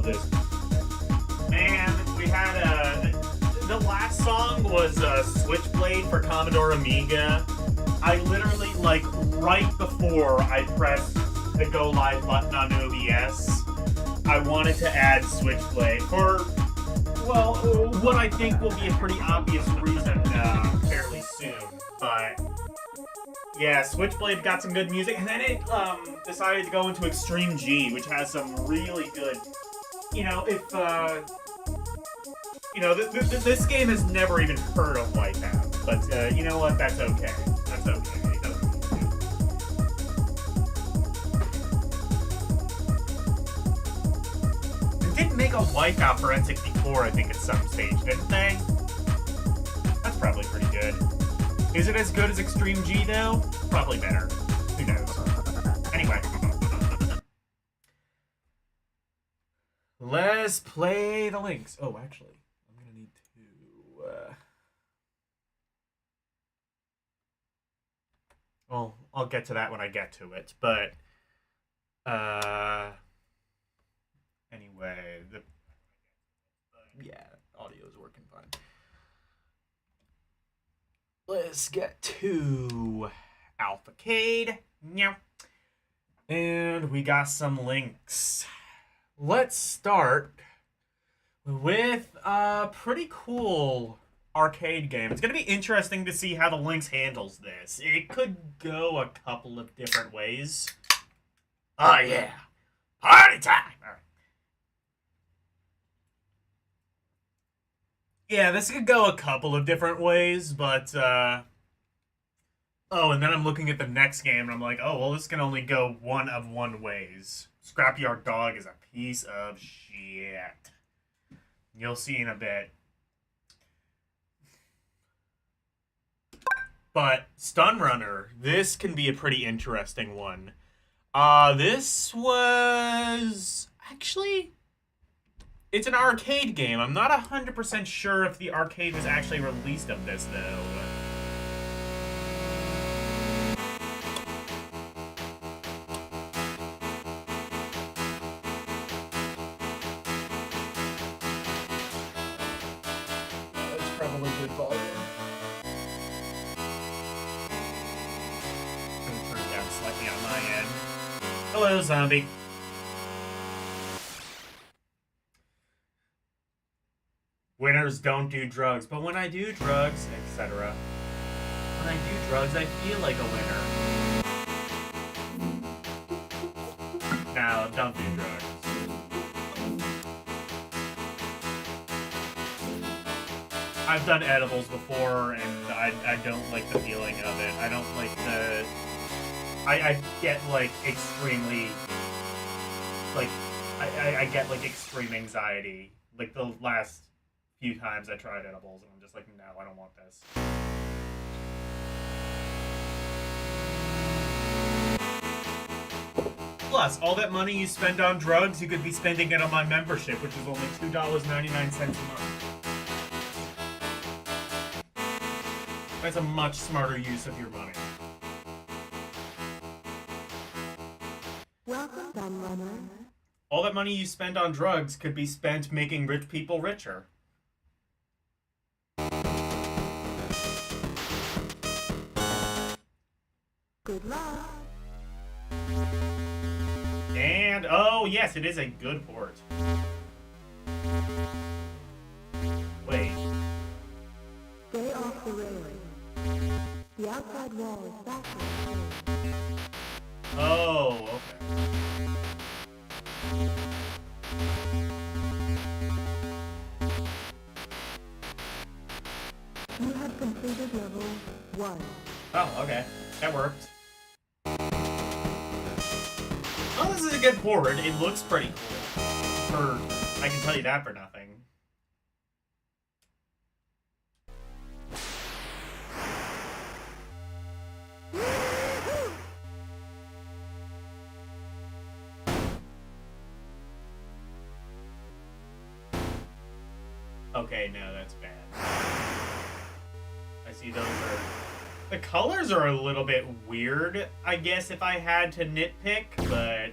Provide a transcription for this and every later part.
this. Man, we had the last song was Switchblade for Commodore Amiga. I literally, like, right before I pressed the Go Live button on OBS, I wanted to add Switchblade for, well, what I think will be a pretty obvious reason fairly soon. But, yeah, Switchblade got some good music, and then it decided to go into Extreme G, which has some really good, you know, if, you know, this game has never even heard of Wipeout, but you know what? That's okay. That's okay. It doesn't They did make a Wipeout for N64, I think, at some stage, didn't they? That's probably pretty good. Is it as good as Extreme G, though? Probably better. Who knows? Anyway. Let's play the Lynx. Oh, actually. Well, I'll get to that when I get to it, but anyway, yeah, audio is working fine. Let's get to Alphacade. Meow. And we got some Lynx. Let's start with a pretty cool arcade game. It's going to be interesting to see how the Lynx handles this. It could go a couple of different ways. Oh, yeah. Party time! All right. Yeah, this could go a couple of different ways, but, oh, and then I'm looking at the next game, and I'm like, oh, well, this can only go one of one ways. Scrapyard Dog is a piece of shit. You'll see in a bit. But Stun Runner, this can be a pretty interesting one. This was actually, it's an arcade game. I'm not 100% sure if the arcade was actually released of this though. That's probably good volume. Slightly on my end. Hello, zombie. Winners don't do drugs, but when I do drugs, etc. When I do drugs, I feel like a winner. Now, don't do drugs. I've done edibles before, and I don't like the feeling of it. I don't like the... I get, like, extremely, like, I get, like, extreme anxiety. Like, the last few times I tried edibles, and I'm just like, no, I don't want this. Plus, all that money you spend on drugs, you could be spending it on my membership, which is only $2.99 a month. That's a much smarter use of your money. Welcome, Gun Runner. All that money you spend on drugs could be spent making rich people richer. Good luck. And, oh yes, it is a good port. Wait. Stay off the railing. The outside wall is backwards. Oh, okay. You have completed level 1. Oh, okay. That worked. Oh, this is a good port. It looks pretty cool. I can tell you that for nothing. Okay, no, that's bad. I see those are... The colors are a little bit weird, I guess, if I had to nitpick, but...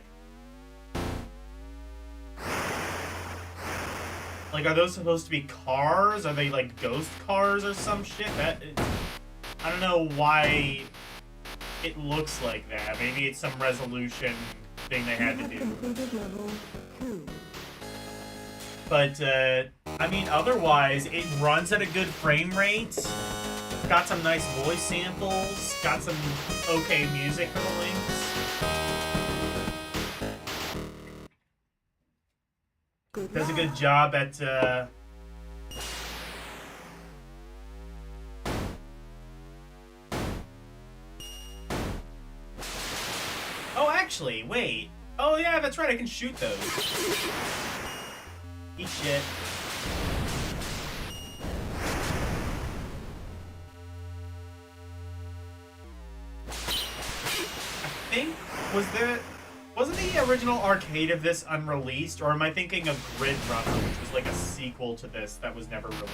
Like, are those supposed to be cars? Are they, like, ghost cars or some shit? I don't know why it looks like that. Maybe it's some resolution thing they had to do. But, I mean, otherwise, it runs at a good frame rate. Got some nice voice samples. Got some okay music for the Lynx. Does a good job at, Oh, actually, wait. Oh, yeah, that's right, I can shoot those. Eat shit. I think, wasn't the original arcade of this unreleased, or am I thinking of Grid Runner, which was like a sequel to this that was never released?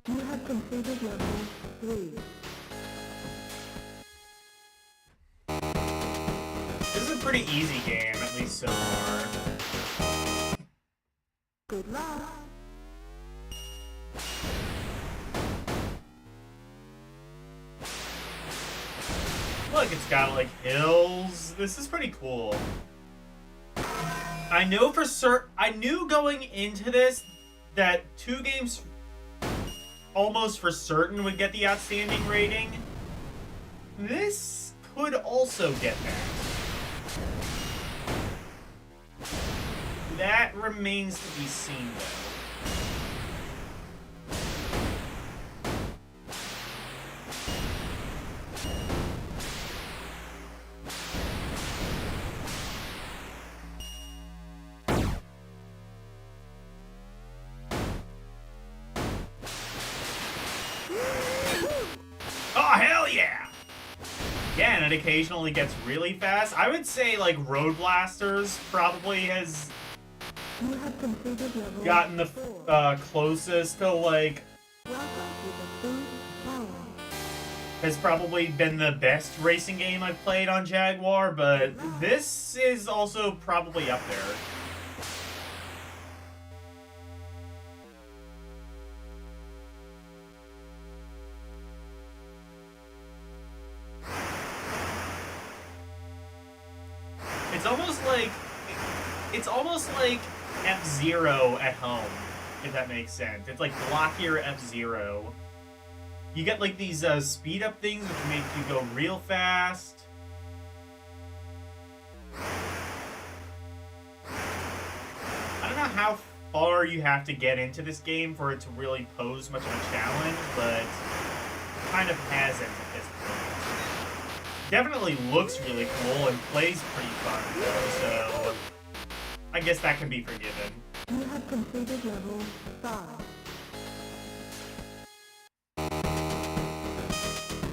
You have completed level 3. This is a pretty easy game, at least so far. Good luck. Look, it's got, like, hills. This is pretty cool. I know for certain... I knew going into this that 2 games almost for certain would get the outstanding rating. This could also get that. That remains to be seen, though. Yeah, and it occasionally gets really fast. I would say, like, Road Blasters probably has gotten the closest to, like, has probably been the best racing game I've played on Jaguar, but this is also probably up there. It's almost like F-Zero at home, if that makes sense. It's like blockier F-Zero. You get like these speed up things which make you go real fast. I don't know how far you have to get into this game for it to really pose much of a challenge, but kind of hasn't at this point. Definitely looks really cool and plays pretty fun, though, so I guess that can be forgiven. You have completed level 5.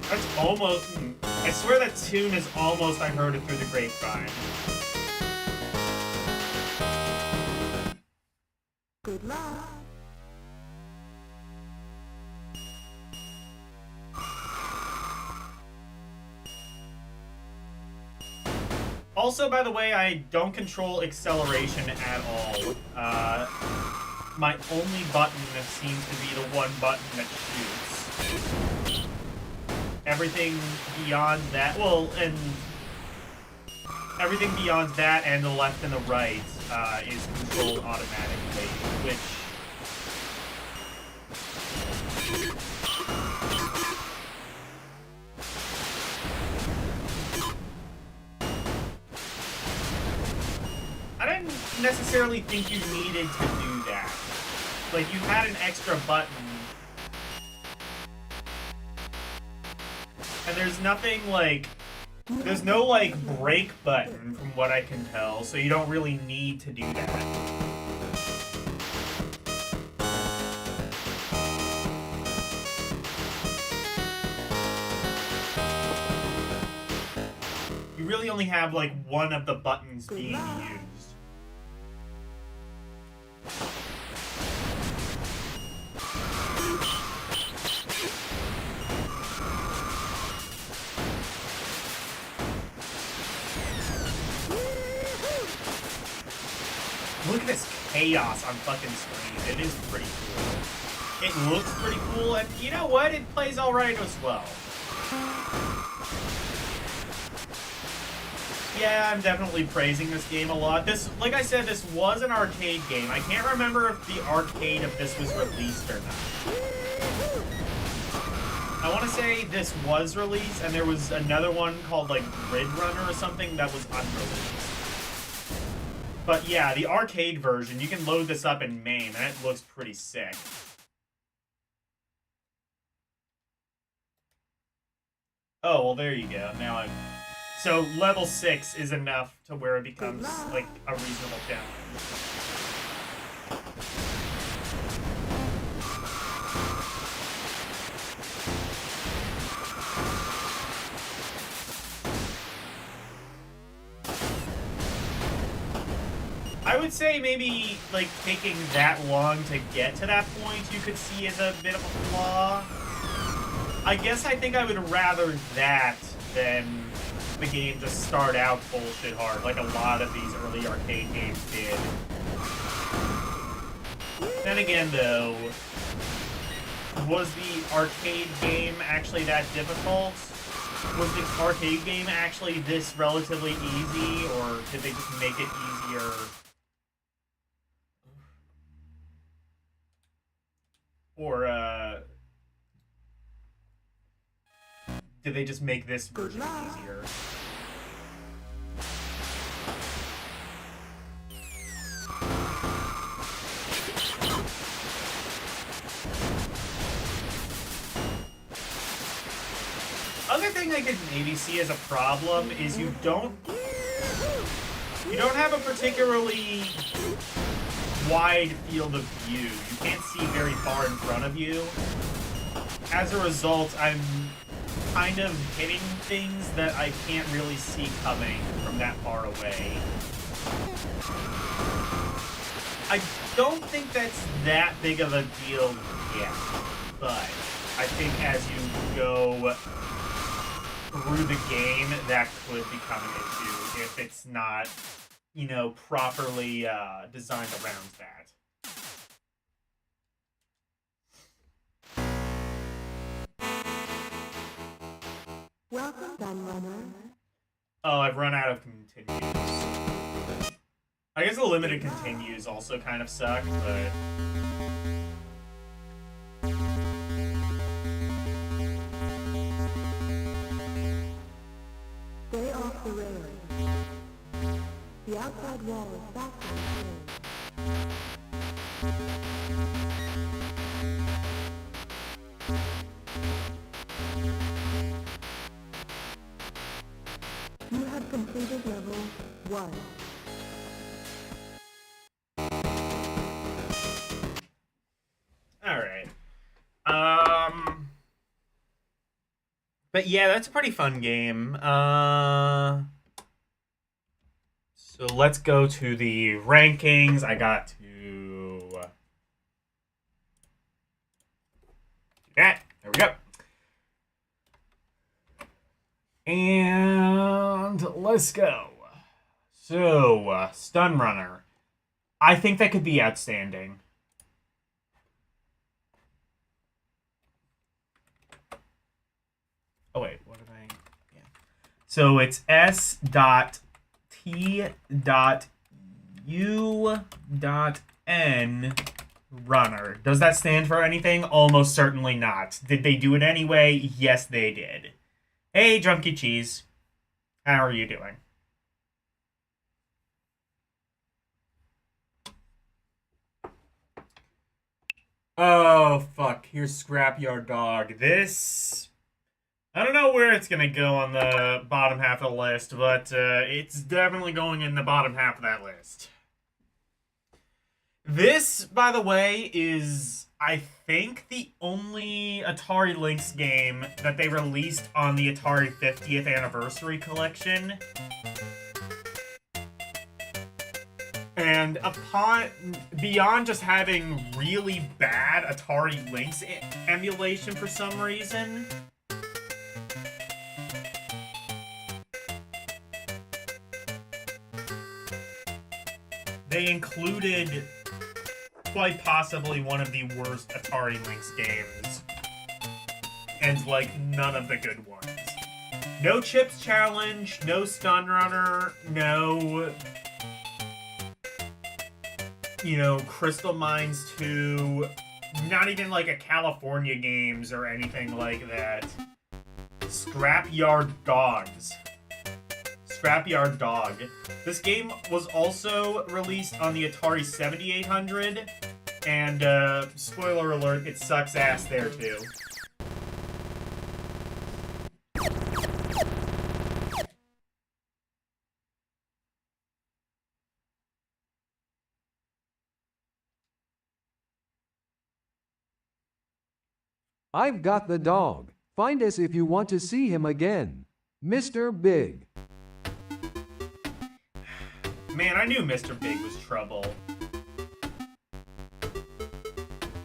That's almost... I swear that tune is almost I heard it through the grapevine. Good luck. Also, by the way, I don't control acceleration at all. My only button seems to be the one button that shoots. Everything beyond that, well, and everything beyond that and the left and the right is controlled automatically, which... I didn't necessarily think you needed to do that. Like, you had an extra button. And there's nothing, like... There's no, like, brake button, from what I can tell, so you don't really need to do that. You really only have, like, one of the buttons being used. look at this chaos on fucking screen. It is pretty cool. It looks pretty cool, and you know what? It plays alright as well. Yeah, I'm definitely praising this game a lot. This, like I said, this was an arcade game. I can't remember if the arcade of this was released or not. I want to say this was released, and there was another one called, like, Grid Runner or something that was unreleased. But yeah, the arcade version, you can load this up in MAME, and it looks pretty sick. Oh, well, there you go. Now I'm... So, level 6 is enough to where it becomes, like, a reasonable challenge. I would say maybe, like, taking that long to get to that point you could see as a bit of a flaw. I guess I think I would rather that than the game just start out bullshit hard, like a lot of these early arcade games did. Then again, though, was the arcade game actually that difficult? Was the arcade game actually this relatively easy, or did they just make it easier? Or, did they just make this version easier? Other thing I could maybe see as a problem is you don't have a particularly wide field of view. You can't see very far in front of you. As a result, I'm kind of hitting things that I can't really see coming from that far away. I don't think that's that big of a deal yet, but I think as you go through the game, that could become an issue if it's not, you know, properly designed around that. Welcome, Gunrunner. Oh, I've run out of continues. I guess the limited continues also kind of suck, but... Stay off the railing. The outside wall is backward closed. You have completed level 1. Alright. But yeah, that's a pretty fun game. So let's go to the rankings. I got to do that. There we go. And let's go. So, Stun Runner. I think that could be outstanding. Oh, wait. What did I... Yeah. So, it's S.T.U.N runner. Does that stand for anything? Almost certainly not. Did they do it anyway? Yes, they did. Hey, Drunky Cheese. How are you doing? Oh, fuck. Here's Scrapyard Dog. This... I don't know where it's going to go on the bottom half of the list, but it's definitely going in the bottom half of that list. This, by the way, is, I think, the only Atari Lynx game that they released on the Atari 50th Anniversary Collection. And beyond just having really bad Atari Lynx emulation for some reason, they included quite possibly one of the worst Atari Lynx games. And, like, none of the good ones. No Chips Challenge, no Stun Runner, no... You know, Crystal Mines 2, not even, like, a California Games or anything like that. Scrapyard Dogs. Scrapyard Dog. This game was also released on the Atari 7800, and, spoiler alert, it sucks ass there, too. I've got the dog. Find us if you want to see him again. Mr. Big. Man, I knew Mr. Big was trouble.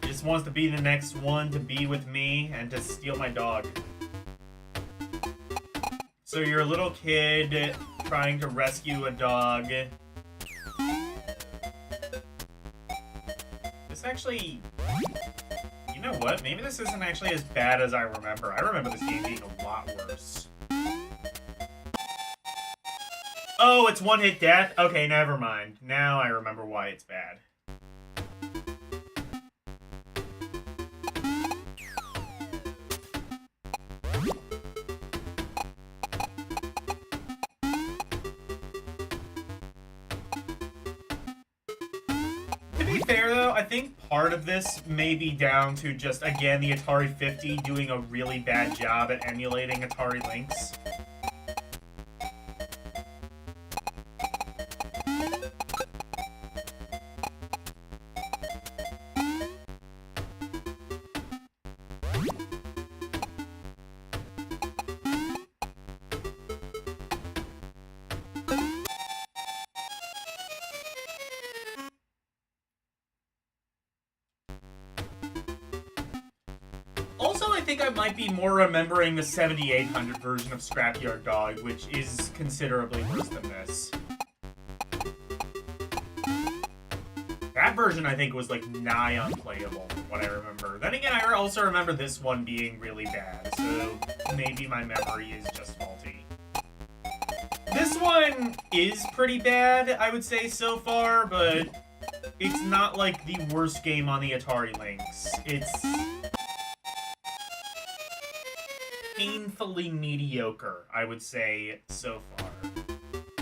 He just wants to be the next one to be with me and to steal my dog. So you're a little kid trying to rescue a dog. This actually... You know what? Maybe this isn't actually as bad as I remember. I remember this game being a lot worse. Oh, it's one-hit death? Okay, never mind. Now I remember why it's bad. To be fair, though, I think part of this may be down to just, again, the Atari 50 doing a really bad job at emulating Atari Lynx. Also, I think I might be more remembering the 7800 version of Scrapyard Dog, which is considerably worse than this. That version, I think, was, like, nigh unplayable, from what I remember. Then again, I also remember this one being really bad, so maybe my memory is just faulty. This one is pretty bad, I would say, so far, but it's not, like, the worst game on the Atari Lynx. It's painfully mediocre, I would say, so far.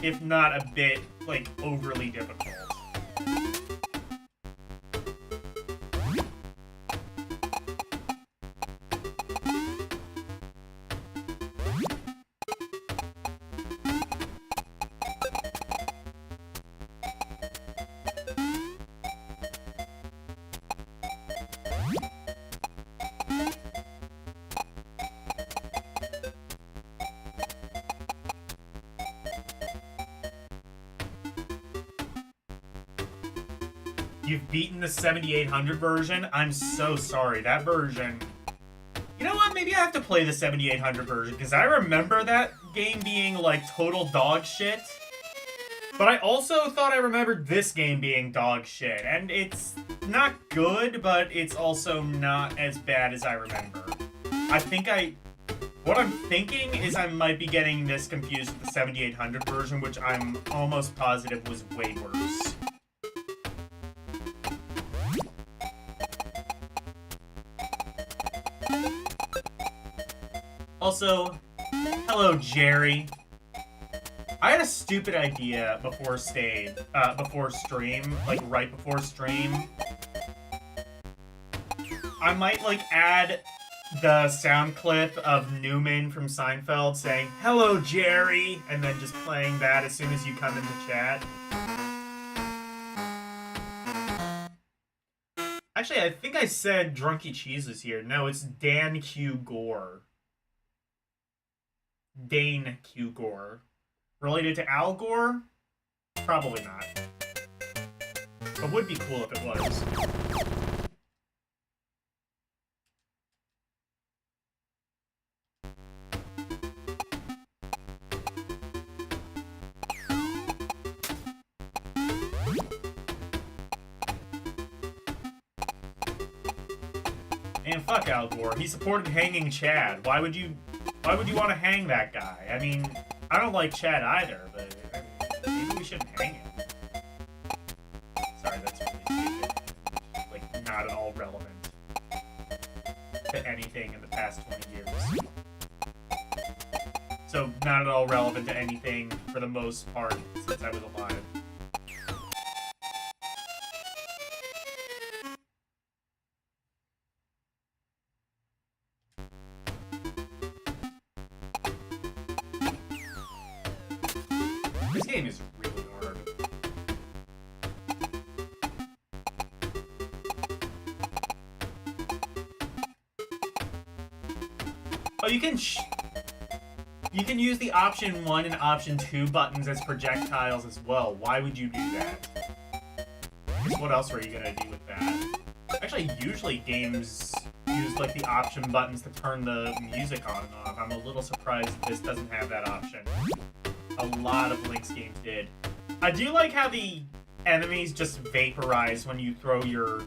If not a bit, like, overly difficult. You've beaten the 7800 version? I'm so sorry. That version... You know what? Maybe I have to play the 7800 version, because I remember that game being, like, total dog shit. But I also thought I remembered this game being dog shit. And it's not good, but it's also not as bad as I remember. What I'm thinking is I might be getting this confused with the 7800 version, which I'm almost positive was way worse. Also, hello, Jerry. I had a stupid idea before stream, like right before stream. I might, like, add the sound clip of Newman from Seinfeld saying, "Hello, Jerry," and then just playing that as soon as you come into chat. Actually, I think I said Drunky Cheese was here. No, it's Dan Q. Gore. Dane Q. Gore. Related to Al Gore? Probably not. But would be cool if it was. Man, fuck Al Gore. He supported hanging Chad. Why would you want to hang that guy? I mean, I don't like Chad either, but maybe we shouldn't hang him. Sorry, that's really stupid. Like, not at all relevant to anything in the past 20 years. So, not at all relevant to anything, for the most part, since I was alive. This game is really hard. Oh, you can use the option 1 and option 2 buttons as projectiles as well. Why would you do that? Because what else were you gonna do with that? Actually, usually games use like the option buttons to turn the music on and off. I'm a little surprised this doesn't have that option. A lot of Lynx games did. I do like how the enemies just vaporize when you throw your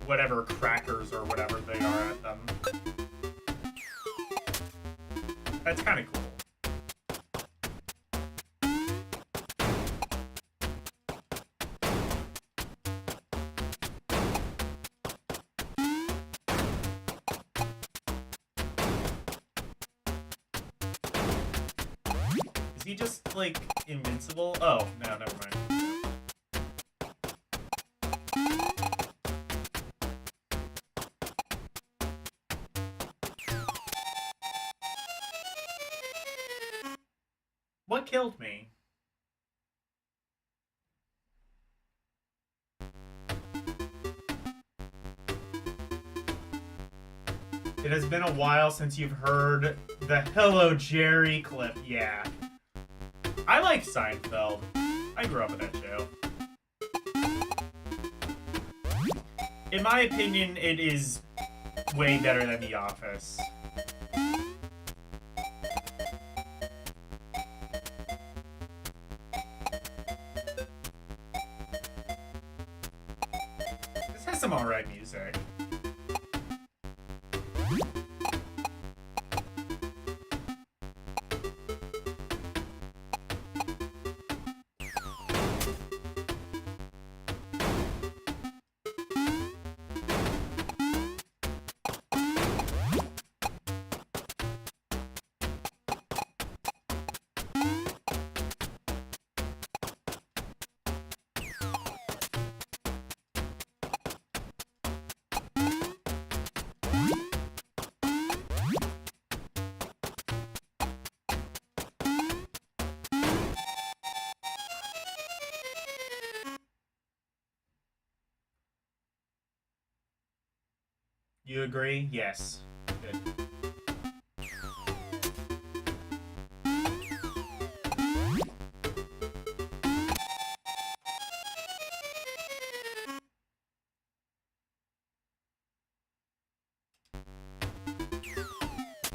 whatever crackers or whatever they are at them. That's kind of cool. Is he just, like, invincible? Oh, no, never mind. What killed me? It has been a while since you've heard the Hello Jerry clip. Yeah. I like Seinfeld. I grew up with that show. In my opinion, it is way better than The Office. This has some alright music. You agree? Yes. Good.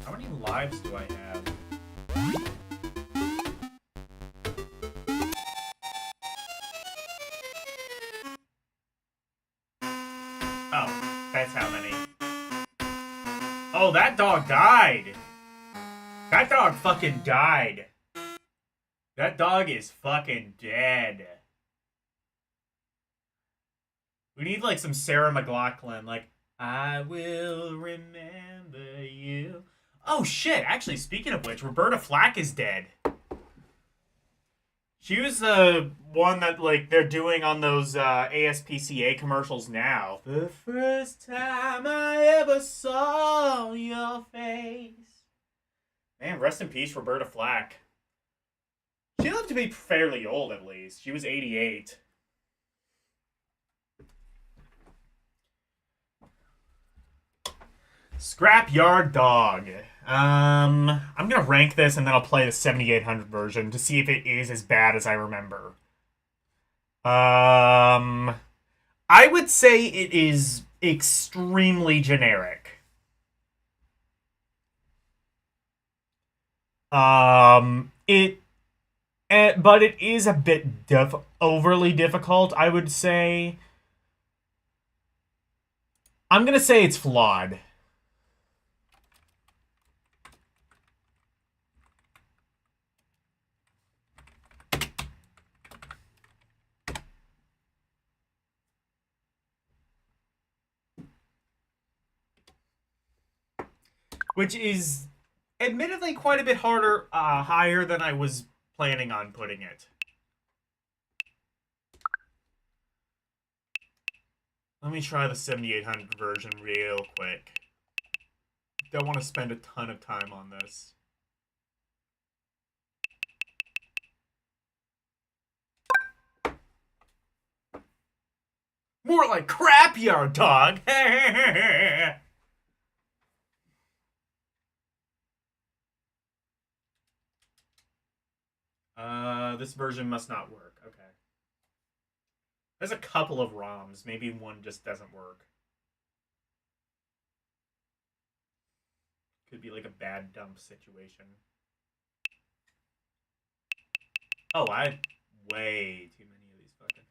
How many lives do I have? Oh, that's how many. Oh, that dog died! That dog fucking died. That dog is fucking dead. We need, like, some Sarah McLachlan, like, I will remember you. Oh, shit! Actually, speaking of which, Roberta Flack is dead. She was the one that, like, they're doing on those ASPCA commercials now. The first time I ever saw your face. Man, rest in peace, Roberta Flack. She lived to be fairly old, at least. She was 88. Scrapyard Dog. I'm gonna rank this and then I'll play the 7800 version to see if it is as bad as I remember. I would say it is extremely generic. But it is a bit overly difficult, I would say. I'm gonna say it's flawed. Which is admittedly quite a bit harder, higher than I was planning on putting it. Let me try the 7800 version real quick. Don't want to spend a ton of time on this. More like crap yard dog. This version must not work. Okay. There's a couple of ROMs. Maybe one just doesn't work. Could be like a bad dump situation. Oh, I had way too many of these fucking...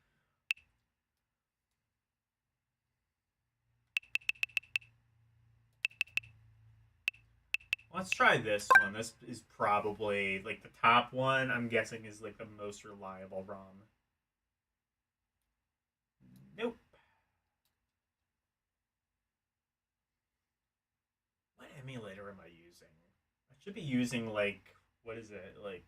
Let's try this one. This is probably like the top one. I'm guessing is like the most reliable ROM. Nope. What emulator am I using? I should be using like, what is it? Like,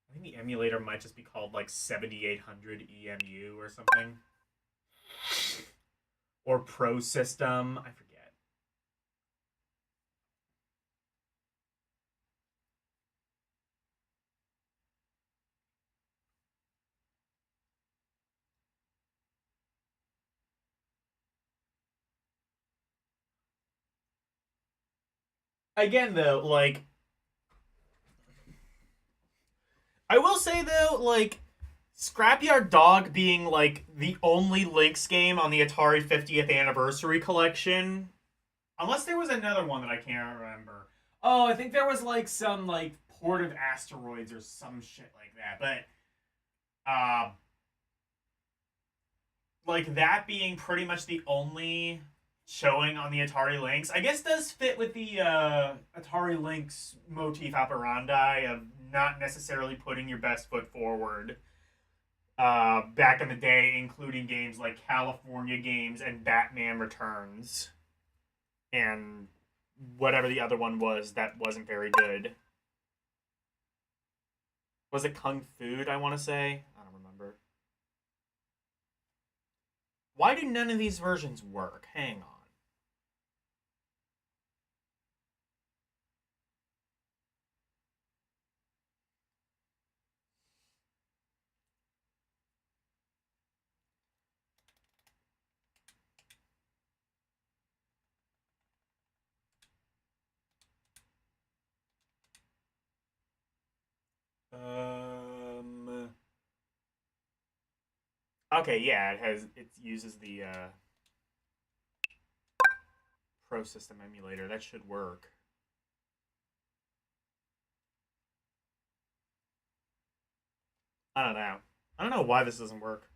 I think the emulator might just be called like 7800 EMU or something. Or Pro System. I forget. Again, though, like, I will say, though, like, Scrapyard Dog being, like, the only Lynx game on the Atari 50th Anniversary Collection, unless there was another one that I can't remember. Oh, I think there was, like, some, like, Port of Asteroids or some shit like that, but, like, that being pretty much the only showing on the Atari Lynx, I guess does fit with the Atari Lynx motif operandi of not necessarily putting your best foot forward. Back in the day, including games like California Games and Batman Returns. And whatever the other one was that wasn't very good. Was it Kung Fu, I want to say? I don't remember. Why do none of these versions work? Hang on. Okay, yeah, it uses the Pro System emulator. That should work. I don't know. I don't know why this doesn't work.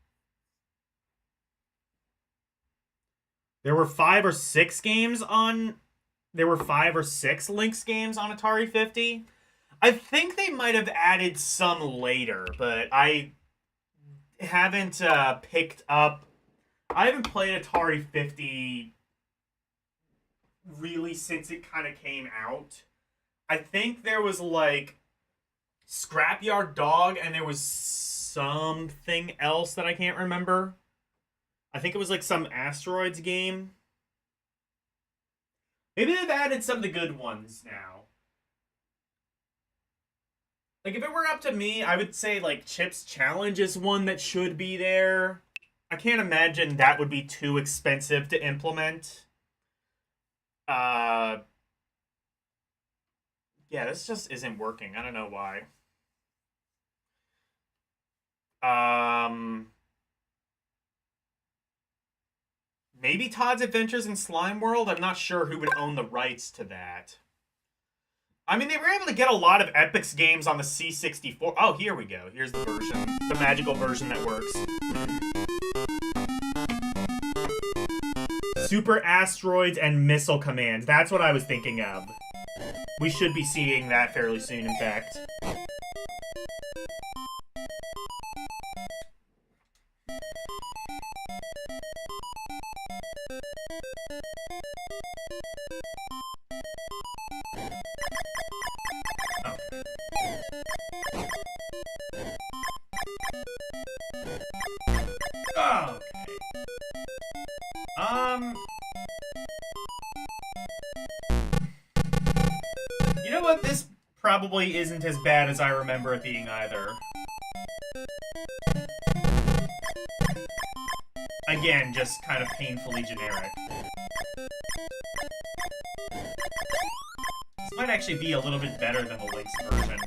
There were 5 or 6 games on... There were 5 or 6 Lynx games on Atari 50. I think they might have added some later, but I haven't picked up... I haven't played Atari 50 really since it kind of came out. I think there was, like, Scrapyard Dog, and there was something else that I can't remember. I think it was, like, some Asteroids game. Maybe they've added some of the good ones now. Like, if it were up to me, I would say, like, Chips Challenge is one that should be there. I can't imagine that would be too expensive to implement. Yeah, this just isn't working. I don't know why. Maybe Todd's Adventures in Slime World? I'm not sure who would own the rights to that. I mean, they were able to get a lot of Epix games on the C64. Oh, here we go. Here's the version. The magical version that works. Super Asteroids and Missile Command. That's what I was thinking of. We should be seeing that fairly soon, in fact. Oh. You know what? This probably isn't as bad as I remember it being either. Again, just kind of painfully generic. This might actually be a little bit better than the Lynx version.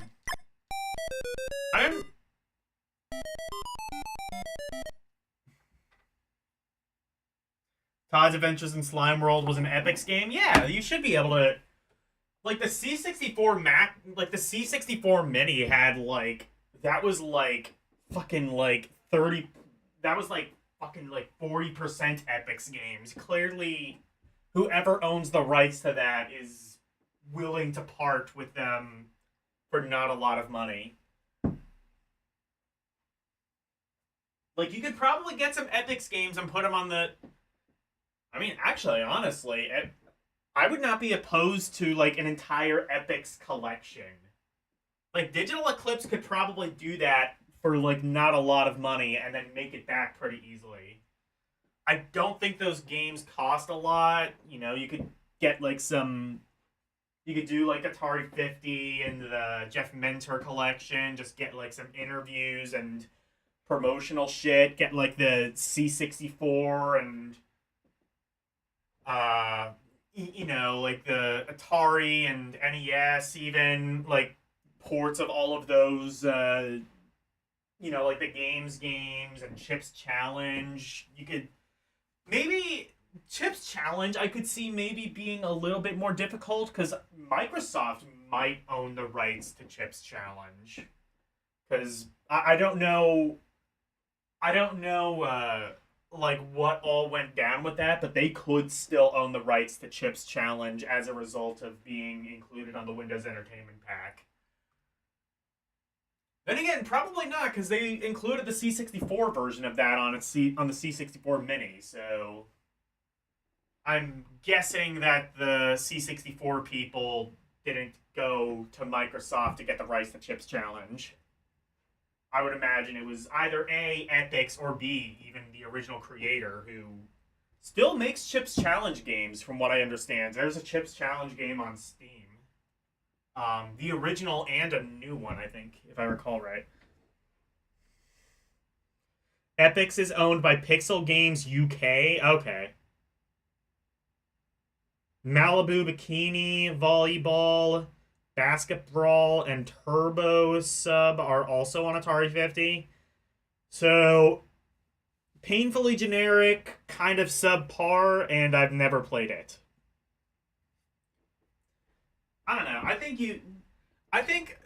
I don't... Todd's Adventures in Slime World was an Epix game? Yeah, you should be able to... Like, the C64 like, the C64 Mini had, like... That was, like, fucking, like, 30... That was, like, fucking, like, 40% Epix games. Clearly, whoever owns the rights to that is willing to part with them for not a lot of money. Like, you could probably get some Epix games and put them on the... I mean, actually, honestly, I would not be opposed to, like, an entire Epix collection. Like, Digital Eclipse could probably do that for, like, not a lot of money and then make it back pretty easily. I don't think those games cost a lot. You know, you could get, like, some... You could do, like, Atari 50 and the Jeff Mentor collection. Just get, like, some interviews and promotional shit. Get, like, the C64 and... you know, like the Atari and NES, even like ports of all of those, you know, like the games and Chips Challenge. You could maybe Chips Challenge, I could see maybe being a little bit more difficult because Microsoft might own the rights to Chips Challenge. Because I don't know. Like what all went down with that, but they could still own the rights to Chips Challenge as a result of being included on the Windows Entertainment Pack. Then again, probably not, because they included the C64 version of that on the C64 Mini, so I'm guessing that the C64 people didn't go to Microsoft to get the rights to Chips Challenge. I would imagine it was either A, Epix, or B, even the original creator, who still makes Chips Challenge games, from what I understand. There's a Chips Challenge game on Steam. The original and a new one, I think, if I recall right. Epix is owned by Pixel Games UK. Okay. Malibu Bikini, Volleyball... Basketball and Turbo Sub are also on Atari 50. So, painfully generic, kind of subpar, and I've never played it. I don't know. I think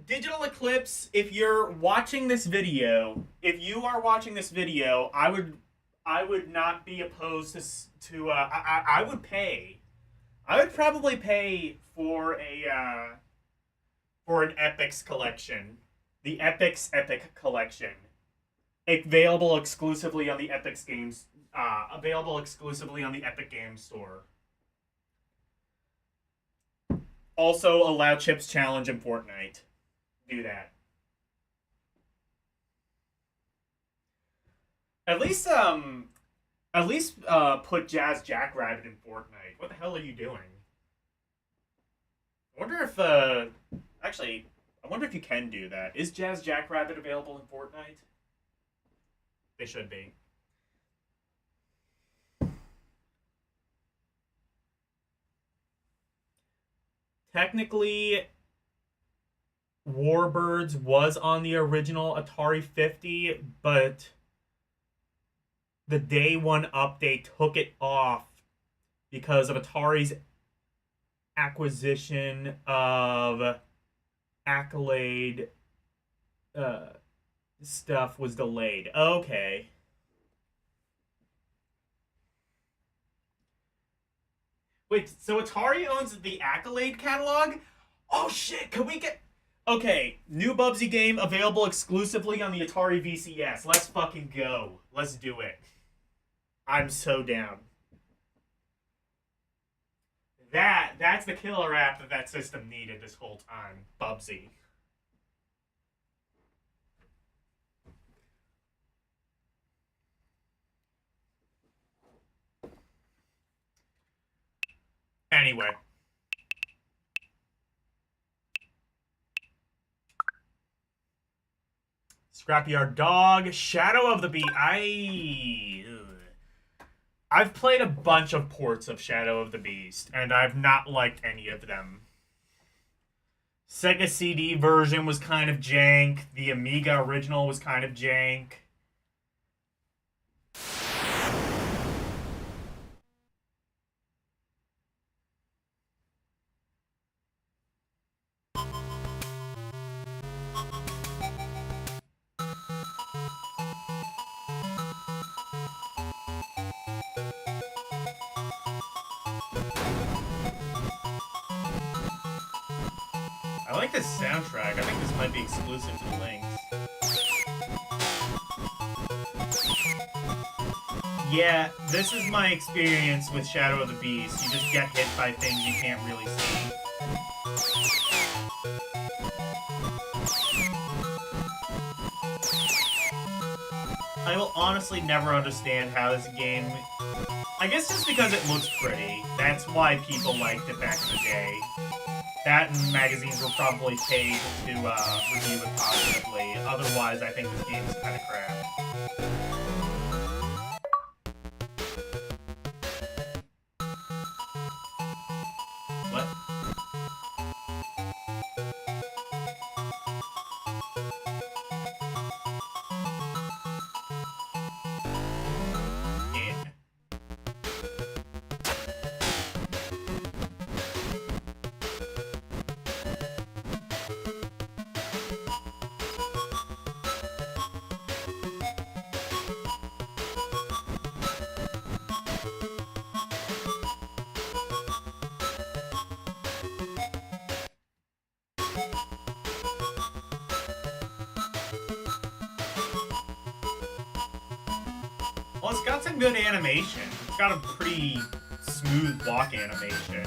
Digital Eclipse, if you're watching this video, I would not be opposed to I would pay. I would probably pay for an Epix collection, the Epix Epic collection, available exclusively on the Epix Games, available exclusively on the Epic Games Store. Also, allow Chips Challenge in Fortnite. Do that. At least put Jazz Jackrabbit in Fortnite. What the hell are you doing? I wonder if, actually, I wonder if you can do that. Is Jazz Jackrabbit available in Fortnite? They should be. Technically, Warbirds was on the original Atari 50, but the day one update took it off because of Atari's acquisition of Accolade stuff was delayed. Okay. Wait, so Atari owns the Accolade catalog? Oh shit, can we get... Okay, new Bubsy game available exclusively on the Atari VCS. Let's fucking go. Let's do it. I'm so down. That's the killer app that system needed this whole time. Bubsy. Anyway. Scrapyard Dog, Shadow of the Beast. I've played a bunch of ports of Shadow of the Beast, and I've not liked any of them. Sega CD version was kind of jank. The Amiga original was kind of jank. I like this soundtrack. I think this might be exclusive to the Lynx. Yeah, this is my experience with Shadow of the Beast. You just get hit by things you can't really see. I will honestly never understand how this game... I guess just because it looks pretty. That's why people liked it back in the day. That and magazines were probably paid to review it positively. Otherwise, I think this game is kind of crap. What? Yeah. Well, it's got some good animation. It's got a pretty smooth walk animation.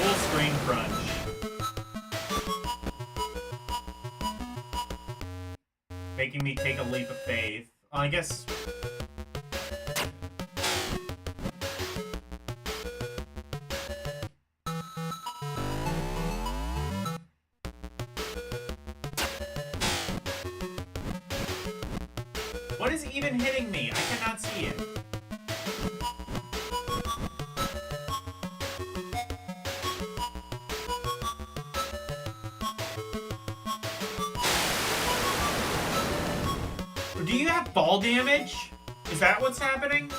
Full screen crunch. Making me take a leap of faith. I guess... What is even hitting me? I cannot see it. Do you have fall damage? Is that what's happening?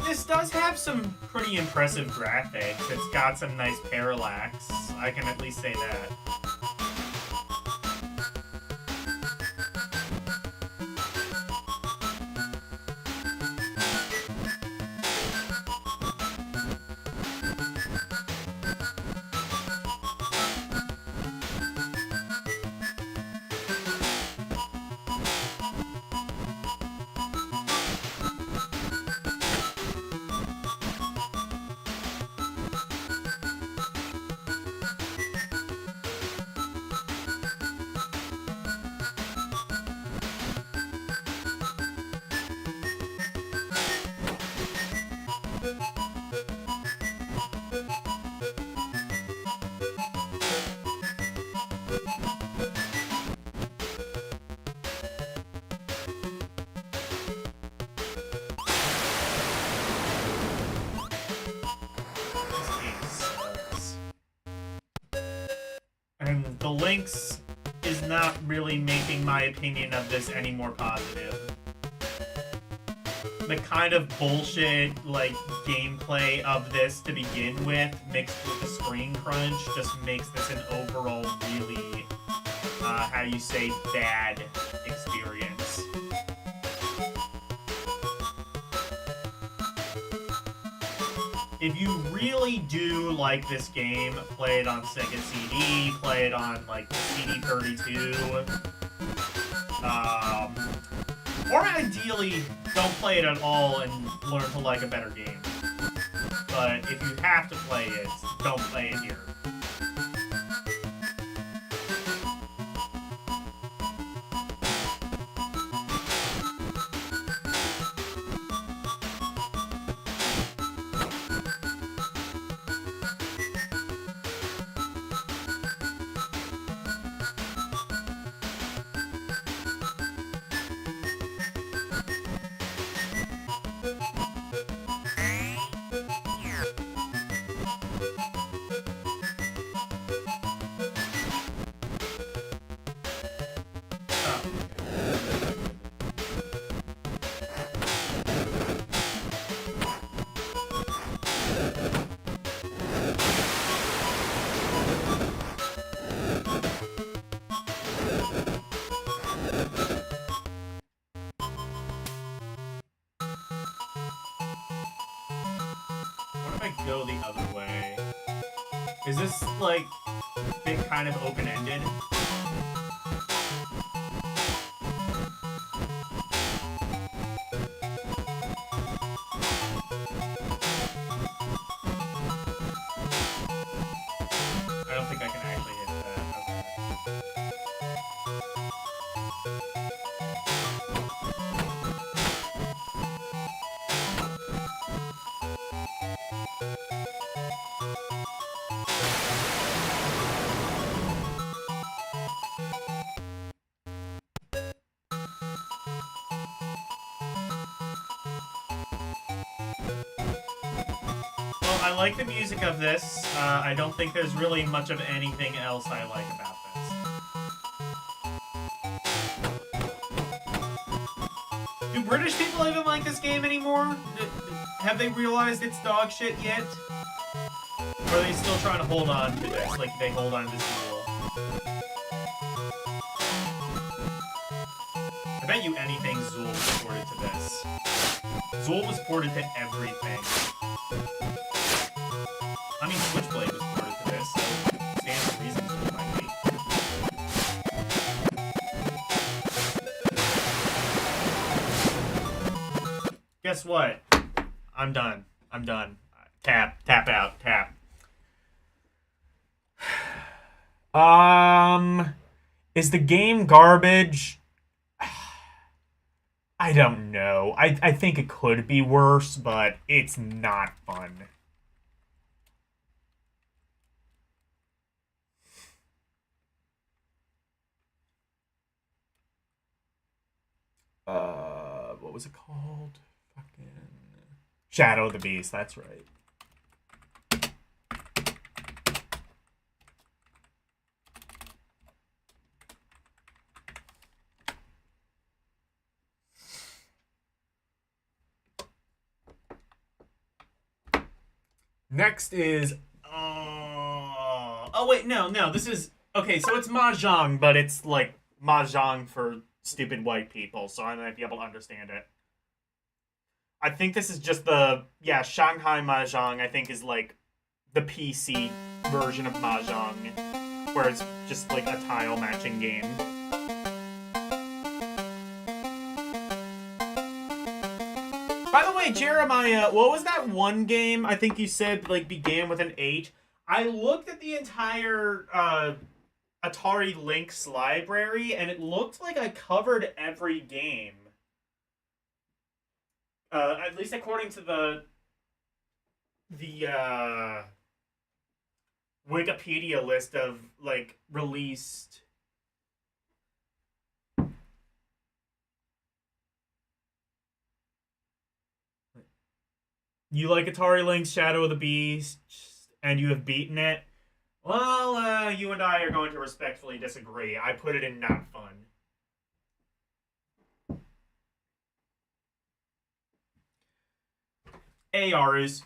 This does have some pretty impressive graphics. It's got some nice parallax. I can at least say that. Lynx is not really making my opinion of this any more positive. The kind of bullshit, like, gameplay of this to begin with, mixed with the screen crunch, just makes this an overall really, how do you say, bad experience. If you really do like this game, play it on Sega CD, play it on, like, CD32, or ideally, don't play it at all and learn to like a better game. But if you have to play it, don't play it here. Go the other way. Is this, like, bit kind of open-ended? I don't think I can actually hit that. Well, I like the music of this. I don't think there's really much of anything else I like about this. Do British people even like this game anymore? Have they realized it's dog shit yet? Or are they still trying to hold on to this, like they hold on to Zool? I bet you anything Zool was ported to this. Zool was ported to everything. I mean, Switchblade was ported to this, so stands to reason Zool might be. Guess what? I'm done. I'm done. Tap out, tap. Is the game garbage? I don't know. I think it could be worse, but it's not fun. What was it called? Fucking Shadow of the Beast, that's right. Next is oh wait, no, this is okay, so it's Mahjong, but it's like Mahjong for stupid white people, so I might be able to understand it. I think this is just the Shanghai Mahjong, I think, is like the PC version of Mahjong, where it's just like a tile matching game. By the way, Jeremiah, what was that one game I think you said like began with an 8? I looked at the entire Atari Lynx library, and it looked like I covered every game. At least according to the Wikipedia list of like released. You like Atari Lynx Shadow of the Beast, and you have beaten it? Well, you and I are going to respectfully disagree. I put it in not fun. ARs.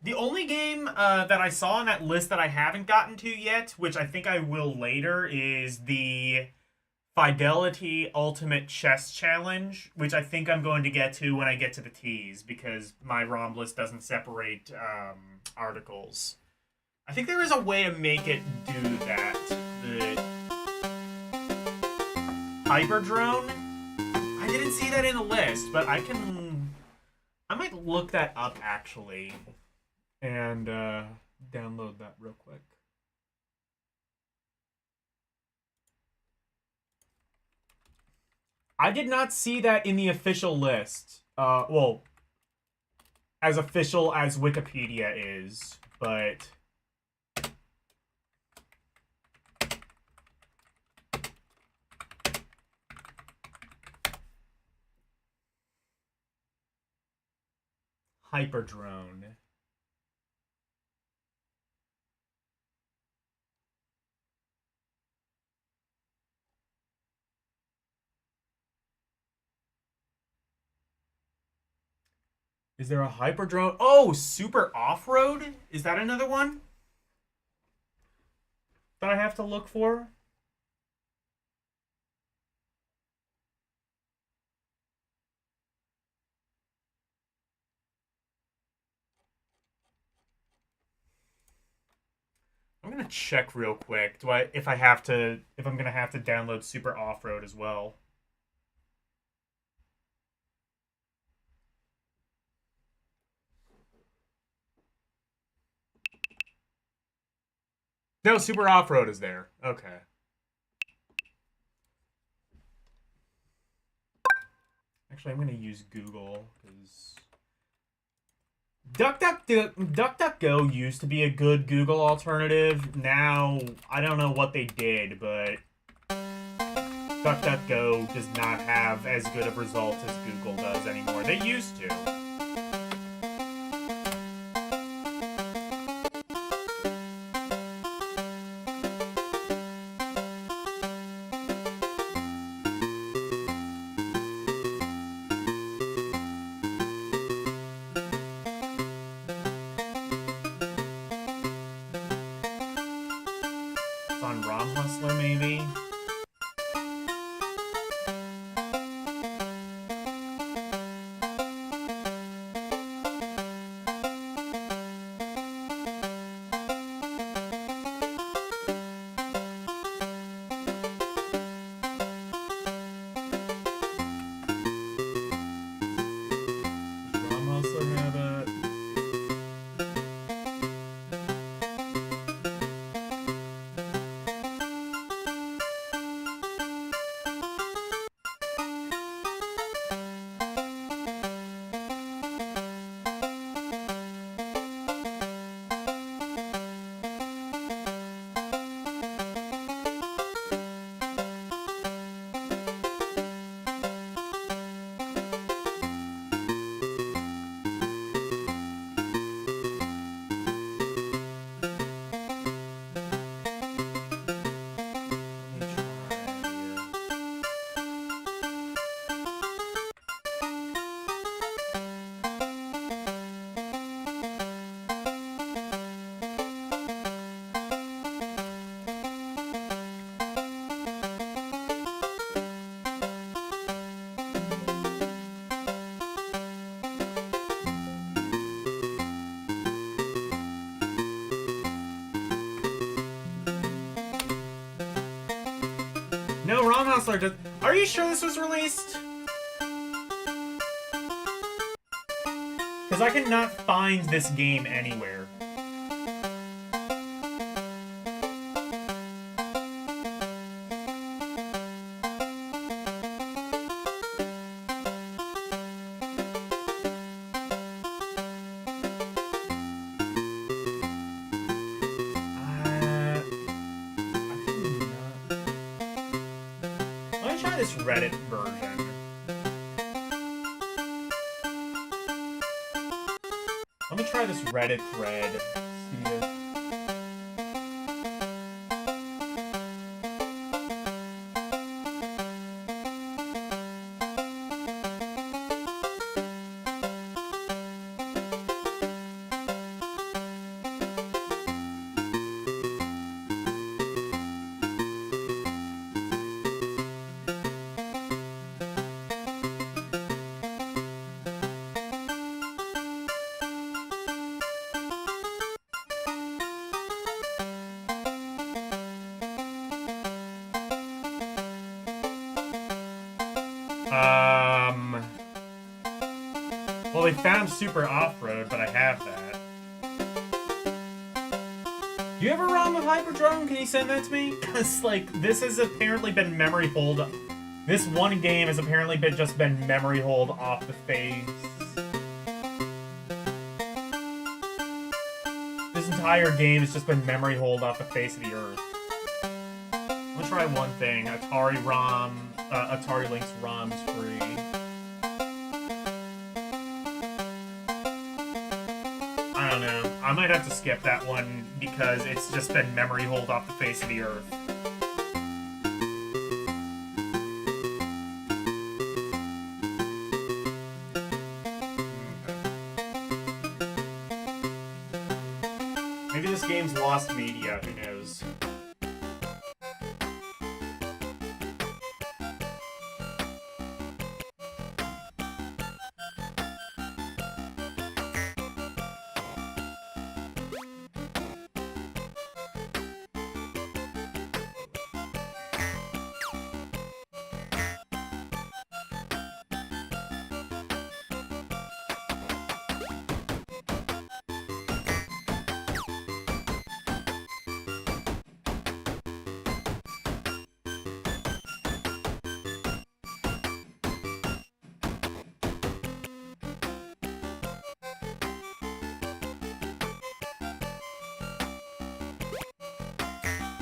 The only game that I saw on that list that I haven't gotten to yet, which I think I will later, is the Fidelity Ultimate Chess Challenge, which I think I'm going to get to when I get to the T's, because my ROM list doesn't separate articles. I think there is a way to make it do that. The Hyperdrone? I didn't see that in the list, but I might look that up, actually, and download that real quick. I did not see that in the official list. Well, as official as Wikipedia is, but... Hyperdrone. Is there a Hyperdrone? Oh, Super Off-Road? Is that another one that I have to look for? I'm gonna check real quick. If I'm gonna have to download Super Off-Road as well. No, Super Off-Road is there. Okay. Actually, I'm gonna use Google because DuckDuckGo used to be a good Google alternative. Now, I don't know what they did, but DuckDuckGo does not have as good of results as Google does anymore. They used to. It's on ROM Hustler, maybe? ROM Hustler have it? No, ROM Hustler just... Are you sure this was released? Because I cannot find this game anywhere. Let me try this Reddit version. Let me try this Reddit thread. See if... Well, they found Super Off-Road, but I have that. Do you have a ROM of Hyperdrome? Can you send that to me? Because, like, this has apparently been memory hold. This one game has apparently just been memory hold off the face. This entire game has just been memory hold off the face of the earth. I'm gonna try one thing. Atari Lynx ROM's free. I don't know. I might have to skip that one because it's just been memory hold off the face of the earth. Maybe this game's lost media, who knows?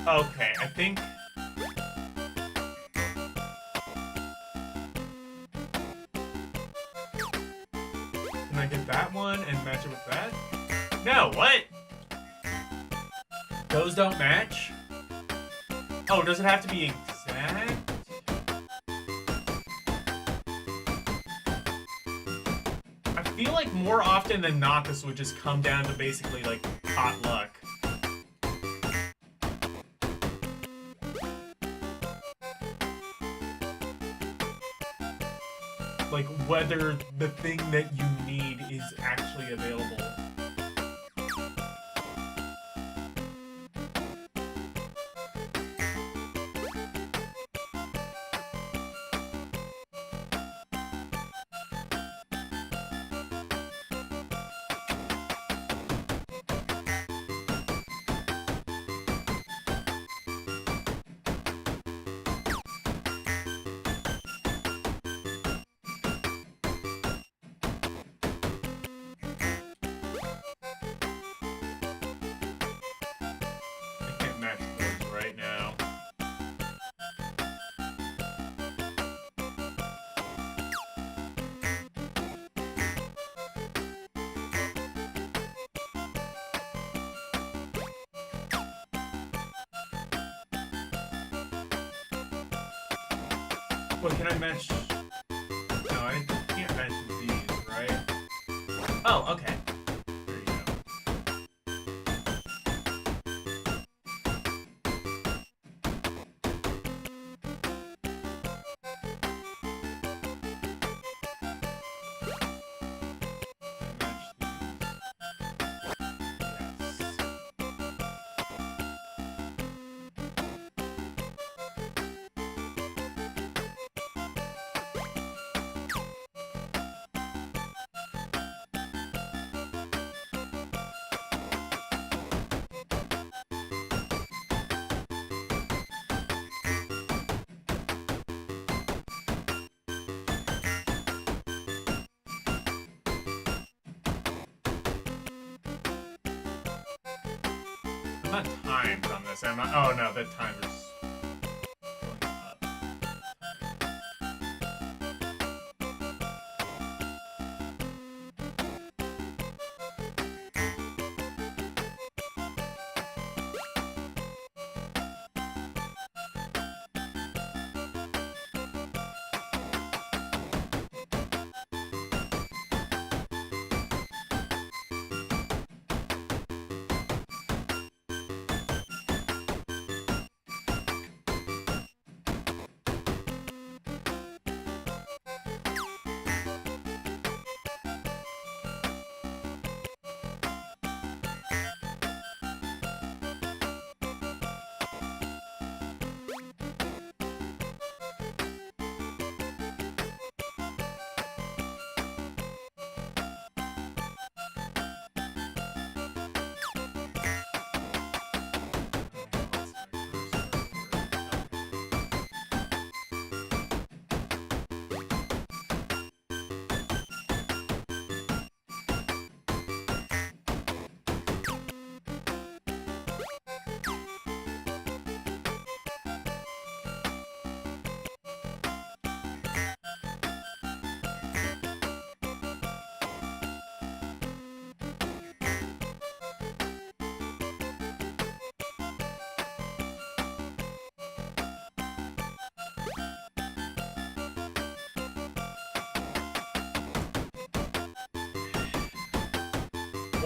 Okay, I think... Can I get that one and match it with that? No, what? Those don't match? Oh, does it have to be exact? I feel like more often than not this would just come down to basically, like, hot luck. Like, whether the thing that you need is actually available. What, can I match? No, I can't match these, right? Oh, okay. There you go. I'm not timed on this, am I? Oh no, the timer's going up.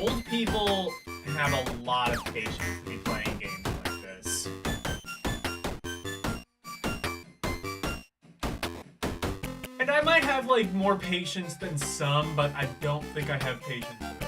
Old people have a lot of patience to be playing games like this. And I might have, like, more patience than some, but I don't think I have patience for this.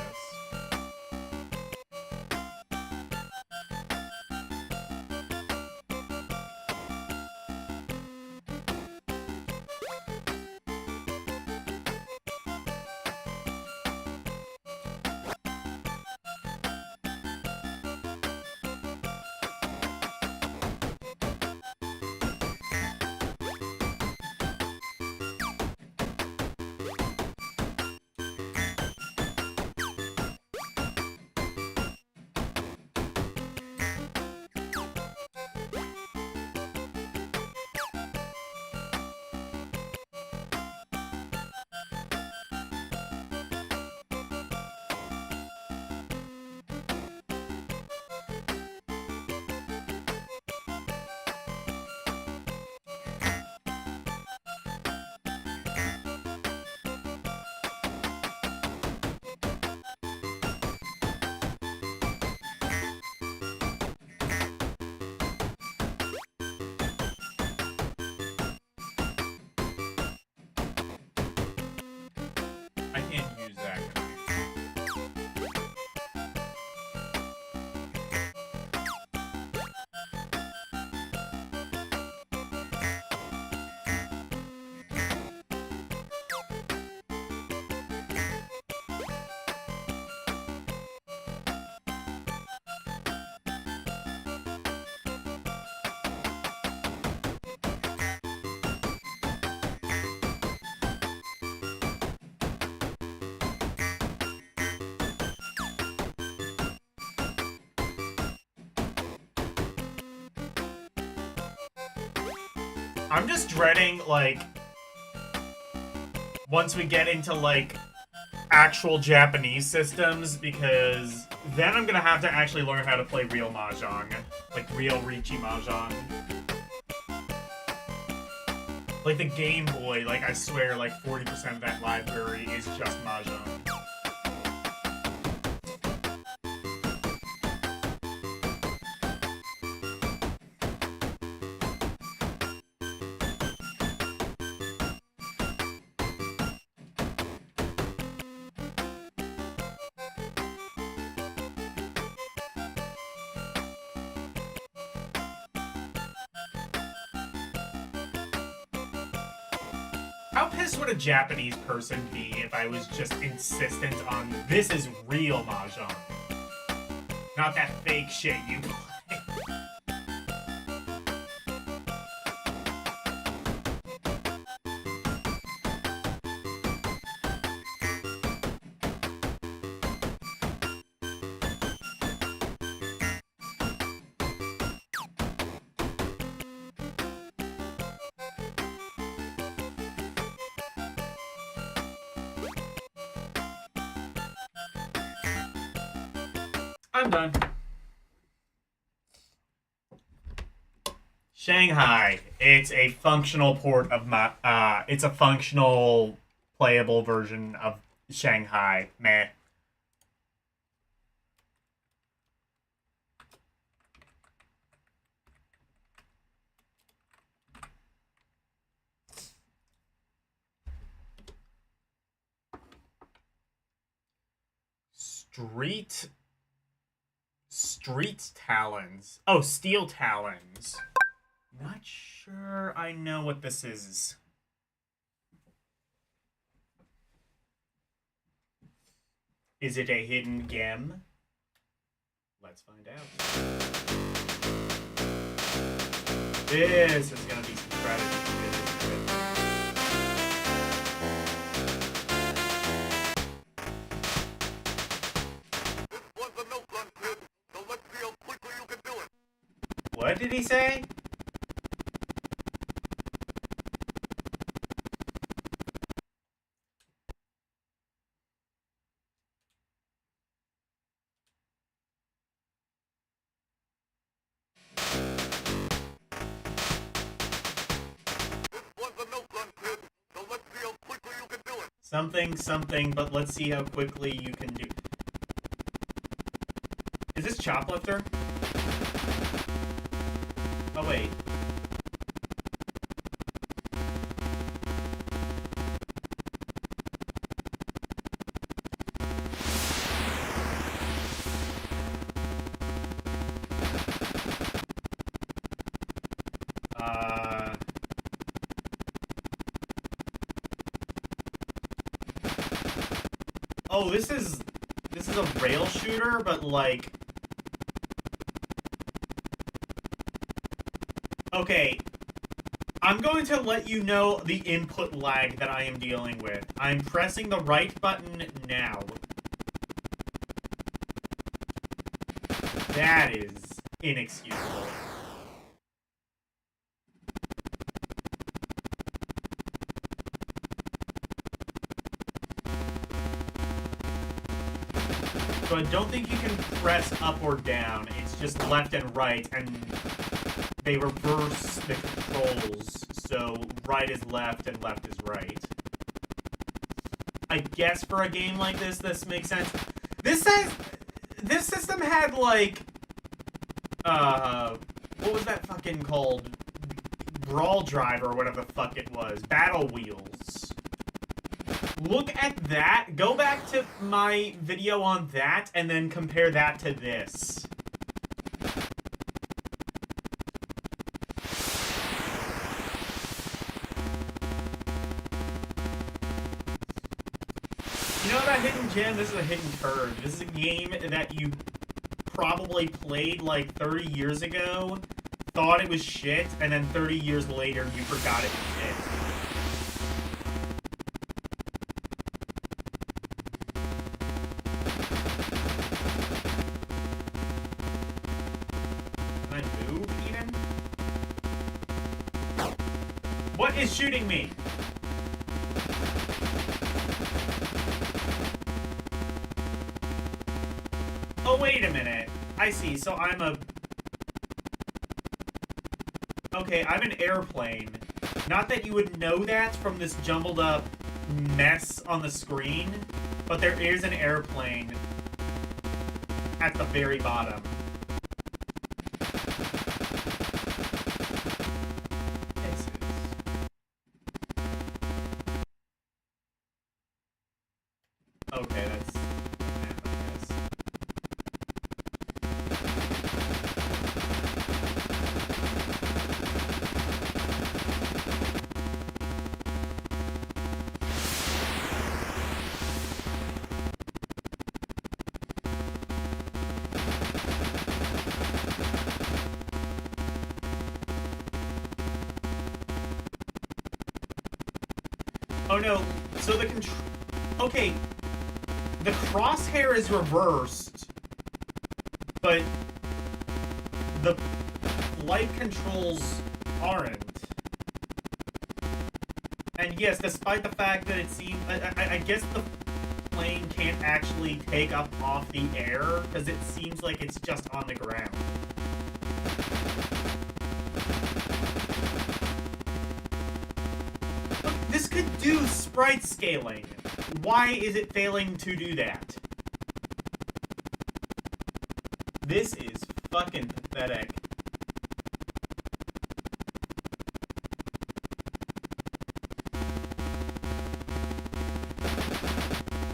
I can't use that. I'm just dreading, like, once we get into, like, actual Japanese systems, because then I'm gonna have to actually learn how to play real Mahjong. Like, real Riichi Mahjong. Like, the Game Boy, like, I swear, like, 40% of that library is just Mahjong. How pissed would a Japanese person be if I was just insistent on this is real Mahjong? Not that fake shit you play. I'm done. Shanghai. It's a functional port of my. It's a functional, playable version of Shanghai. Meh. Street Talons. Oh, Steel Talons. Not sure I know what this is. Is it a hidden gem? Let's find out. This is gonna be some strategy. What did he say? Something, but let's see how quickly you can do. Choplifter? Oh, wait. Oh, this is a rail shooter, but like... Okay, I'm going to let you know the input lag that I am dealing with. I'm pressing the right button now. That is inexcusable. So I don't think you can press up or down. It's just left and right, and they reverse the controls. So right is left and left is right. I guess for a game like this makes sense. This system had like, what was that fucking called? Brawl Drive or whatever the fuck it was. Battle Wheels. Look at that. Go back to my video on that and then compare that to this. You know that hidden gem? This is a hidden turd. This is a game that you probably played like 30 years ago, thought it was shit, and then 30 years later you forgot it was shit. What is shooting me? Oh, wait a minute. I see. So I'm a... Okay, I'm an airplane. Not that you would know that from this jumbled up mess on the screen, but there is an airplane at the very bottom. Okay, that's map, I guess. Oh no, so the control... Okay, the crosshair is reversed, but the flight controls aren't. And yes, despite the fact that it seems... I guess the plane can't actually take up off the air, because it seems like it's just on the ground. Look, this could do sprite scaling. Why is it failing to do that? This is fucking pathetic.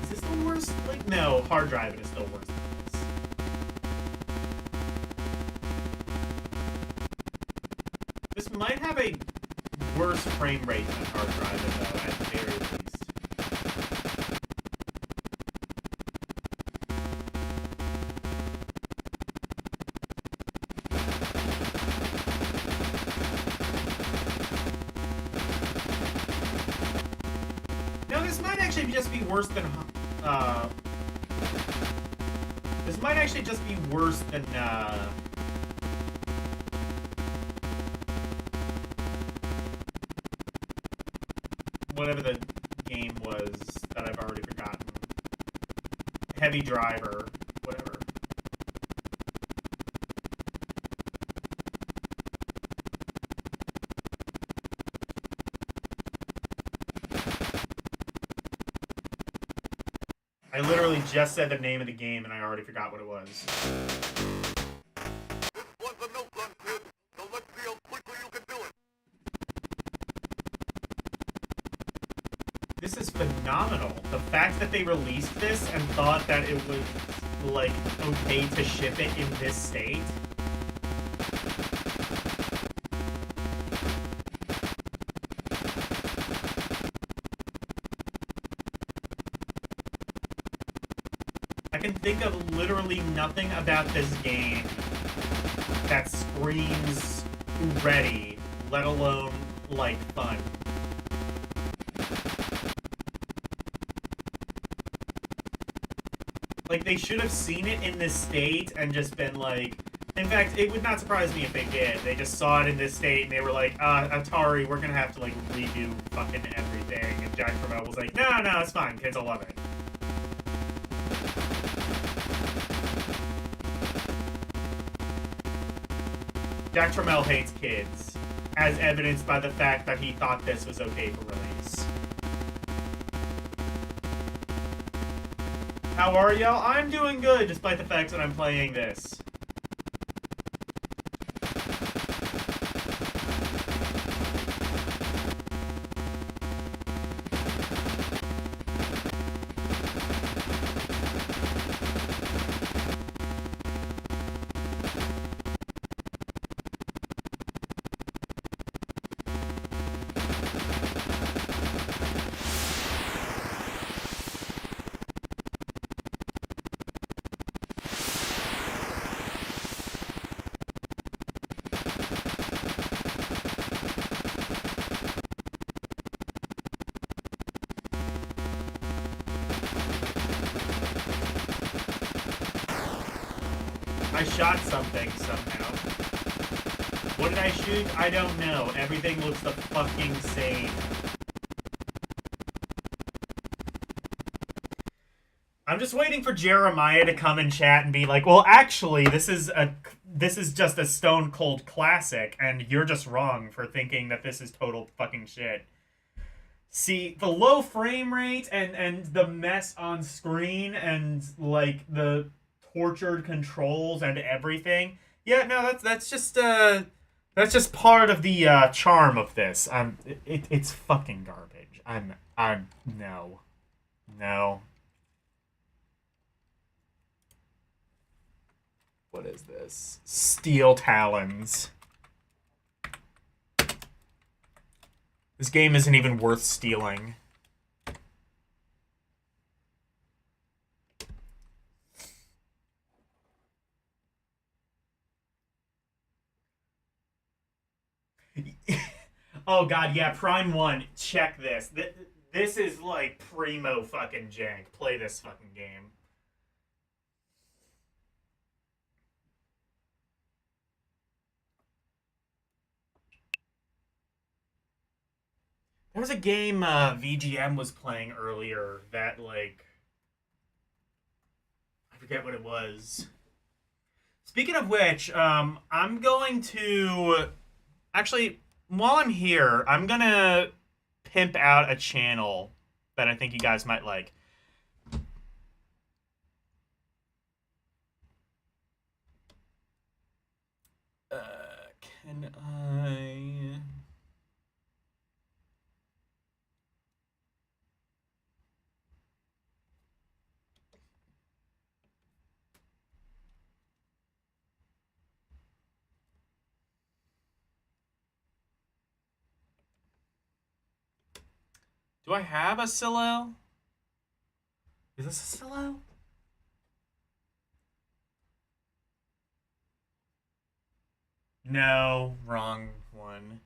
Is this the worst? Like, no, hard driving is still worse than this. This might have a worse frame rate than hard driving, though, at the very least. Just be worse than this might actually just be worse than whatever the game was that I've already forgotten. Heavy Driver, whatever. I literally just said the name of the game and I already forgot what it was. is phenomenal. The fact that they released this and thought that it was, like, okay to ship it in this state. I can think of literally nothing about this game that screams ready, let alone, like, fun. Like, they should have seen it in this state and just been like... In fact, it would not surprise me if they did. They just saw it in this state and they were like, Atari, we're gonna have to, like, redo fucking everything. And Jack Tramiel was like, no, it's fine. Kids will love it. Jack Tramiel hates kids, as evidenced by the fact that he thought this was okay for release. How are y'all? I'm doing good, despite the fact that I'm playing this. I shot something somehow. What did I shoot? I don't know. Everything looks the fucking same. I'm just waiting for Jeremiah to come in chat and be like, well, actually, this is just a stone cold classic, and you're just wrong for thinking that this is total fucking shit. See, the low frame rate and the mess on screen and, like, the tortured controls and everything. Yeah, no, that's just part of the charm of this. It's fucking garbage. No. What is this? Steel Talons. This game isn't even worth stealing. Oh god, yeah, Prime 1, check this. This is like primo fucking jank. Play this fucking game. There was a game VGM was playing earlier that, like... I forget what it was. Speaking of which, I'm going to... Actually, while I'm here, I'm gonna pimp out a channel that I think you guys might like. Can I... Do I have a silo? Is this a silo? No, wrong one.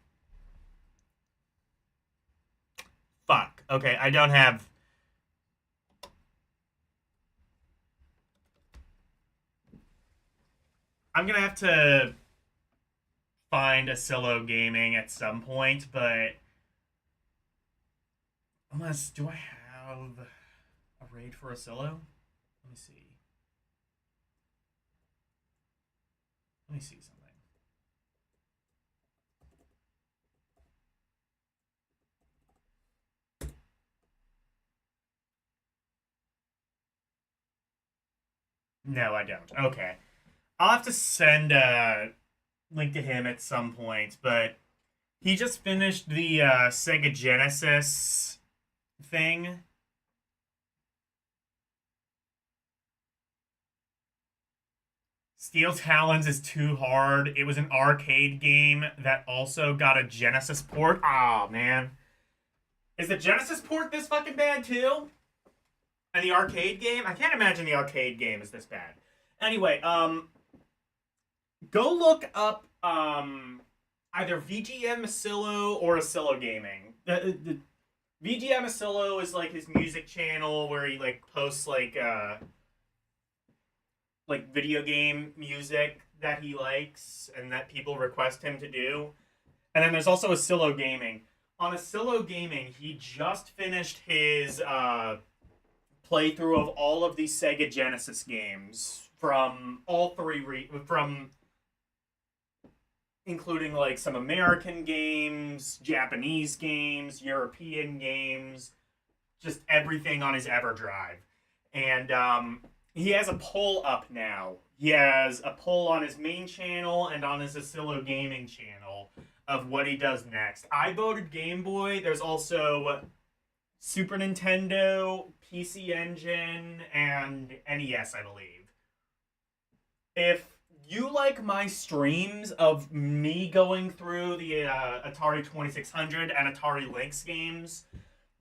Fuck. Okay, I don't have... I'm gonna have to find a silo gaming at some point, but... Unless, do I have a raid for a silo? Let me see. Let me see something. No, I don't. Okay. I'll have to send a link to him at some point, but he just finished the Sega Genesis thing. Steel Talons is too hard. It was an arcade game that also got a Genesis port. Oh, man. Is the Genesis port this fucking bad, too? And the arcade game? I can't imagine the arcade game is this bad. Anyway, go look up, either VGM Masillo or Asillo Gaming. The VGM Masillo is, like, his music channel where he, like, posts, like video game music that he likes and that people request him to do. And then there's also Asillo Gaming. On Asillo Gaming, he just finished his playthrough of all of the Sega Genesis games from all three from including like some American games, Japanese games, European games, just everything on his EverDrive. And he has a poll up now. He has a poll on his main channel and on his Asillo Gaming channel of what he does next. I voted Game Boy. There's also Super Nintendo, PC Engine, and NES, I believe. If you like my streams of me going through the Atari 2600 and Atari Lynx games,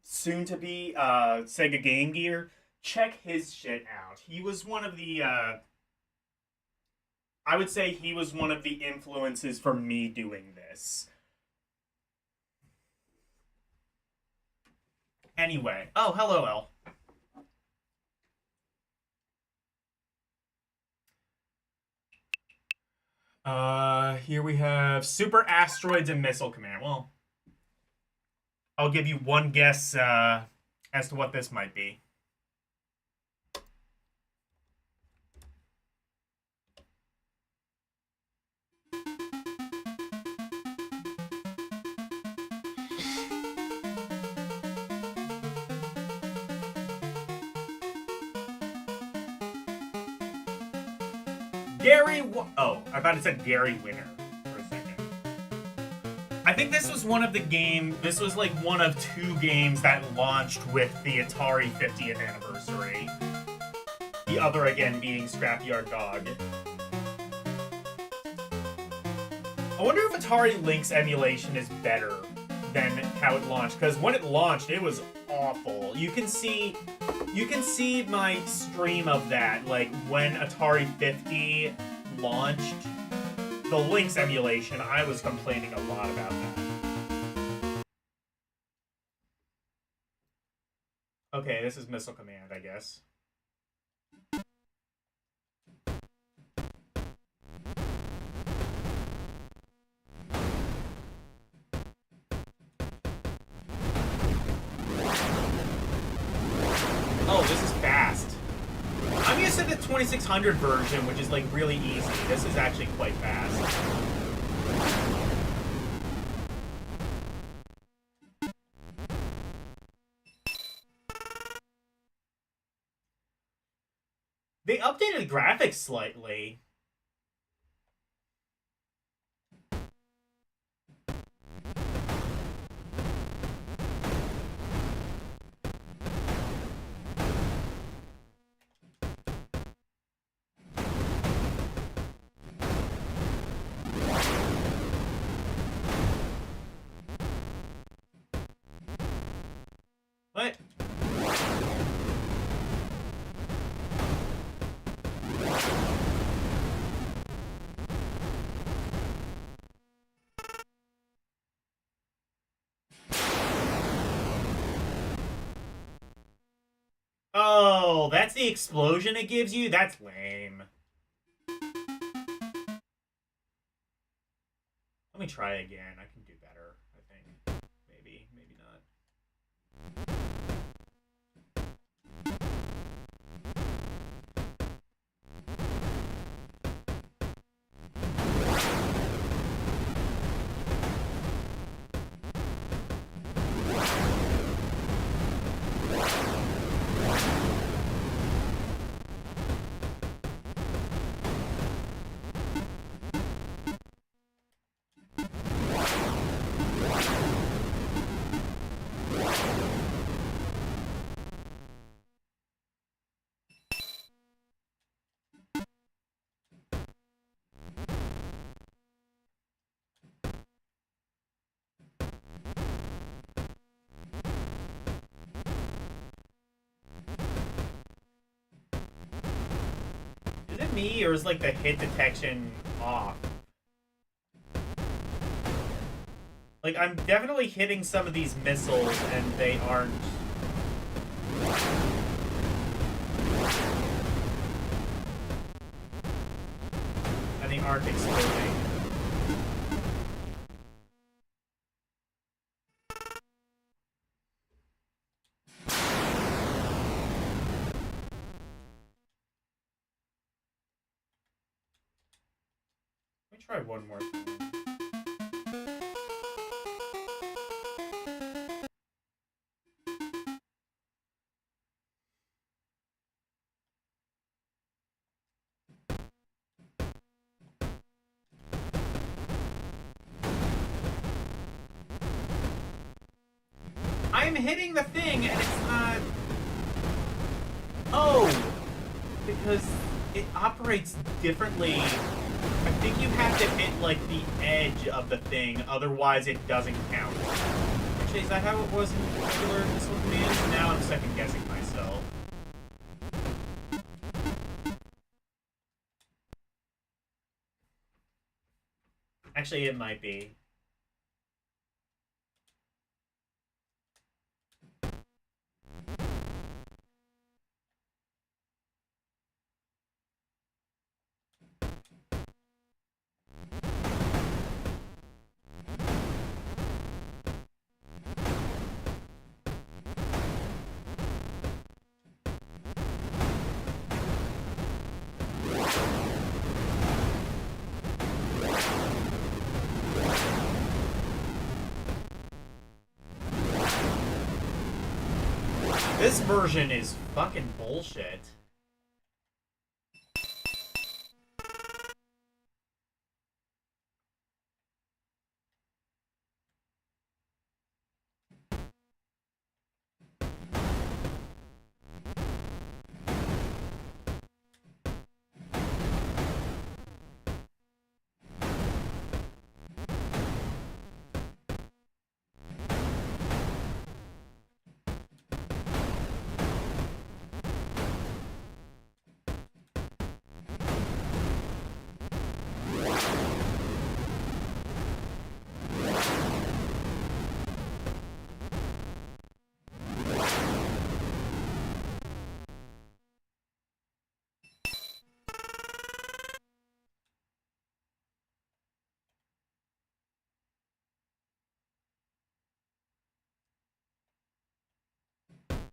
soon to be Sega Game Gear, check his shit out. He was one of the, I would say he was one of the influences for me doing this. Anyway. Oh, hello, El. Here we have Super Asteroids and Missile Command. Well, I'll give you one guess, as to what this might be. I thought it said Gary Winner for a second. I think this was one of the games. This was like one of two games that launched with the Atari 50th anniversary. The other again being Scrapyard Dog. I wonder if Atari Lynx emulation is better than how it launched, because when it launched, it was awful. You can see my stream of that, like when Atari 50 launched the Lynx emulation. I was complaining a lot about that. Okay, this is Missile Command, I guess. Oh, this is fast. I'm used to the 2600 version, which is like really easy. This is actually quite fast. They updated the graphics slightly. What? Oh, that's the explosion it gives you? That's lame. Let me try again. I can do better, I think. Maybe, maybe not. it me, or is like the hit detection off? Like, I'm definitely hitting some of these missiles, and they aren't... And they aren't exploding. Let me try one more thing. I'm hitting the thing, and it's not... Oh! Because it operates differently. I think you have to hit, like, the edge of the thing, otherwise it doesn't count. Actually, is that how it was in regular missile commands? Now I'm second-guessing myself. Actually, it might be. This version is fucking bullshit.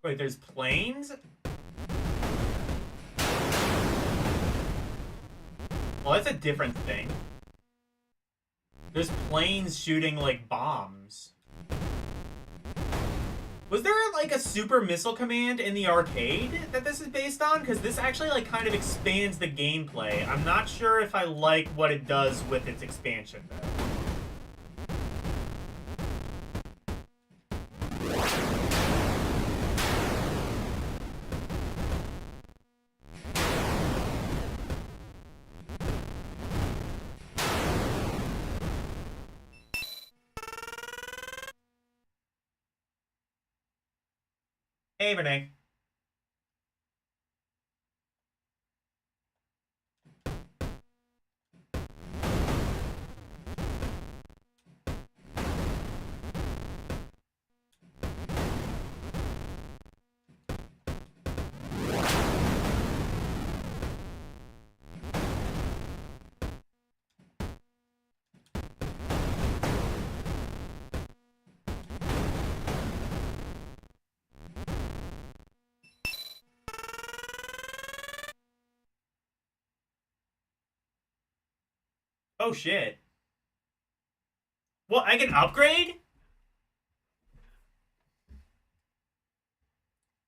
Wait, there's planes? Well, that's a different thing. There's planes shooting, like, bombs. Was there, like, a super missile command in the arcade that this is based on? Because this actually, like, kind of expands the gameplay. I'm not sure if I like what it does with its expansion, though. Hey, Renee. Oh, shit. Well, I can upgrade?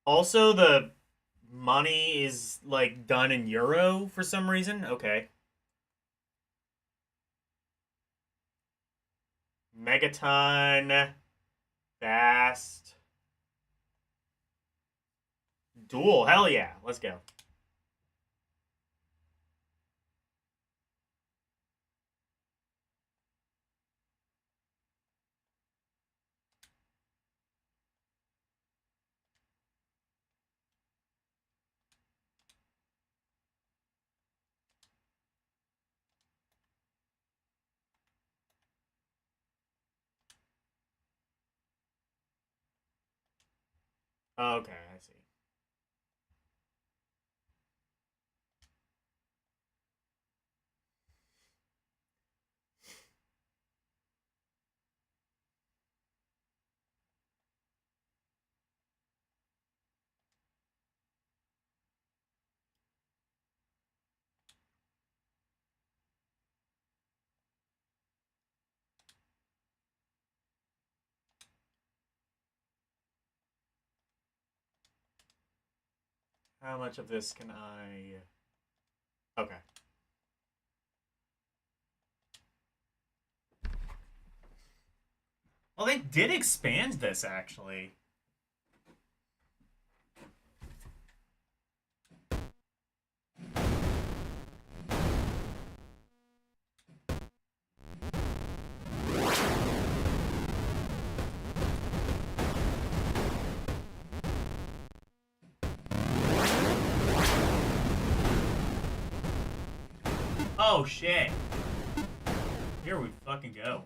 Also, the money is, like, done in euro for some reason? Okay. Megaton. Fast. Duel. Hell yeah. Let's go. Okay, I see. How much of this can I... Okay. Well, they did expand this, actually. Oh, shit. Here we fucking go.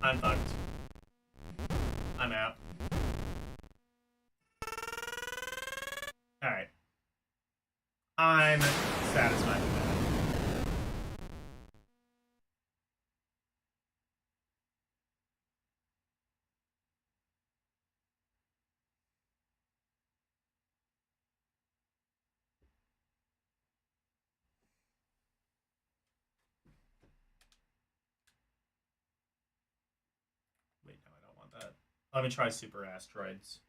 I'm fucked. I'm out. Alright. I'm satisfied with that. Wait, no, I don't want that. Let me try Super Asteroids.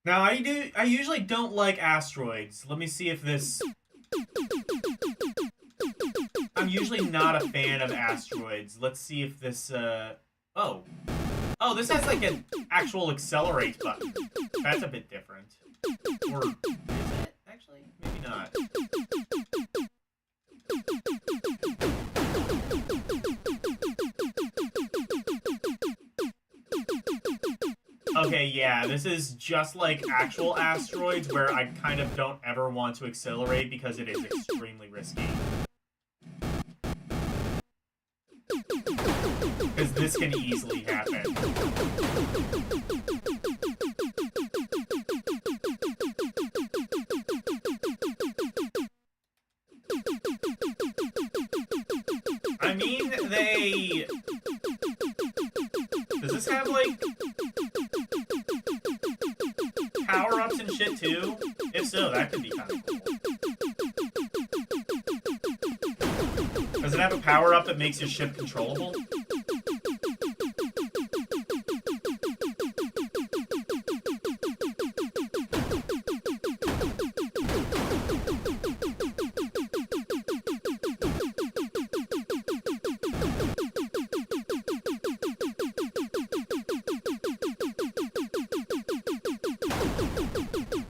Now, I usually don't like asteroids. Let me see if this... I'm usually not a fan of asteroids. Let's see if this, Oh. Oh, this has, like, an actual accelerate button. That's a bit different. Or... is it, actually? Maybe not. Okay, yeah, this is just like actual asteroids where I kind of don't ever want to accelerate because it is extremely risky. Because this can easily happen. I mean, they... Does this have, like... power-ups and shit, too? If so, that could be kind of cool. Does it have a power-up that makes your ship controllable?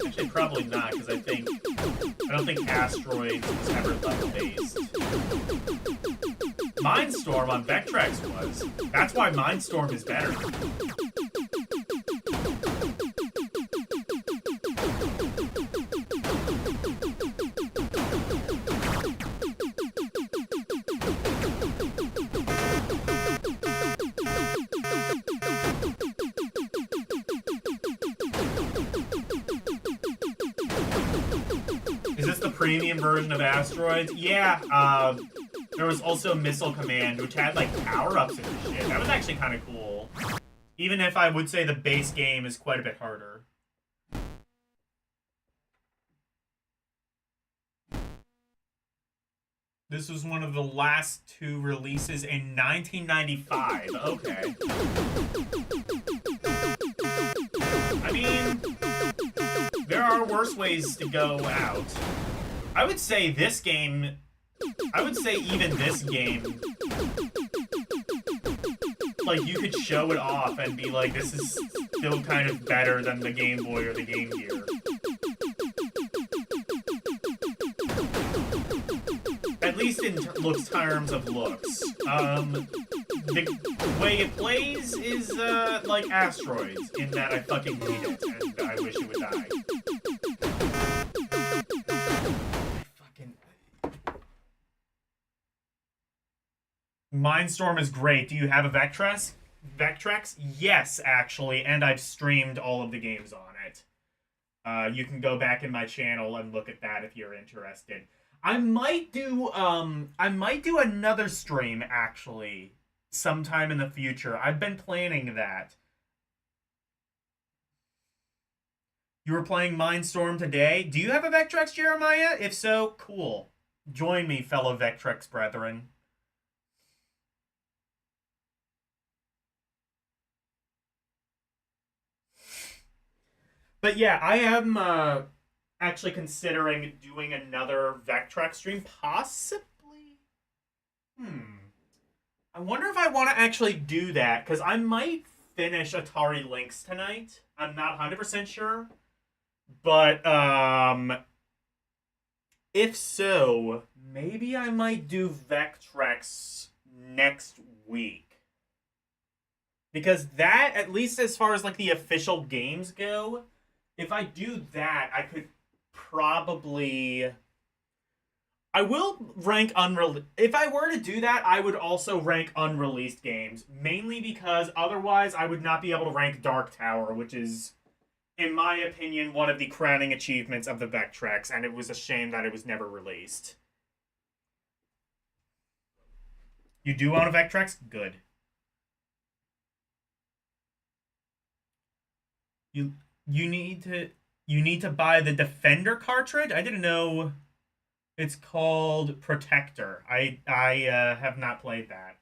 Actually, probably not, because I don't think Asteroids was ever level-based. Mindstorm on Vectrex was. That's why Mindstorm is better. Is this the premium version of Asteroids? Yeah, there was also Missile Command, which had, like, power-ups and shit. That was actually kind of cool. Even if I would say the base game is quite a bit harder. This was one of the last two releases in 1995. Okay. I mean, there are worse ways to go out. I would say this game... I would say even this game, like, you could show it off and be like, this is still kind of better than the Game Boy or the Game Gear. least in terms of looks. The way it plays is like Asteroids, in that I fucking hate it and I wish it would die. Mindstorm is great. Do you have a Vectrex? Vectrex? Yes, actually, and I've streamed all of the games on it. You can go back in my channel and look at that if you're interested. I might do another stream actually sometime in the future. I've been planning that. You were playing Mindstorm today? Do you have a Vectrex, Jeremiah? If so, cool. Join me, fellow Vectrex brethren. But yeah, I am actually considering doing another Vectrex stream, possibly. I wonder if I want to actually do that, because I might finish Atari Lynx tonight. I'm not 100% sure. But, if so, maybe I might do Vectrex next week. Because that, at least as far as, like, the official games go, if I do that, I could probably... I will rank unreleased... If I were to do that, I would also rank unreleased games. Mainly because otherwise I would not be able to rank Dark Tower, which is, in my opinion, one of the crowning achievements of the Vectrex, and it was a shame that it was never released. You do own a Vectrex? Good. You need to buy the Defender cartridge? I didn't know it's called Protector. I have not played that.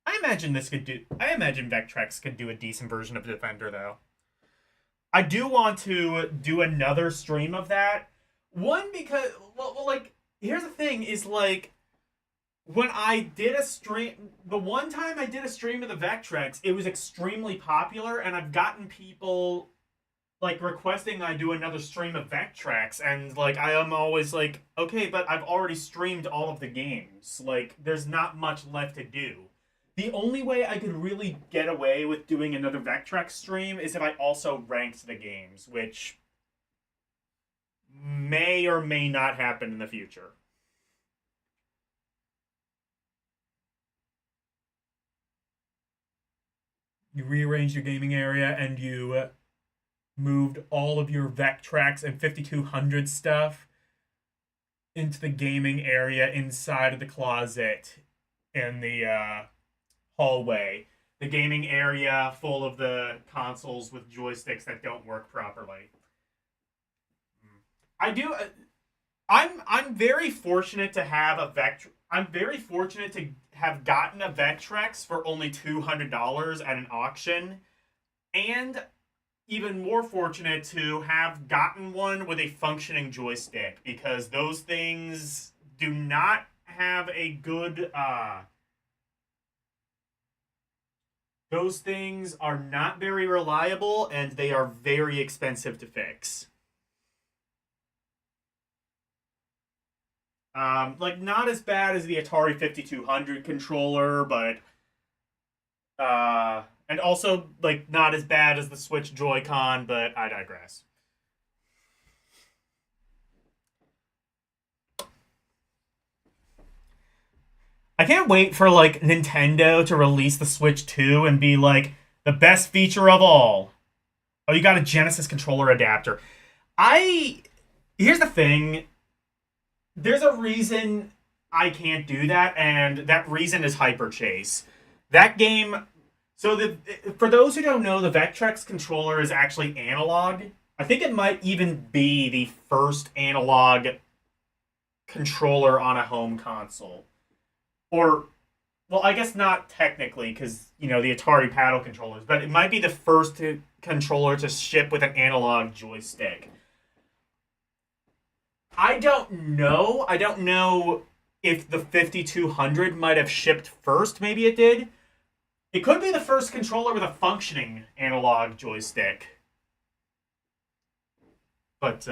I imagine Vectrex could do a decent version of Defender though. I do want to do another stream of that. One, because well like here's the thing is like when I did a stream, the one time I did a stream of the Vectrex, it was extremely popular and I've gotten people like requesting I do another stream of Vectrex, and like I am always like, okay, but I've already streamed all of the games. Like there's not much left to do. The only way I could really get away with doing another Vectrex stream is if I also ranked the games, which may or may not happen in the future. You rearranged your gaming area and you moved all of your Vectrex and 5200 stuff into the gaming area inside of the closet in the hallway. The gaming area full of the consoles with joysticks that don't work properly. I'm very fortunate to have a I'm very fortunate to have gotten a Vectrex for only $200 at an auction, and even more fortunate to have gotten one with a functioning joystick, because those things do not have a good, those things are not very reliable, and they are very expensive to fix. Like, not as bad as the Atari 5200 controller, but, and also, like, not as bad as the Switch Joy-Con, but I digress. I can't wait for, like, Nintendo to release the Switch 2 and be like, the best feature of all. Oh, you got a Genesis controller adapter. Here's the thing. There's a reason I can't do that, and that reason is Hyper Chase. That game... So for those who don't know, the Vectrex controller is actually analog. I think it might even be the first analog controller on a home console. Or, well, I guess not technically, because, you know, the Atari paddle controllers, but it might be the first controller to ship with an analog joystick. I don't know. I don't know if the 5200 might have shipped first. Maybe it did. It could be the first controller with a functioning analog joystick. But,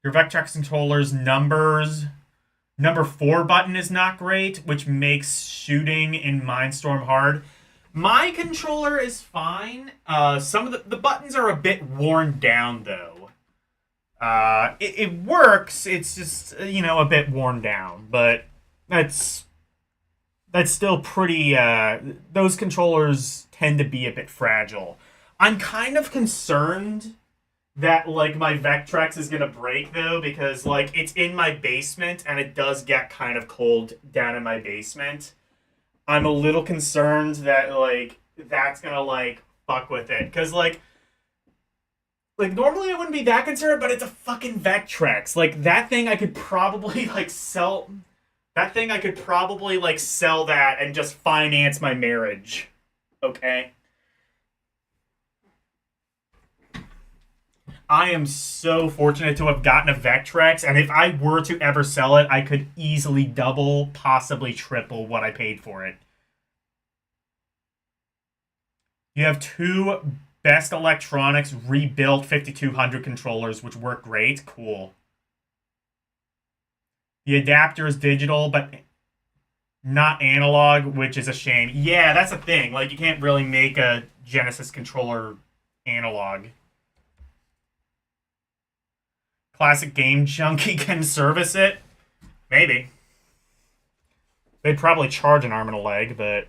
Your Vectrex controller's number 4 button is not great, which makes shooting in Mindstorm hard. My controller is fine. Some of the buttons are a bit worn down, though. It works. It's just, a bit worn down. But that's still pretty... those controllers tend to be a bit fragile. I'm kind of concerned that, like, my Vectrex is gonna break, though, because, like, it's in my basement, and it does get kind of cold down in my basement. I'm a little concerned that, like, that's gonna, like, fuck with it. Because, like, normally I wouldn't be that concerned, but it's a fucking Vectrex. Like, that thing I could probably, like, sell... That thing I could probably, like, sell that and just finance my marriage. Okay? I am so fortunate to have gotten a Vectrex, and if I were to ever sell it, I could easily double, possibly triple what I paid for it. You have 2 Best Electronics rebuilt 5200 controllers, which work great. Cool. The adapter is digital, but not analog, which is a shame. Yeah, that's the thing. Like, you can't really make a Genesis controller analog. Classic Game Junkie can service it? Maybe. They'd probably charge an arm and a leg, but...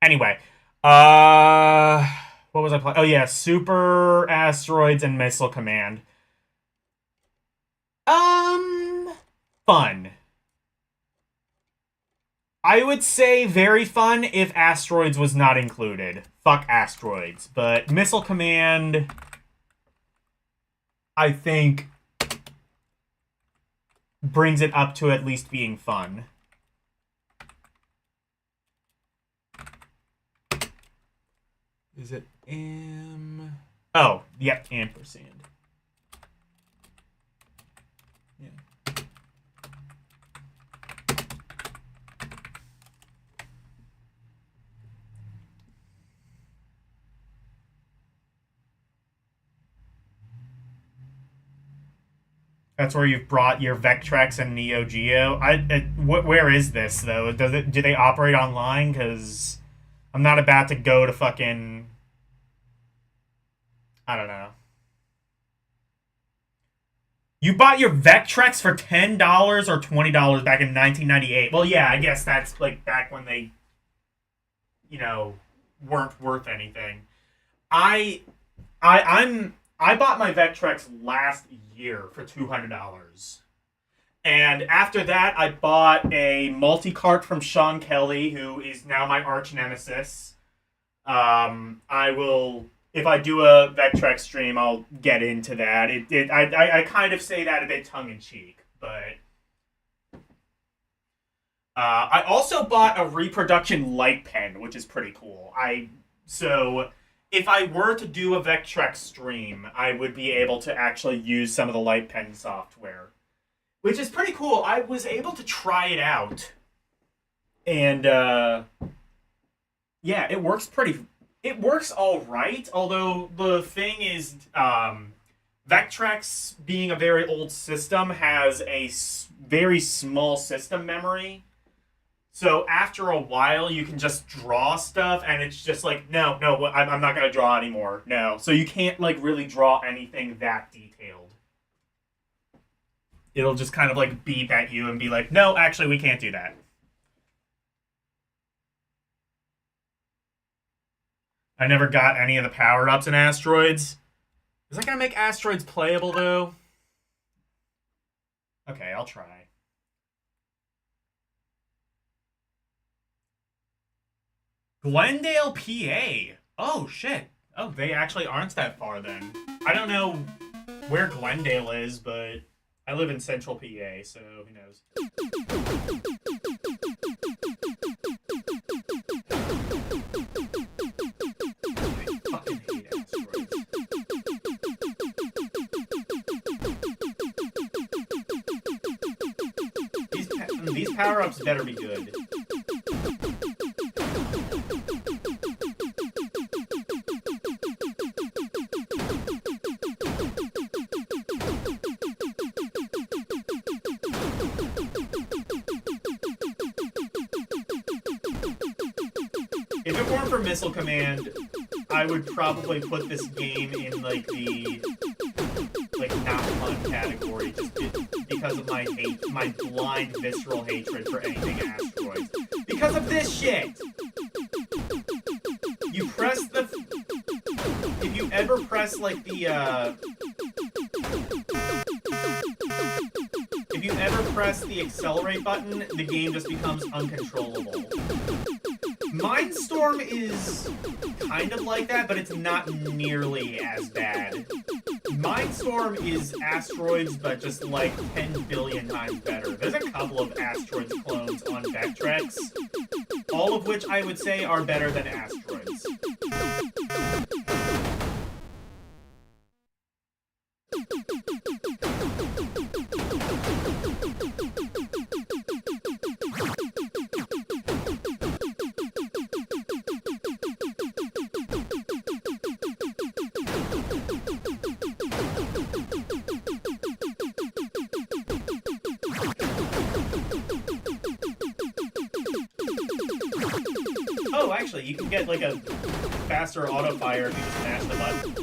Anyway. What was I playing? Oh, yeah. Super Asteroids and Missile Command. Fun. I would say very fun if Asteroids was not included. Fuck Asteroids. But Missile Command... I think brings it up to at least being fun. Is it am? Oh, yep, ampersand. Yeah. That's where you've brought your Vectrex and Neo Geo. Where is this though? Do they operate online? Because I'm not about to go to fucking... I don't know. You bought your Vectrex for $10 or $20 back in 1998. Well, yeah, I guess that's like back when they, weren't worth anything. I bought my Vectrex last year for $200. And after that, I bought a multi-cart from Sean Kelly, who is now my arch nemesis. I will, if I do a Vectrex stream, I'll get into that. I kind of say that a bit tongue-in-cheek, but... I also bought a reproduction light pen, which is pretty cool. So... If I were to do a Vectrex stream, I would be able to actually use some of the light pen software, which is pretty cool. I was able to try it out, and yeah, it works all right. Although the thing is, Vectrex, being a very old system, has a very small system memory. So after a while, you can just draw stuff, and it's just like, no, I'm not going to draw anymore. No. So you can't, like, really draw anything that detailed. It'll just kind of, like, beep at you and be like, no, actually, we can't do that. I never got any of the power-ups in Asteroids. Is that going to make Asteroids playable, though? Okay, I'll try. Glendale, PA. Oh, shit. Oh, they actually aren't that far, then. I don't know where Glendale is, but I live in central PA, so who knows. I fucking hate Asteroids. These power-ups better be good. If it weren't for Missile Command, I would probably put this game in, like, the, like, not fun category just because of my blind, visceral hatred for anything asteroids. Because of this shit! You press the... If you ever press, like, the, If you ever press the accelerate button, the game just becomes uncontrollable. Mindstorm is kind of like that, but it's not nearly as bad. Mindstorm is asteroids, but just like 10 billion times better. There's a couple of asteroids clones on Vectrex, all of which I would say are better than asteroids. Oh, actually, you can get like a faster auto fire if you just mash the button.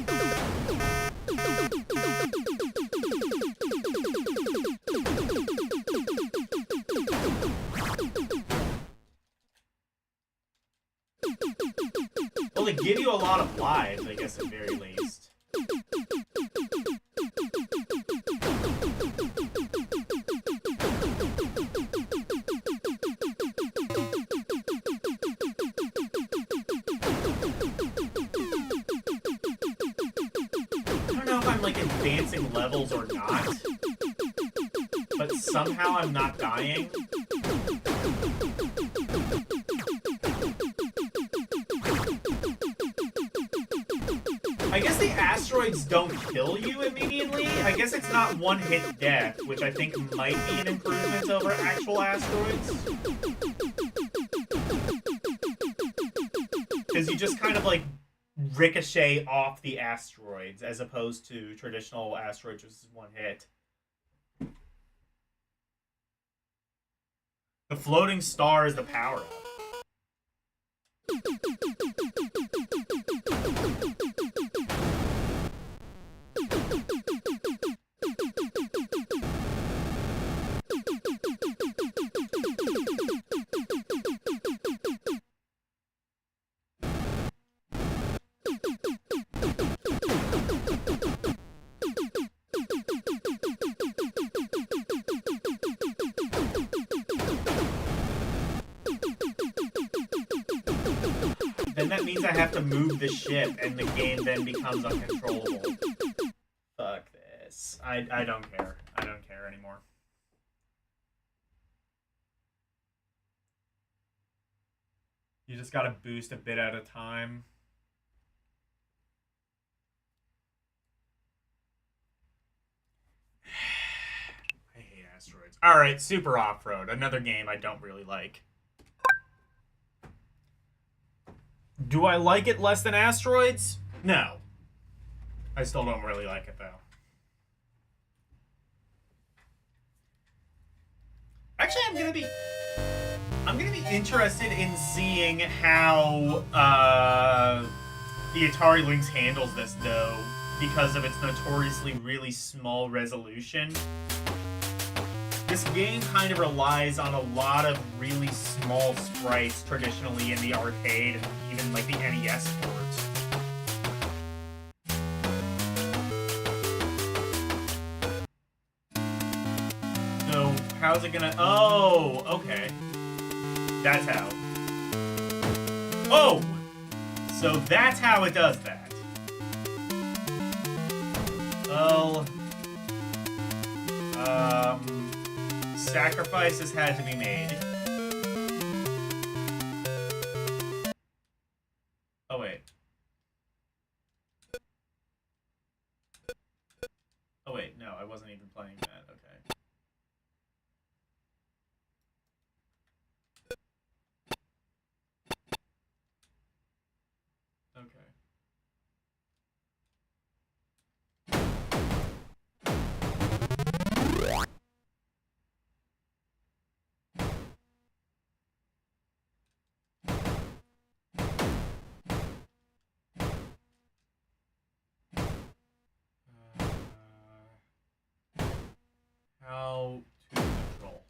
Well, they give you a lot of lives, I guess, at very least. Advancing levels or not, but somehow I'm not dying. I guess the asteroids don't kill you immediately. I guess it's not one-hit death, which I think might be an improvement over actual asteroids. Because you just kind of like ricochet off the asteroids as opposed to traditional asteroids, which is one hit. The floating star is the power-up. Then that means I have to move the ship, and the game then becomes uncontrollable. Fuck this. I don't care. I don't care anymore. You just gotta boost a bit at a time. I hate asteroids. Alright, Super Off-Road. Another game I don't really like. Do I like it less than asteroids? No. I still don't really like it, though. Actually, I'm gonna be interested in seeing how the Atari Lynx handles this, though, because of its notoriously really small resolution. This game kind of relies on a lot of really small sprites traditionally in the arcade and even like the NES ports. So, how's it gonna... Oh, okay. That's how. Oh! So that's how it does that. Well... sacrifices had to be made. Oh, wait. Oh, wait, no, I wasn't even playing that. Okay. Okay. How to control.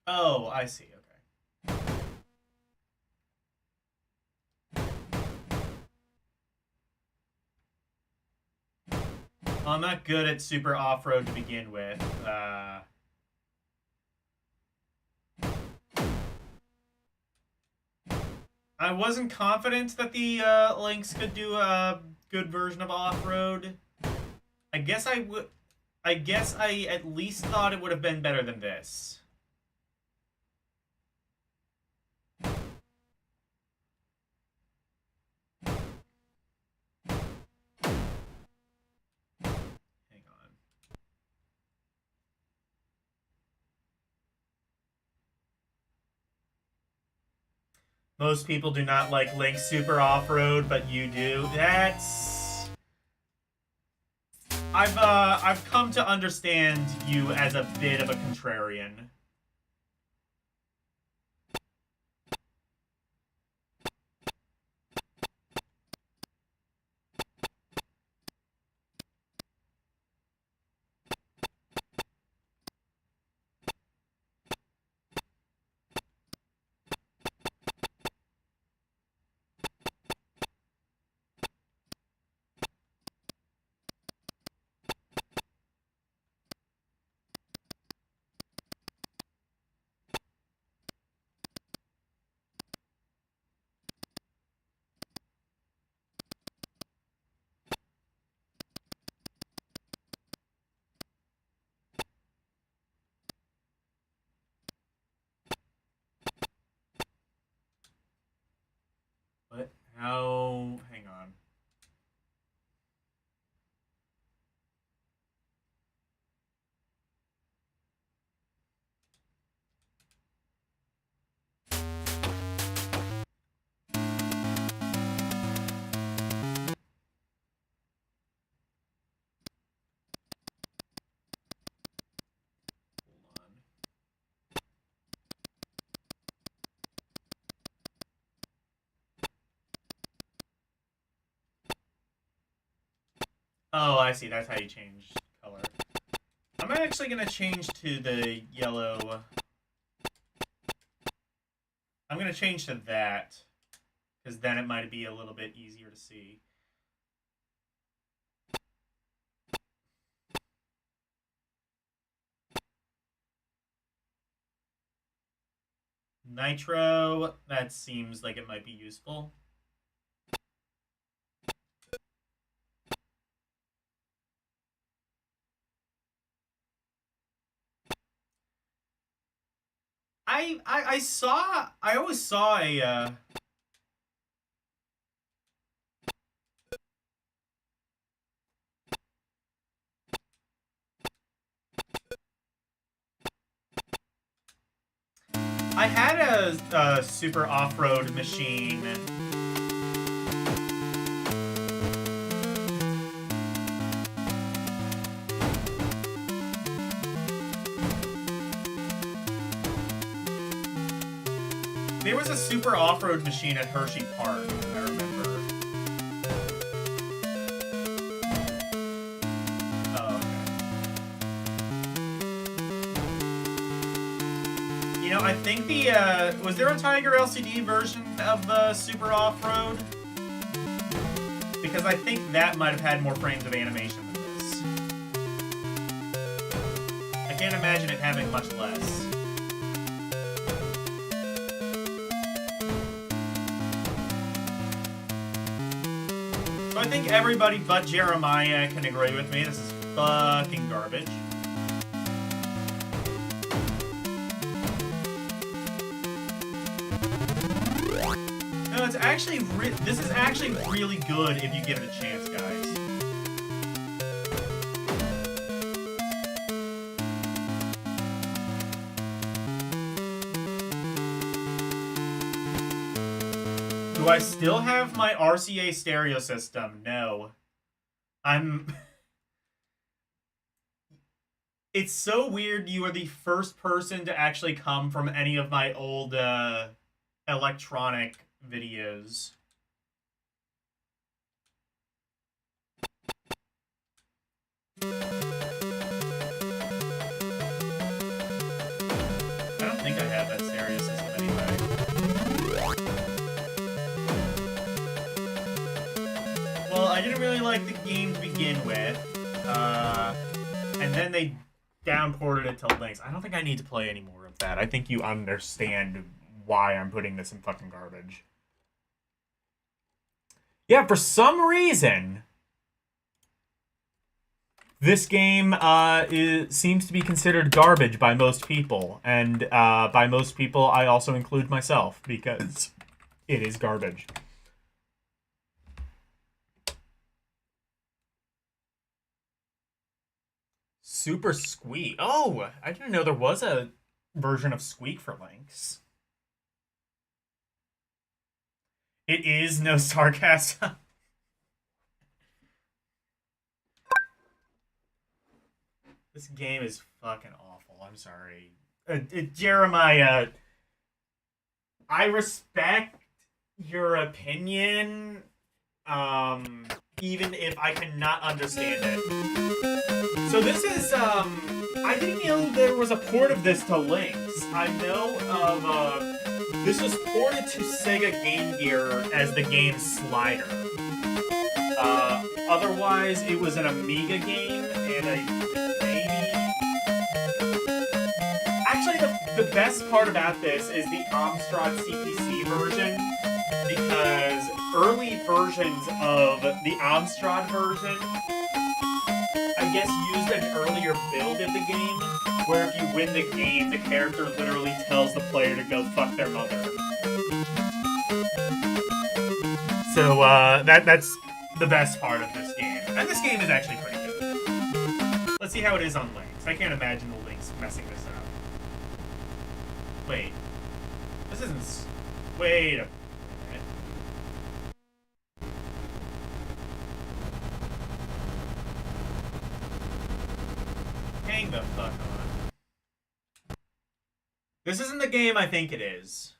Oh, I see. Okay. Well, I'm not good at super off-road to begin with. I wasn't confident that the Lynx could do a good version of off-road. I guess I at least thought it would have been better than this. Hang on. Most people do not like Lynx Super Off-Road, but you do. That's... I've come to understand you as a bit of a contrarian. What? How? Hang on. Hold on. Oh, I see. That's how you change color. I'm actually going to change to the yellow. I'm going to change to that, because then it might be a little bit easier to see. Nitro, that seems like it might be useful. I always saw a, I had a super off-road machine. There was a super off-road machine at Hershey Park, I remember. Oh, okay. You know, I think the, was there a Tiger LCD version of the super off-road? Because I think that might have had more frames of animation than this. I can't imagine it having much less. I think everybody but Jeremiah can agree with me. This is fucking garbage. No, it's actually this is actually really good if you give it a chance, guys. Do I still have my RCA stereo system? No. It's so weird you are the first person to actually come from any of my old electronic videos. And then they downported it to Lynx. I don't think I need to play any more of that. I think you understand why I'm putting this in fucking garbage. Yeah, for some reason, this game seems to be considered garbage by most people. And by most people, I also include myself, because it is garbage. Super Squeak. Oh, I didn't know there was a version of Squeak for Lynx. It is no sarcasm. This game is fucking awful. I'm sorry. Jeremiah, I respect your opinion, even if I cannot understand it. So this is, I didn't know there was a port of this to Lynx. I know of, this was ported to Sega Game Gear as the game Slider. Otherwise, it was an Amiga game, and actually, the best part about this is the Amstrad CPC version, because early versions of the Amstrad version, I guess, used an earlier build of the game, where if you win the game, the character literally tells the player to go fuck their mother. So, that's the best part of this game. And this game is actually pretty good. Let's see how it is on Lynx. I can't imagine the Lynx messing this up. Wait. This isn't... Wait a minute. Hang the fuck on. This isn't the game I think it is.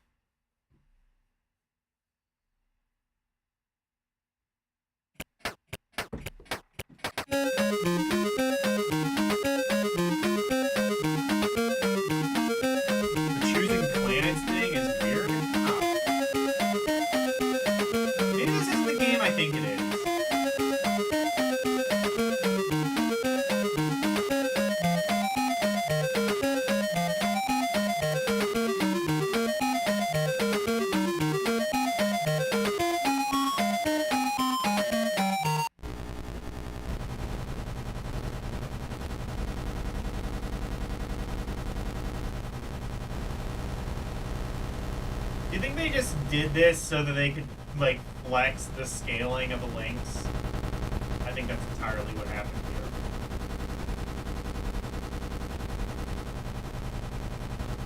Do you think they just did this so that they could, like, flex the scaling of the Lynx? I think that's entirely what happened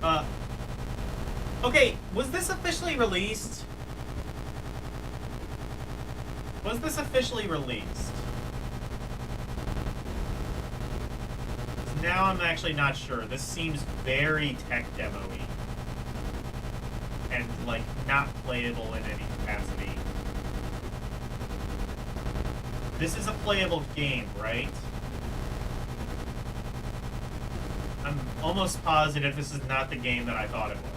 here. Okay, was this officially released? Was this officially released? Now I'm actually not sure. This seems very tech demo-y. And, like, not playable in any capacity. This is a playable game, right? I'm almost positive this is not the game that I thought it was.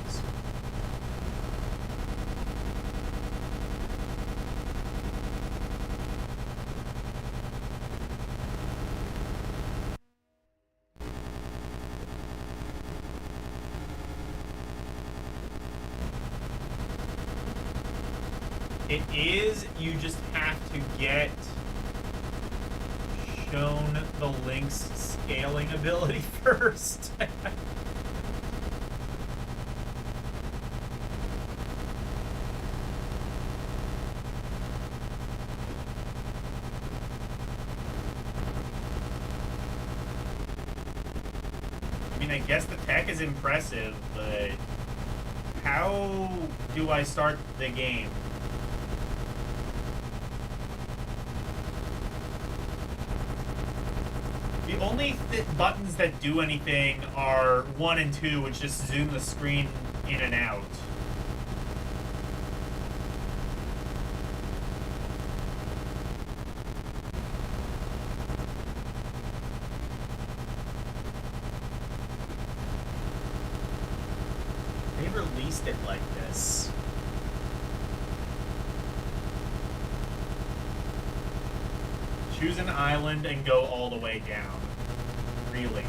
It is, you just have to get shown the Lynx scaling ability first. I mean, I guess the tech is impressive, but how do I start the game? The only buttons that do anything are 1 and 2, which just zoom the screen in and out. They released it like this. Choose an island and go all the way down. Really?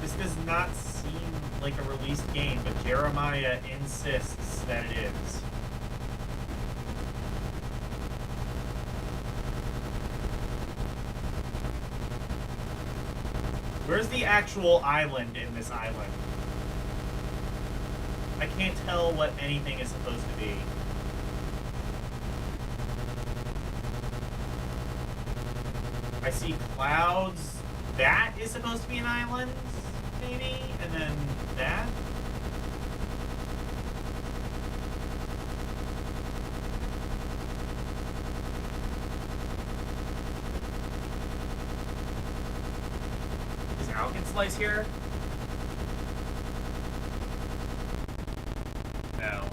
This does not seem like a released game, but Jeremiah insists that it is. Where's the actual island in this island? I can't tell what anything is supposed to be. I see clouds. That is supposed to be an island, maybe? And then that? Is Alkenslice here? No.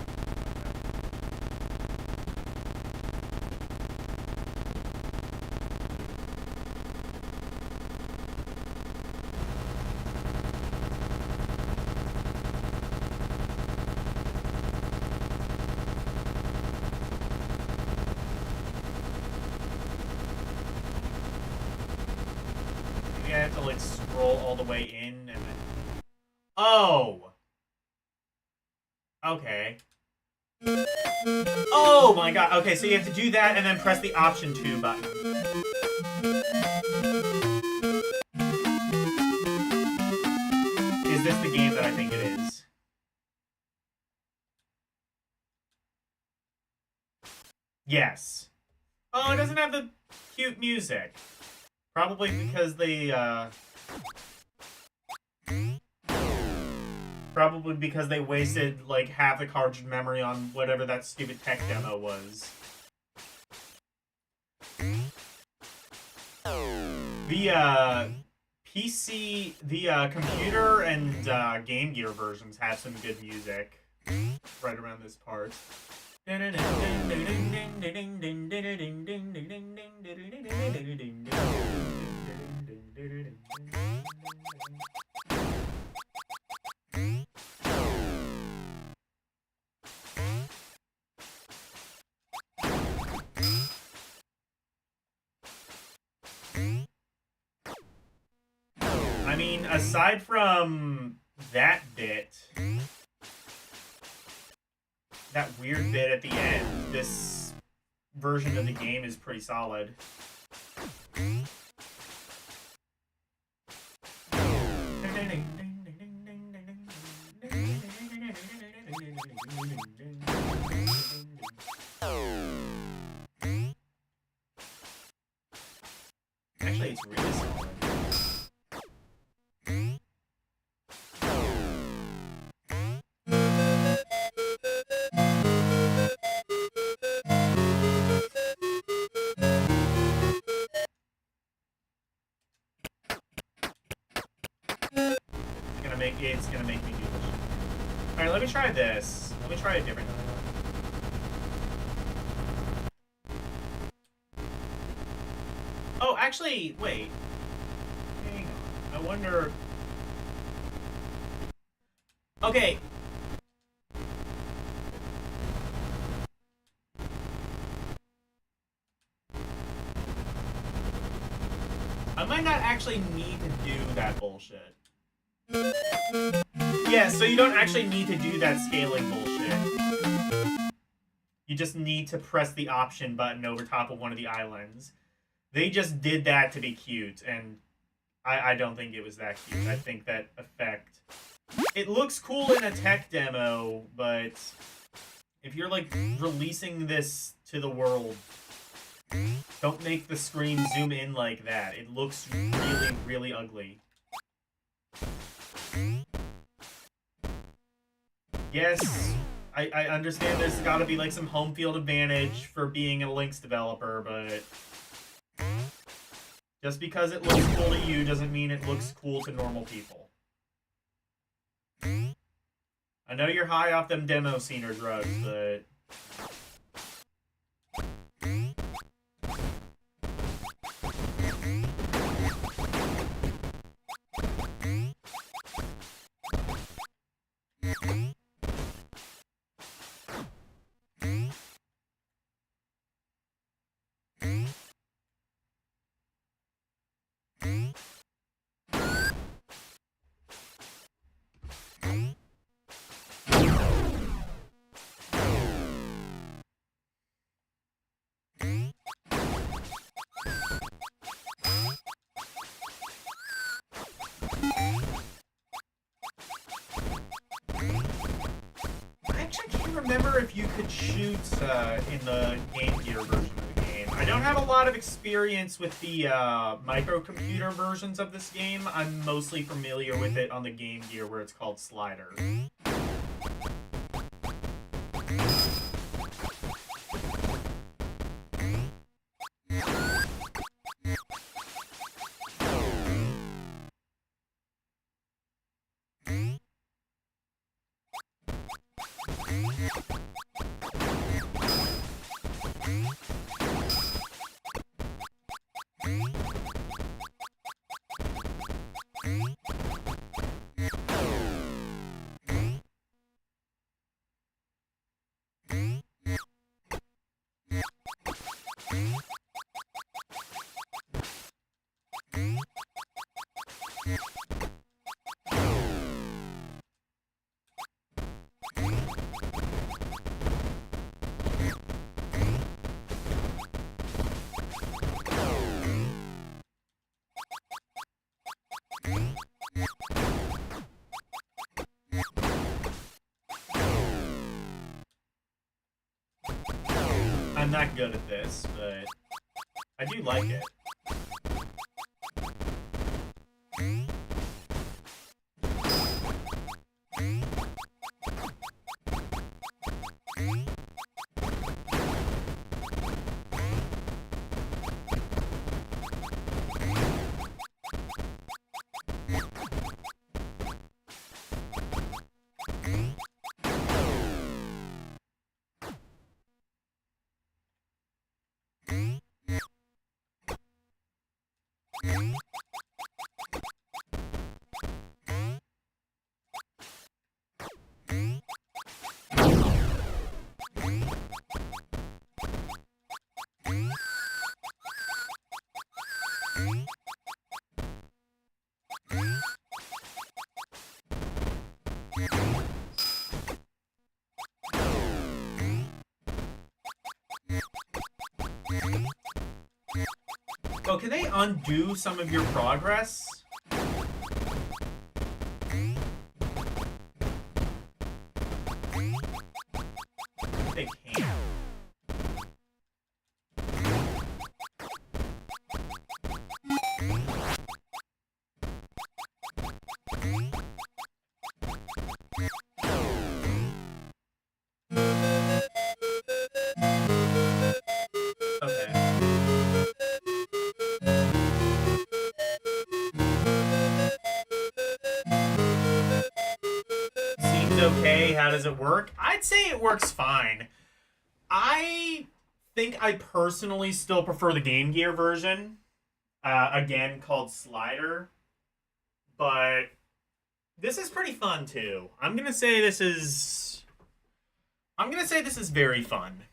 Maybe I have to like scroll all the way in and then... Oh! Okay. Oh my god. Okay, so you have to do that and then press the option 2 button. Is this the game that I think it is? Yes. Oh, it doesn't have the cute music. Probably because they, Probably because they wasted, like, half the cartridge memory on whatever that stupid tech demo was. The, PC, the, computer and, Game Gear versions have some good music. Right around this part. I mean, aside from that bit, that weird bit at the end, this version of the game is pretty solid. Actually, it's really solid. It's gonna make me do this. Alright, let me try this. Let me try a different one. Oh, actually, wait. Hang on. I wonder... Okay. I might not actually need to do that bullshit. Yeah, so you don't actually need to do that scaling bullshit. You just need to press the option button over top of one of the islands. They just did that to be cute, and I don't think it was that cute. I think that effect... It looks cool in a tech demo, but if you're, like, releasing this to the world, Don't make the screen zoom in like that. It looks really, really ugly. Yes, I understand there's gotta be like some home field advantage for being a Lynx developer, but just because it looks cool to you doesn't mean it looks cool to normal people. I know you're high off them demo scener drugs, but... I actually can't remember if you could shoot in the Game Gear version of the game. I don't have a lot of experience with the microcomputer versions of this game. I'm mostly familiar with it on the Game Gear where it's called Slider. I'm not good at this, but I do like it. Oh, can they undo some of your progress? They can. Okay. Seems okay. How does it work? I'd say it works fine. I think I personally still prefer the Game Gear version. Again, called Slider. But this is pretty fun too. I'm gonna say this is very fun.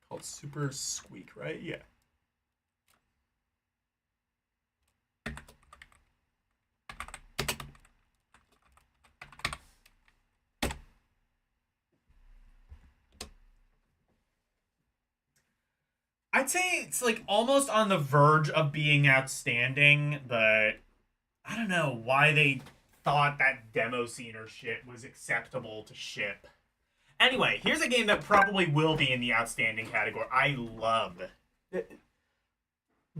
Called Super Squeak, right? Yeah. I'd say it's like almost on the verge of being outstanding, but I don't know why they thought that demo scener shit was acceptable to ship. Anyway, here's a game that probably will be in the outstanding category. I love.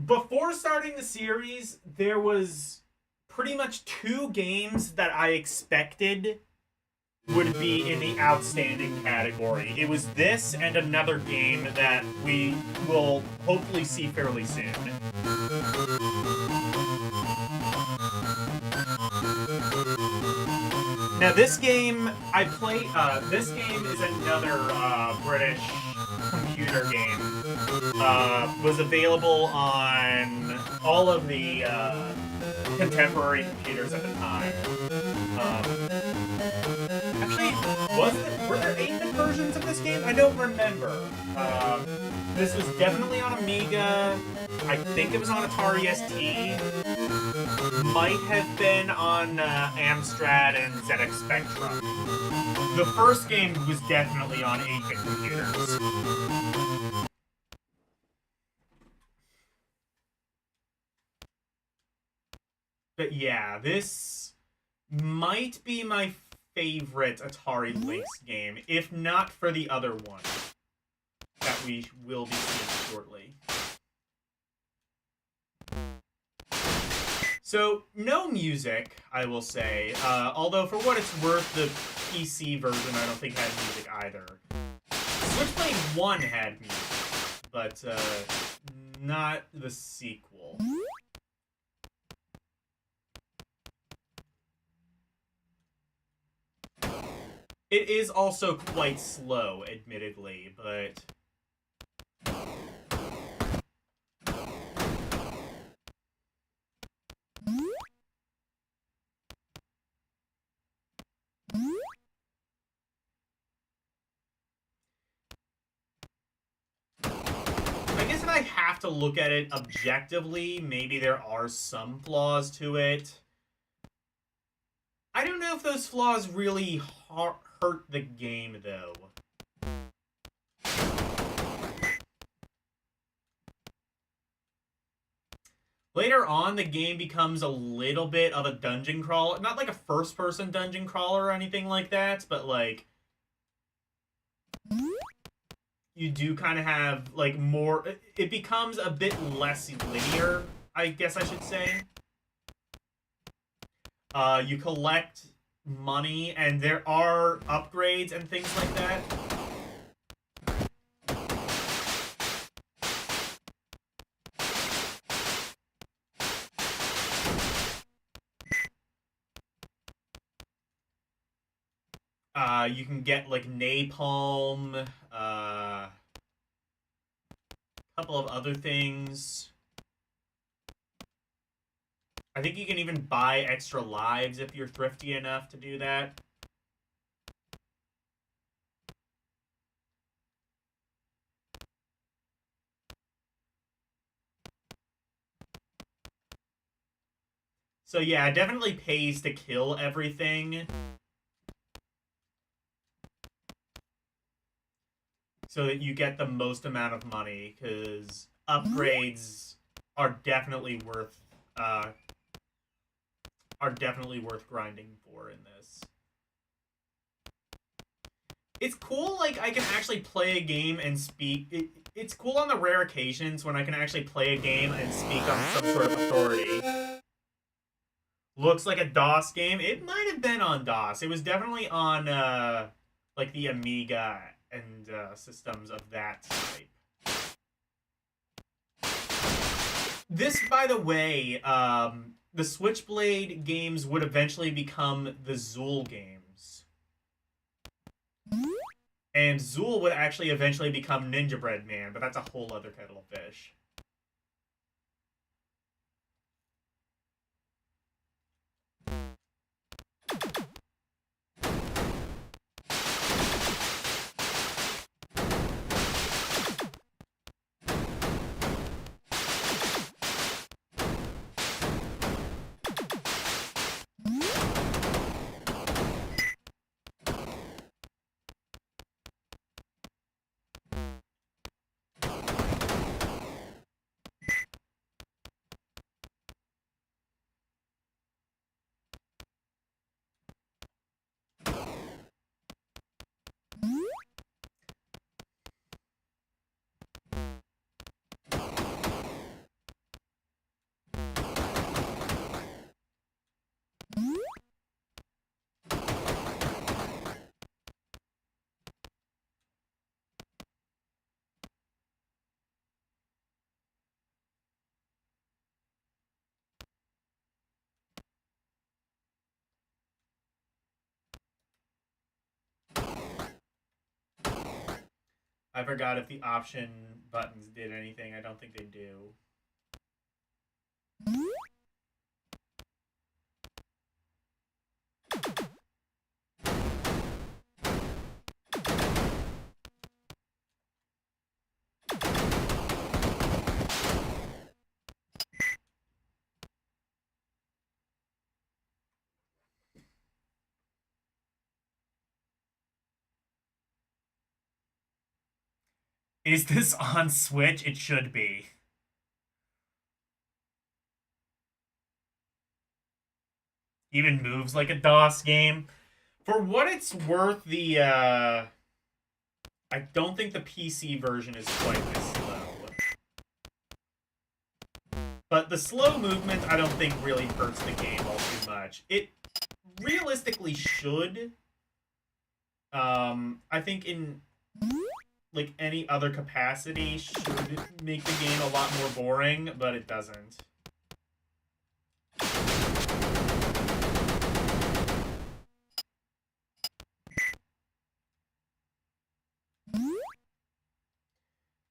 Before starting the series, there was pretty much 2 games that I expected would be in the outstanding category. It was this and another game that we will hopefully see fairly soon. Now this game I play. This game is another British computer game. Was available on all of the contemporary computers at the time. Actually, were there 8-bit versions of this game? I don't remember. This was definitely on Amiga. I think it was on Atari ST. Might have been on Amstrad and ZX Spectrum. The first game was definitely on 8-bit computers. But yeah, this might be my favorite Atari Lynx game, if not for the other one that we will be seeing shortly. So, no music, I will say. Although, for what it's worth, the PC version I don't think had music either. Switchblade 1 had music, but not the sequel. It is also quite slow, admittedly, but... I guess if I have to look at it objectively, maybe there are some flaws to it. I don't know if those flaws really hurt the game, though. Later on, the game becomes a little bit of a dungeon crawler. Not like a first-person dungeon crawler or anything like that, but, like... you do kind of have, like, more... It becomes a bit less linear, I guess I should say. You collect money, and there are upgrades and things like that. You can get, like, napalm, a couple of other things. I think you can even buy extra lives if you're thrifty enough to do that. So yeah, it definitely pays to kill everything. So that you get the most amount of money, because upgrades are definitely worth grinding for in this. It's cool, like, I can actually play a game and speak... It's cool on the rare occasions when I can actually play a game and speak on some sort of authority. Looks like a DOS game. It might have been on DOS. It was definitely on, like, the Amiga and systems of that type. This, by the way, the Switchblade games would eventually become the Zool games. And Zool would actually eventually become Ninja Bread Man, but that's a whole other kettle of fish. I forgot if the option buttons did anything. I don't think they do. Is this on Switch? It should be. Even moves like a DOS game. For what it's worth, I don't think the PC version is quite this slow. But the slow movement, I don't think really hurts the game all too much. It realistically should. I think in like any other capacity should make the game a lot more boring, but it doesn't.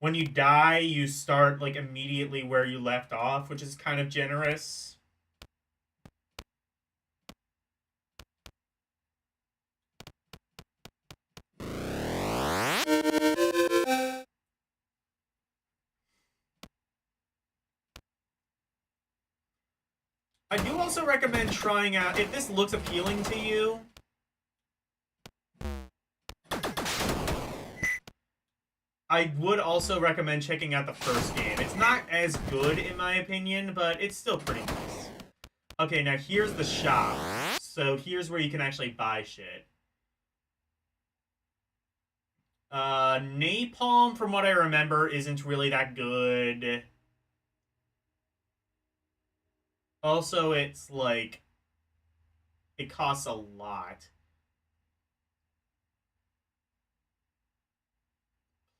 When you die, you start like immediately where you left off, which is kind of generous. I do also recommend trying out, if this looks appealing to you, I would also recommend checking out the first game. It's not as good in my opinion, but it's still pretty nice. Okay, now here's the shop. So here's where you can actually buy shit. Napalm, from what I remember, isn't really that good. Also, it's like, it costs a lot.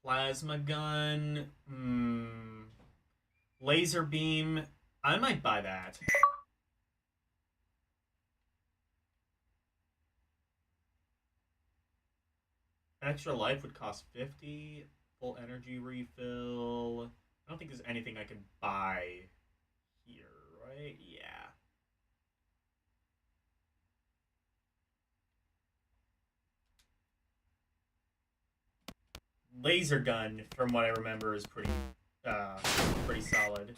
Plasma gun. Laser beam. I might buy that. Extra life would cost 50. Full energy refill. I don't think there's anything I can buy here, right? Yeah. Laser gun, from what I remember, is pretty solid.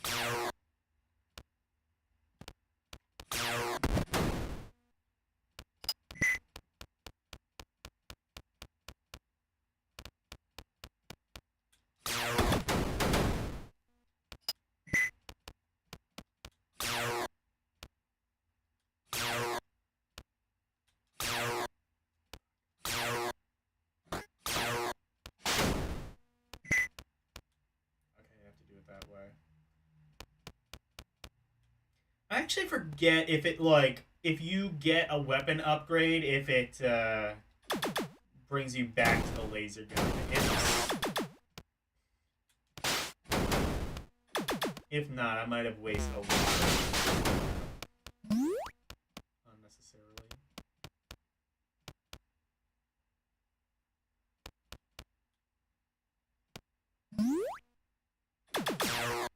That way. I actually forget if it like if you get a weapon upgrade, if it brings you back to the laser gun. If not, I might have wasted a lot unnecessarily.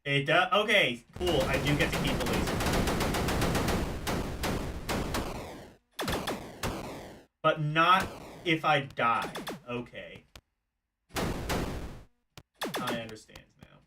It does. Okay, cool. I do get to keep the laser gun. But not if I die. Okay. I understand now.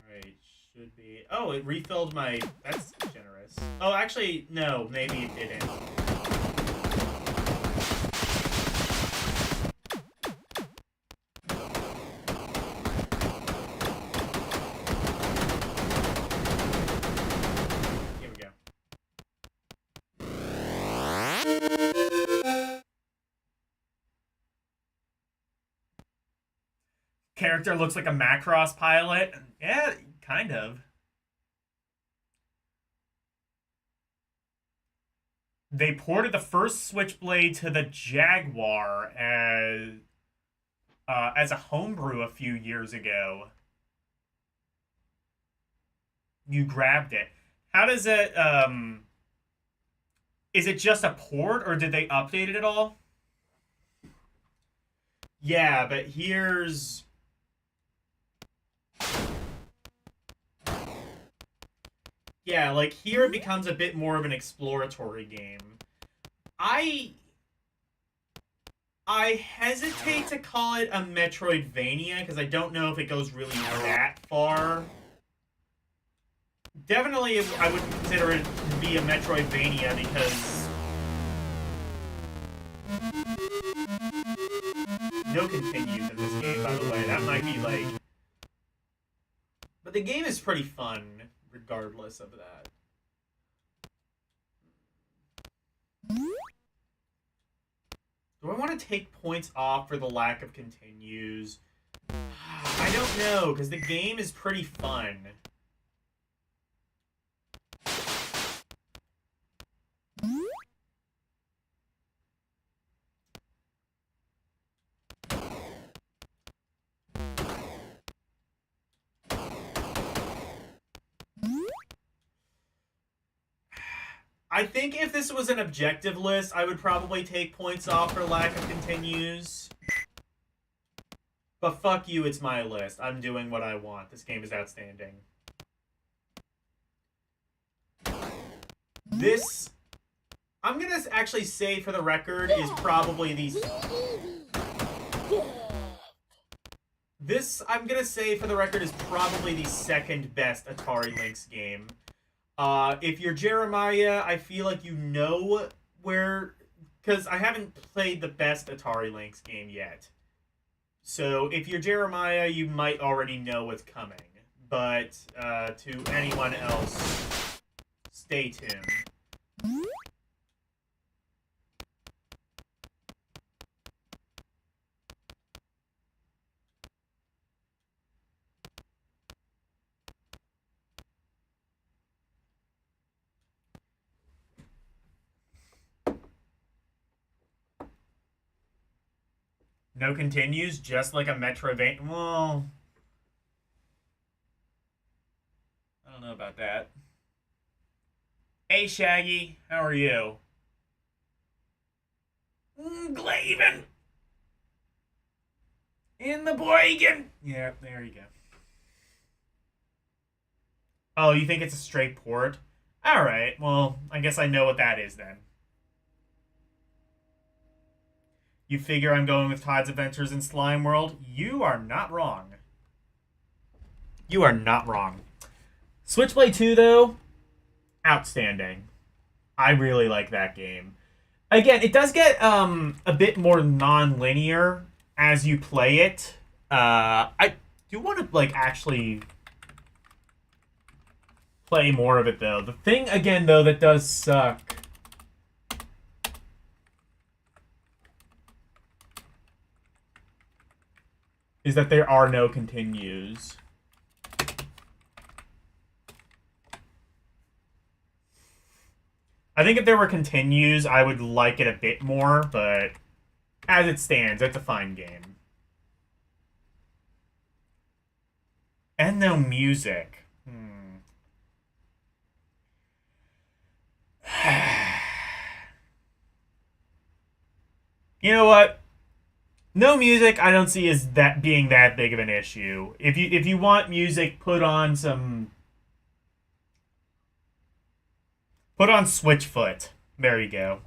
Alright, should be... Oh, it refilled my... That's generous. Oh, actually, no. Maybe it didn't. Here we go. Character looks like a Macross pilot. Yeah, kind of. They ported the first Switchblade to the Jaguar as a homebrew a few years ago. You grabbed it. How does it is it just a port or did they update it at all? Yeah, but here's yeah, like here it becomes a bit more of an exploratory game. I I hesitate to call it a Metroidvania because I don't know if it goes really that far. Definitely, I would consider it to be a Metroidvania because no continues in this game, by the way. That might be like... But the game is pretty fun, regardless of that. Do I want to take points off for the lack of continues? I don't know, because the game is pretty fun. I think if this was an objective list, I would probably take points off for lack of continues. But fuck you, it's my list. I'm doing what I want. This game is outstanding. This, I'm gonna actually say for the record, is probably the... This, I'm gonna say for the record, is probably the second best Atari Lynx game. If you're Jeremiah, I feel like you know where... Because I haven't played the best Atari Lynx game yet. So if you're Jeremiah, you might already know what's coming. But to anyone else, stay tuned. No continues, just like a Metroidvania. Well, I don't know about that. Hey, Shaggy, how are you? Glaven! In the Boygan! Yeah, there you go. Oh, you think it's a straight port? Alright, well, I guess I know what that is then. You figure I'm going with Todd's Adventures in Slime World? You are not wrong. You are not wrong. Switchblade 2, though, outstanding. I really like that game. Again, it does get a bit more non-linear as you play it. I do want to, like, actually play more of it, though. The thing, again, though, that does suck... is that there are no continues. I think if there were continues, I would like it a bit more, but as it stands, it's a fine game. And no music. You know what? No music, I don't see as that being that big of an issue. If you want music, put on Switchfoot. There you go.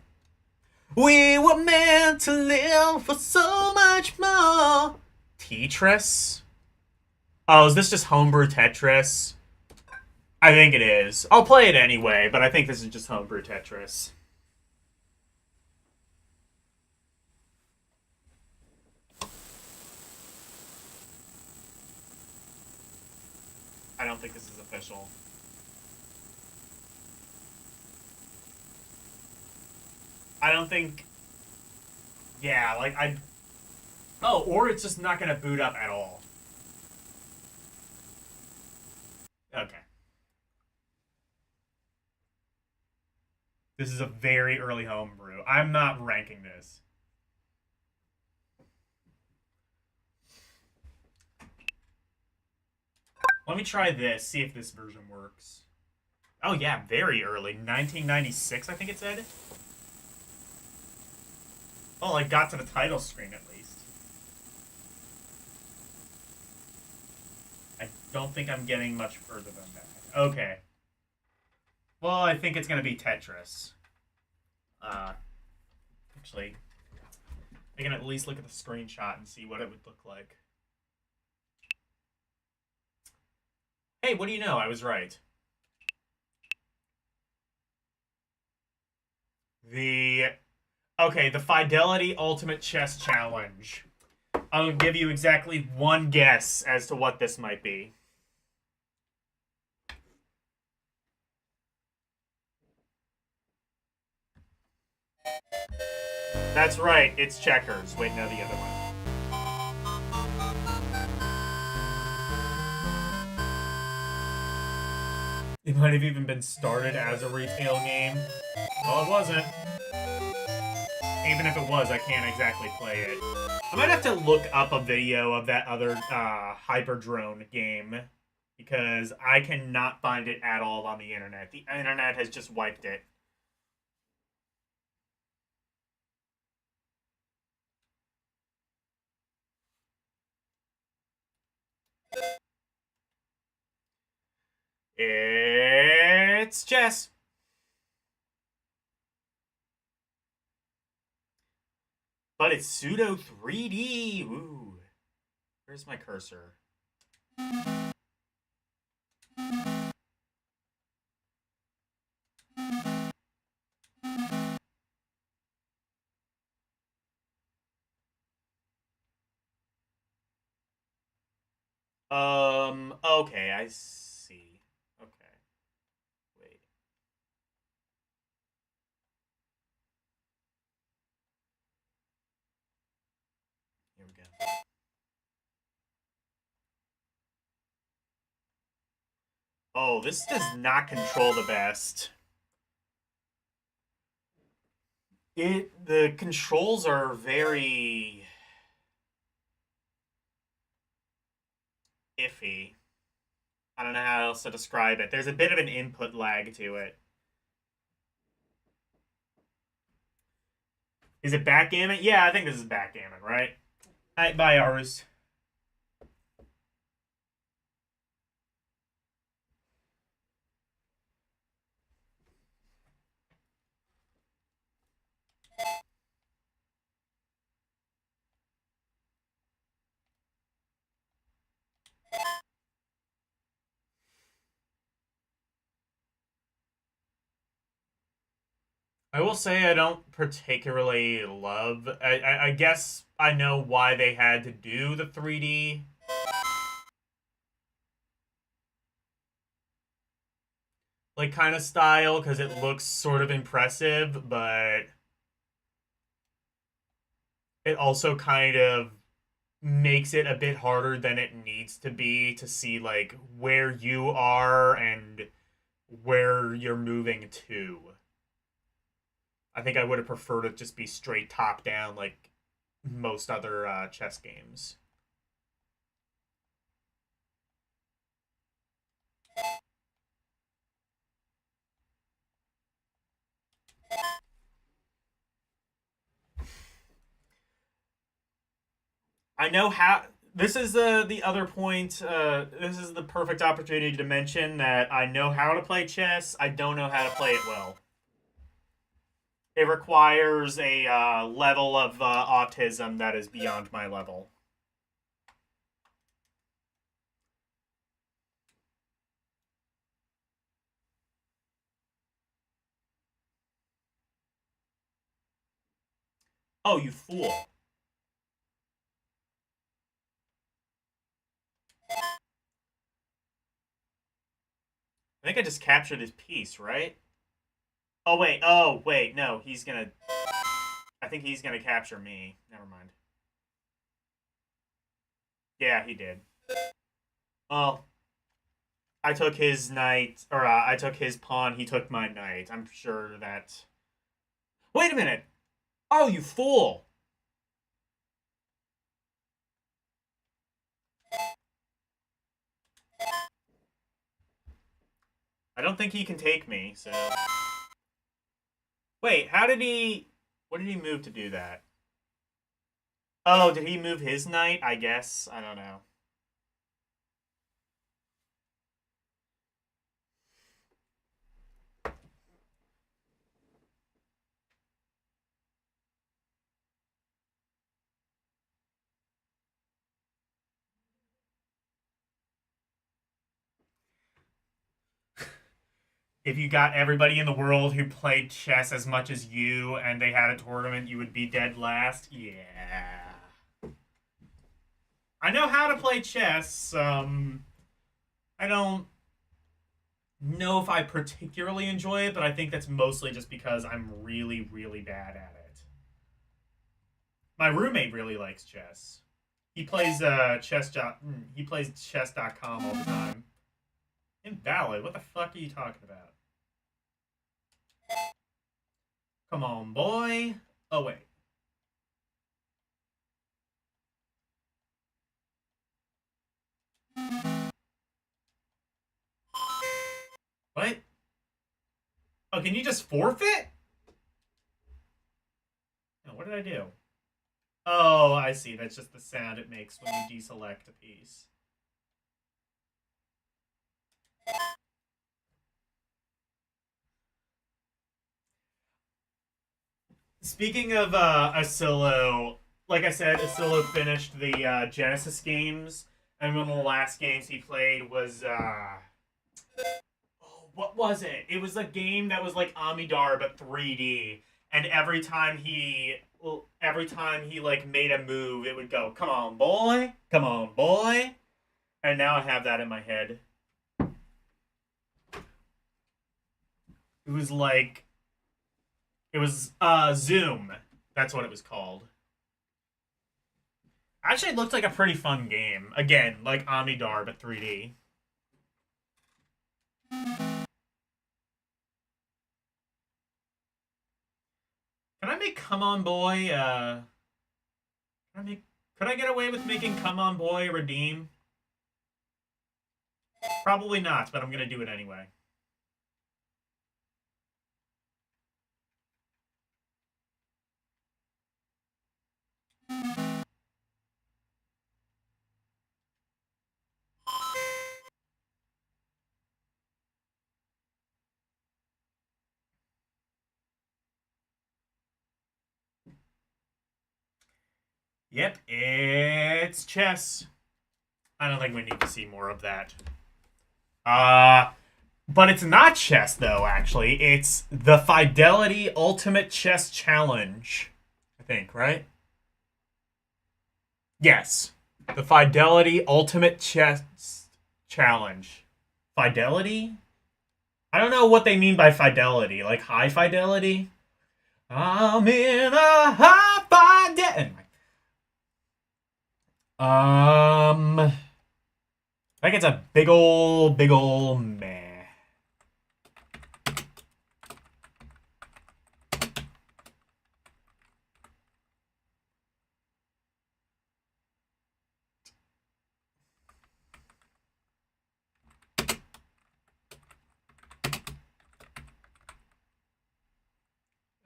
We were meant to live for so much more. Tetris? Oh, is this just homebrew Tetris? I think it is. I'll play it anyway, but I think this is just homebrew Tetris. I don't think this is official. I don't think... Yeah, like, I... Oh, or it's just not going to boot up at all. This is a very early homebrew. I'm not ranking this. Let me try this, see if this version works. Oh yeah, very early. 1996, I think it said. Oh, I got to the title screen at least. I don't think I'm getting much further than that. Okay. Well, I think it's going to be Tetris. Actually, I can at least look at the screenshot and see what it would look like. Hey, what do you know? I was right. Okay, the Fidelity Ultimate Chess Challenge. I'll give you exactly one guess as to what this might be. That's right, it's checkers. Wait, no, the other one. It might have even been started as a retail game. Well, it wasn't. Even if it was, I can't exactly play it. I might have to look up a video of that other Hyperdrone game, because I cannot find it at all on the internet. The internet has just wiped it. It's chess. But it's pseudo 3D. Ooh. Where's my cursor? Okay, I see. Okay. Wait. Here we go. Oh, this does not control the best. The controls are very iffy. I don't know how else to describe it. There's a bit of an input lag to it. Is it backgammon? Yeah, I think this is backgammon, right? Alright, bye, Arus. I will say I don't particularly love. I guess I know why they had to do the 3D. Like, kind of style, because it looks sort of impressive, but it also kind of makes it a bit harder than it needs to be to see, like, where you are and where you're moving to. I think I would have preferred it just be straight top down like most other chess games. I know how. This is the other point. This is the perfect opportunity to mention that I know how to play chess. I don't know how to play it well. It requires a level of autism that is beyond my level. Oh, you fool. I think I just captured his piece, right? Oh, wait, no, he's gonna... I think he's gonna capture me. Never mind. Yeah, he did. Well, I took his knight, or I took his pawn, he took my knight. I'm sure that... Wait a minute! Oh, you fool! I don't think he can take me, so... Wait, how did he... What did he move to do that? Oh, did he move his knight? I guess. I don't know. If you got everybody in the world who played chess as much as you and they had a tournament, you would be dead last? Yeah. I know how to play chess. I don't know if I particularly enjoy it, but I think that's mostly just because I'm really, really bad at it. My roommate really likes chess. He plays he plays chess.com all the time. Invalid. What the fuck are you talking about? Come on, boy. Oh, wait. What? Oh, can you just forfeit? No, what did I do? Oh, I see. That's just the sound it makes when you deselect a piece. Speaking of Asilo, like I said, Asilo finished the Genesis games, and one of the last games he played was what was it? It was a game that was like Amidar but 3D, and every time he like made a move, it would go, "Come on, boy, come on, boy," and now I have that in my head. It was like it was Zoom. That's what it was called. Actually, it looked like a pretty fun game. Again, like Amidar but 3D. Can I make Come On Boy, could I get away with making Come On Boy redeem? Probably not, but I'm gonna do it anyway. Yep, it's chess. I don't think we need to see more of that. But it's not chess, though, actually. It's the Fidelity Ultimate Chess Challenge. I think, right? Yes. The Fidelity Ultimate Chess Challenge. Fidelity? I don't know what they mean by fidelity. Like high fidelity? I'm in a high fidelity. I think it's a big ol' meh.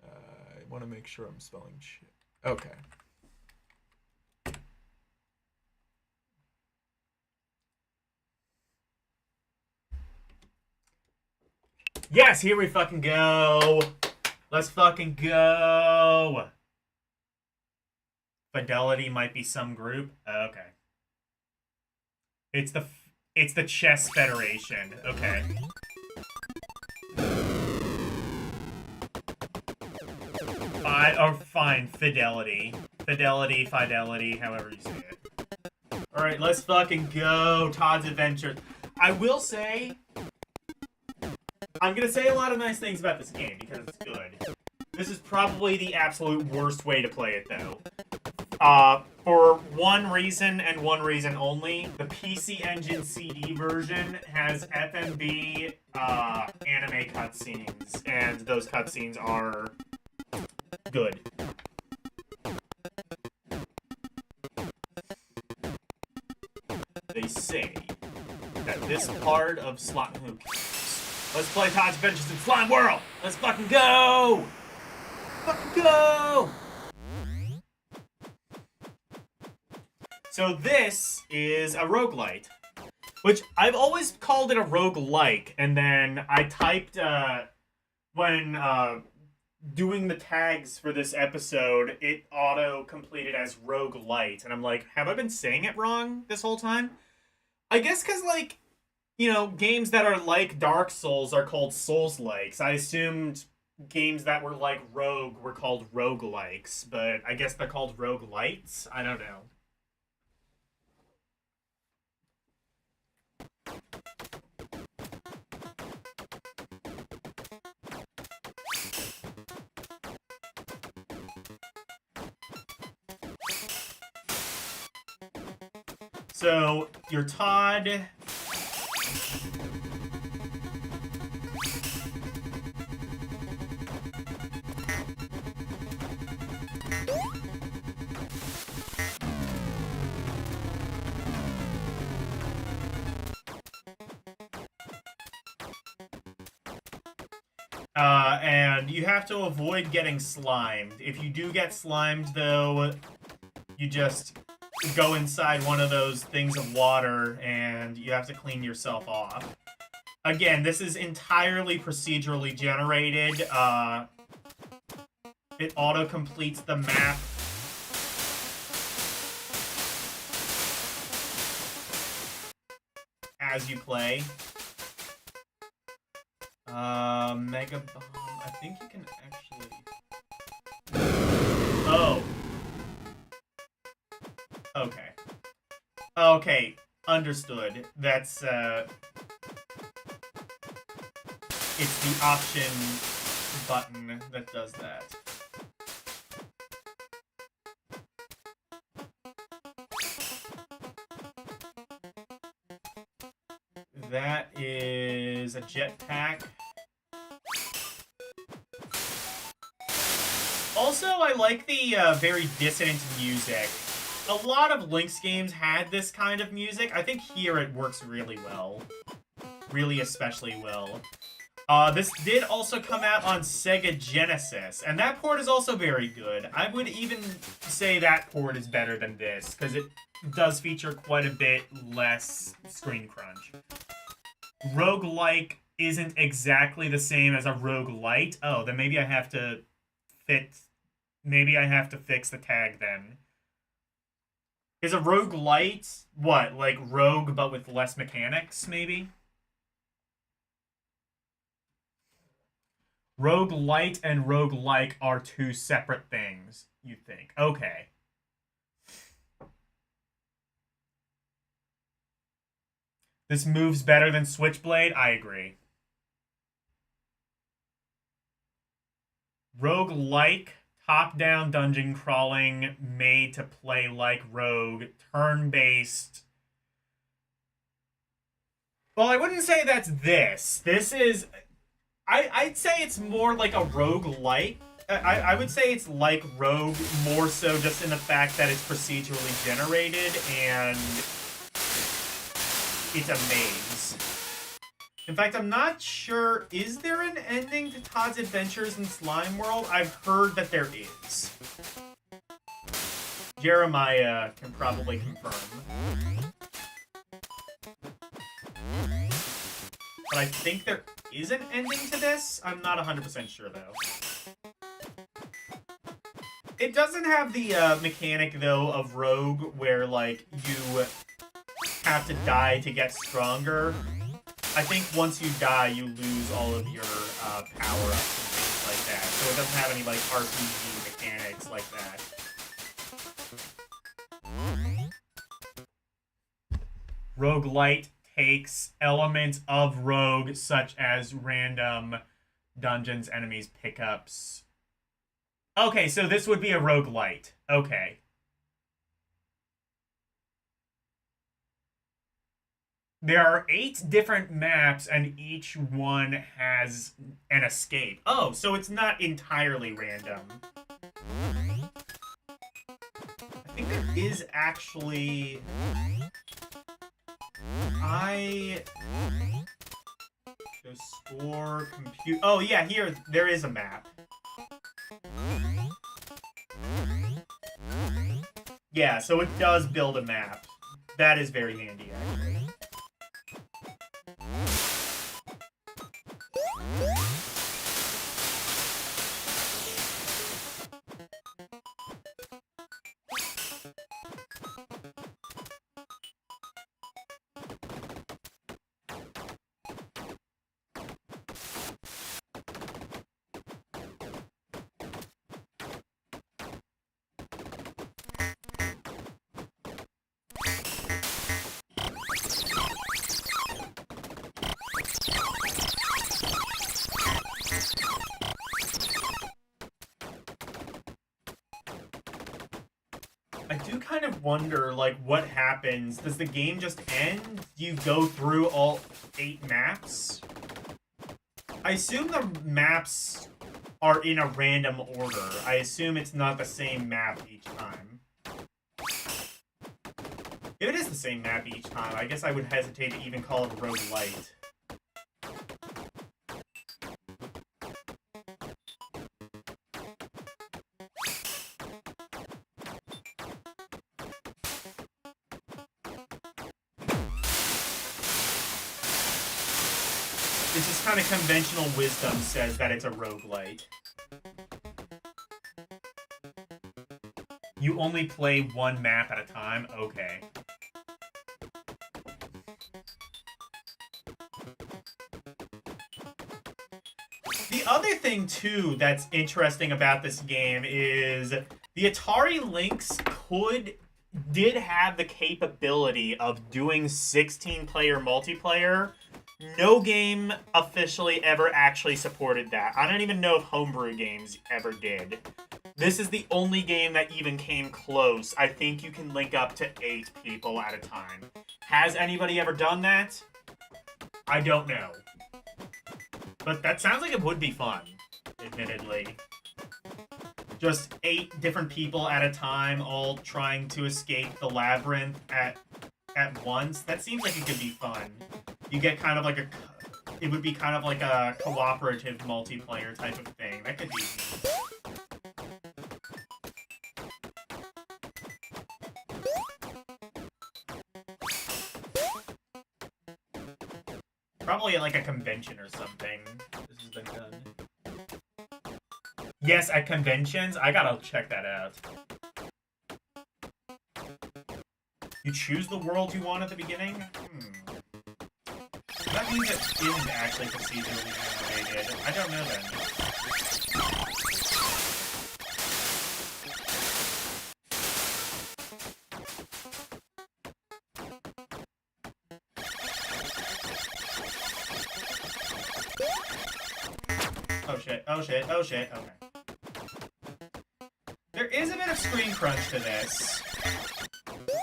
I want to make sure I'm spelling shit. Okay. Yes, here we fucking go. Let's fucking go. Fidelity might be some group. Okay. It's the Chess Federation. Okay. Fine. Fidelity. Fidelity, however you say it. Alright, let's fucking go. Todd's Adventure. I will say, I'm gonna say a lot of nice things about this game because it's good. This is probably the absolute worst way to play it, though. For one reason and one reason only, the PC Engine CD version has FMV anime cutscenes, and those cutscenes are good. They say that this part of Slime... Let's play Todd's Adventures in Slime World! Let's fucking go! Fucking go! So this is a roguelite, which I've always called it a roguelike, and then I typed, when doing the tags for this episode, it auto-completed as roguelite, and I'm like, have I been saying it wrong this whole time? I guess because, like, you know, games that are like Dark Souls are called Souls-likes. I assumed games that were like Rogue were called roguelikes, but I guess they're called roguelites? I don't know. So, you're Todd. And you have to avoid getting slimed. If you do get slimed, though, you just go inside one of those things of water and you have to clean yourself off. Again, this is entirely procedurally generated. It auto-completes the map. As you play. Mega Bomb. I think you can actually... Oh. Okay. Okay, understood. That's, it's the option button that does that. That is a jetpack. Also, I like the very dissonant music. A lot of Lynx games had this kind of music. I think here it works really well. Really especially well. This did also come out on Sega Genesis, and that port is also very good. I would even say that port is better than this, because it does feature quite a bit less screen crunch. Roguelike isn't exactly the same as a roguelite. Oh, then maybe I have to maybe I have to fix the tag then. Is a roguelite what? Like Rogue but with less mechanics, maybe? Roguelite and roguelike are two separate things, you think. Okay. This moves better than Switchblade? I agree. Roguelike, top-down dungeon crawling, made to play like Rogue, turn-based. Well, I wouldn't say that's this. This is... I'd say it's more like a roguelike. I would say it's like Rogue, more so just in the fact that it's procedurally generated and it's a maze. In fact, I'm not sure, is there an ending to Todd's Adventures in Slime World? I've heard that there is. Jeremiah can probably confirm. But I think there is an ending to this. I'm not 100% sure, though. It doesn't have the mechanic, though, of Rogue, where, like, you have to die to get stronger. I think once you die, you lose all of your power-ups and things like that. So it doesn't have any, like, RPG mechanics like that. Roguelite takes elements of Rogue, such as random dungeons, enemies, pickups. Okay, so this would be a roguelite. Okay. There are 8 different maps, and each one has an escape. Oh, so it's not entirely random. I think there is actually... Go score, compute... Oh, yeah, here, there is a map. Yeah, so it does build a map. That is very handy, actually. I do kind of wonder, like, what happens? Does the game just end? Do you go through all 8 maps? I assume the maps are in a random order. I assume it's not the same map each time. If it is the same map each time, I guess I would hesitate to even call it a roguelite. This is kind of conventional wisdom says that it's a roguelite. You only play one map at a time? Okay. The other thing, too, that's interesting about this game is the Atari Lynx did have the capability of doing 16-player multiplayer. No game officially ever actually supported that. I don't even know if homebrew games ever did. This is the only game that even came close. I think you can link up to 8 people at a time. Has anybody ever done that? I don't know. But that sounds like it would be fun, admittedly. Just 8 different people at a time, all trying to escape the labyrinth at once. That seems like it could be fun. You get kind of like it would be kind of like a cooperative multiplayer type of thing. That could be neat. Probably at like a convention or something. This has been done. Yes, at conventions. I gotta check that out. You choose the world you want at the beginning? That means it isn't actually procedurally generated. I don't know then. Oh shit, oh shit, oh shit, okay. There is a bit of screen crunch to this,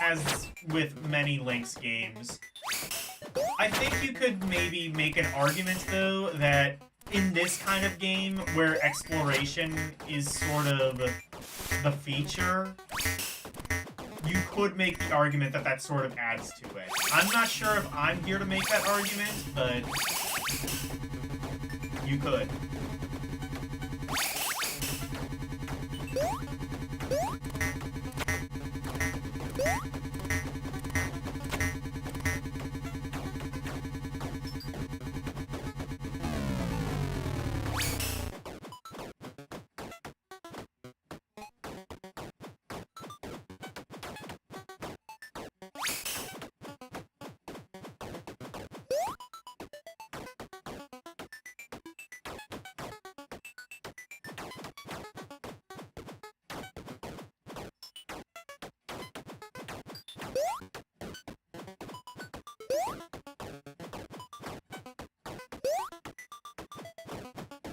as with many Lynx games. I think you could maybe make an argument, though, that in this kind of game, where exploration is sort of the feature, you could make the argument that that sort of adds to it. I'm not sure if I'm here to make that argument, but you could.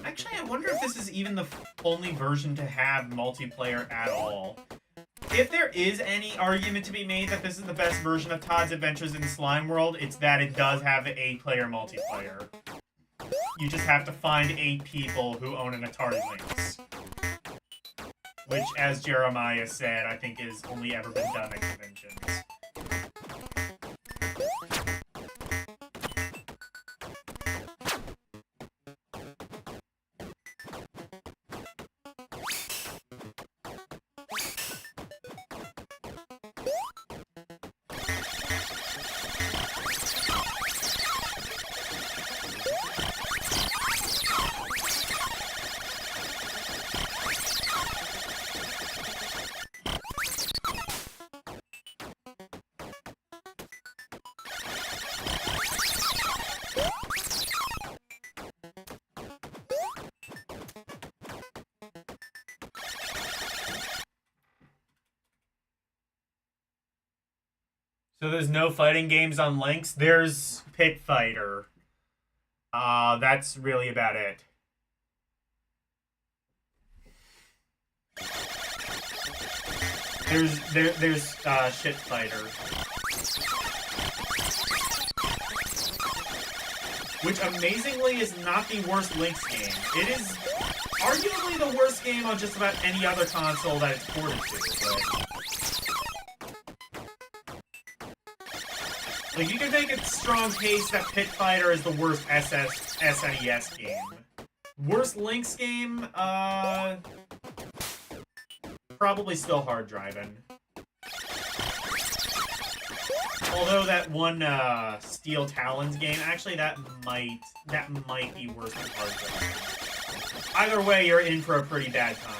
Actually, I wonder if this is even the only version to have multiplayer at all. If there is any argument to be made that this is the best version of Todd's Adventures in Slime World, it's that it does have 8-player multiplayer. You just have to find 8 people who own an Atari Lynx. Which, as Jeremiah said, I think is only ever been done at conventions. So there's no fighting games on Lynx. There's Pit Fighter. That's really about it. There's Shit Fighter. Which amazingly is not the worst Lynx game. It is arguably the worst game on just about any other console that it's ported to, but... Like, you can make a strong case that Pit Fighter is the worst SNES game. Worst Lynx game? Probably still hard driving. Although that one, Steel Talons game, actually that might be worse than hard driving. Either way, you're in for a pretty bad time.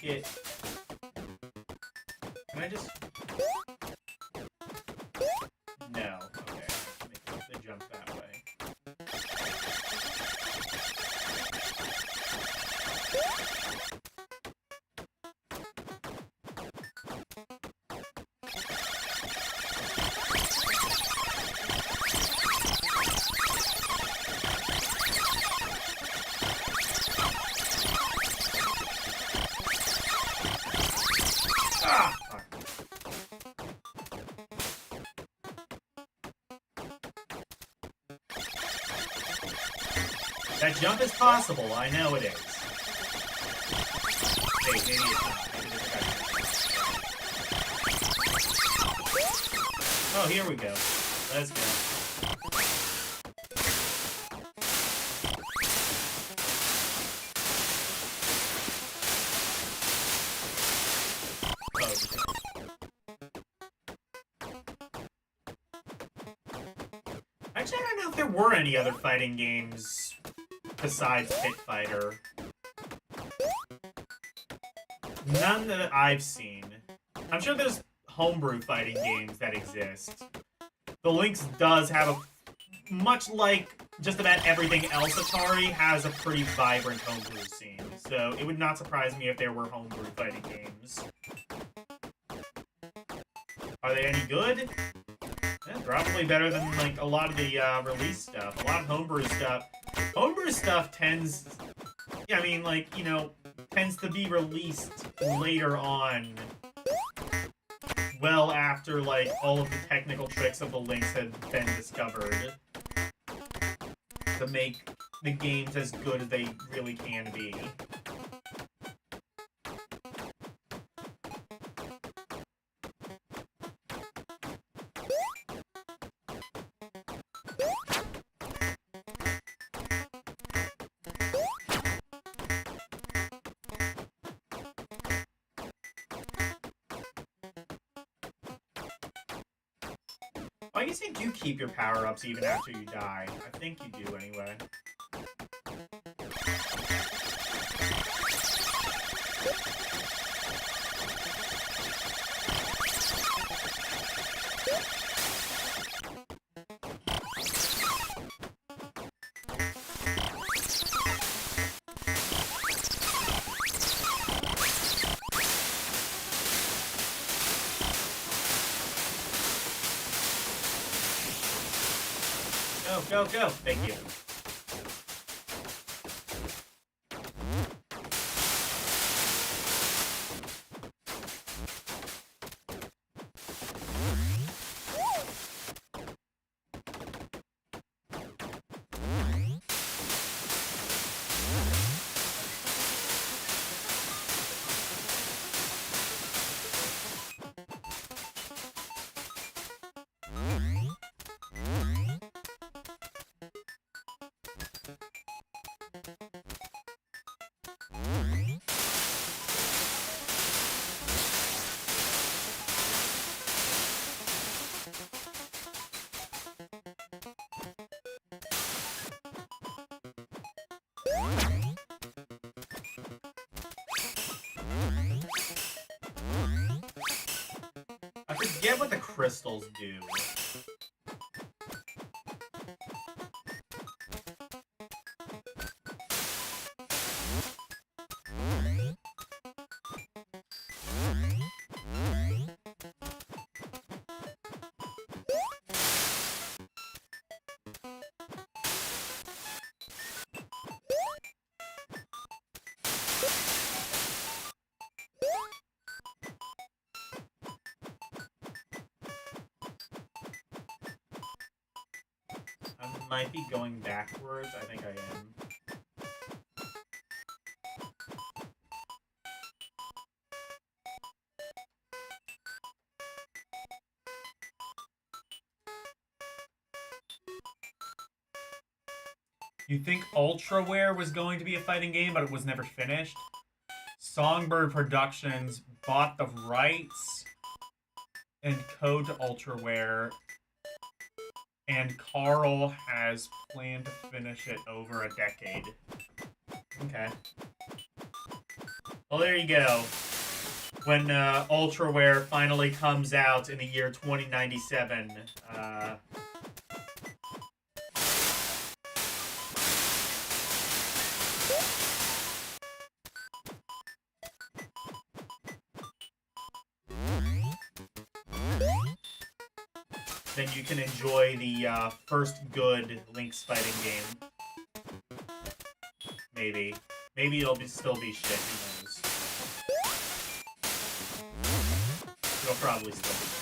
It. Can I just... No. Okay. Make the jump that way. That jump is possible, I know it is. Hey, maybe it's not. Maybe it's oh, here we go. Let's go. Actually, I don't know if there were any other fighting games besides Pit Fighter. None that I've seen. I'm sure there's homebrew fighting games that exist. The Lynx does have a... Much like just about everything else Atari, has a pretty vibrant homebrew scene. So it would not surprise me if there were homebrew fighting games. Are they any good? Yeah, probably better than, like, a lot of the release stuff. A lot of homebrew stuff. Homebrew stuff tends... Yeah, I mean, like, you know, tends to be released later on. Well after, like, all of the technical tricks of the Lynx had been discovered. To make the games as good as they really can be. I guess you do keep your power-ups even after you die. I think you do, anyway. Go, go. Thank you. I forget what the crystals do. I might be going backwards. I think I am. You think Ultraware was going to be a fighting game, but it was never finished? Songbird Productions bought the rights and code to Ultraware, and Carl has planned to finish it over a decade. Okay. Well, there you go. When Ultraware finally comes out in the year 2097, then you can enjoy the first good Lynx fighting game. Maybe. Maybe it'll still be shit, who knows. It'll probably still be shit.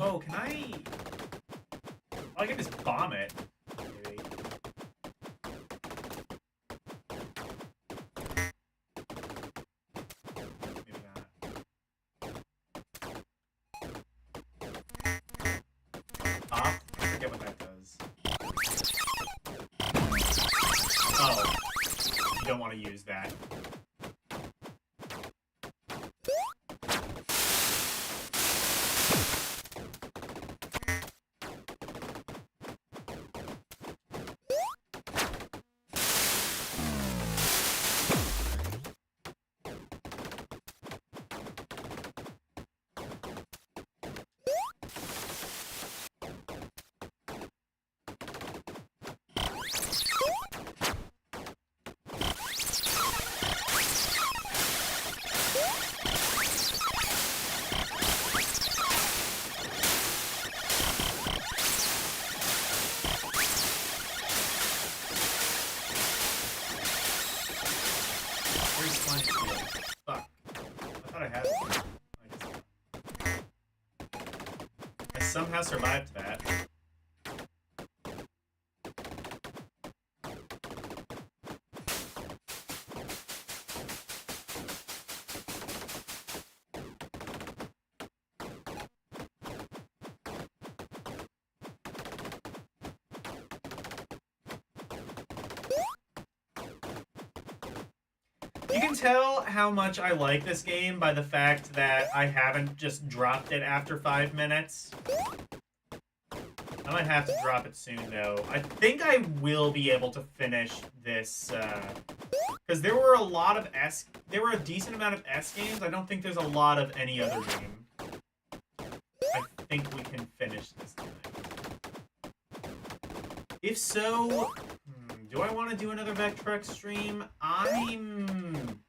Oh, can I... Oh, I can just bomb it. Maybe. Maybe not. Pop? I forget what that does. Oh. You don't want to use that. somehow survived that. You can tell how much I like this game by the fact that I haven't just dropped it after 5 minutes. I might have to drop it soon, though. I think I will be able to finish this, because there were a decent amount of S games. I don't think there's a lot of any other game. I think we can finish this tonight. If so, do I want to do another Vectrex stream? I'm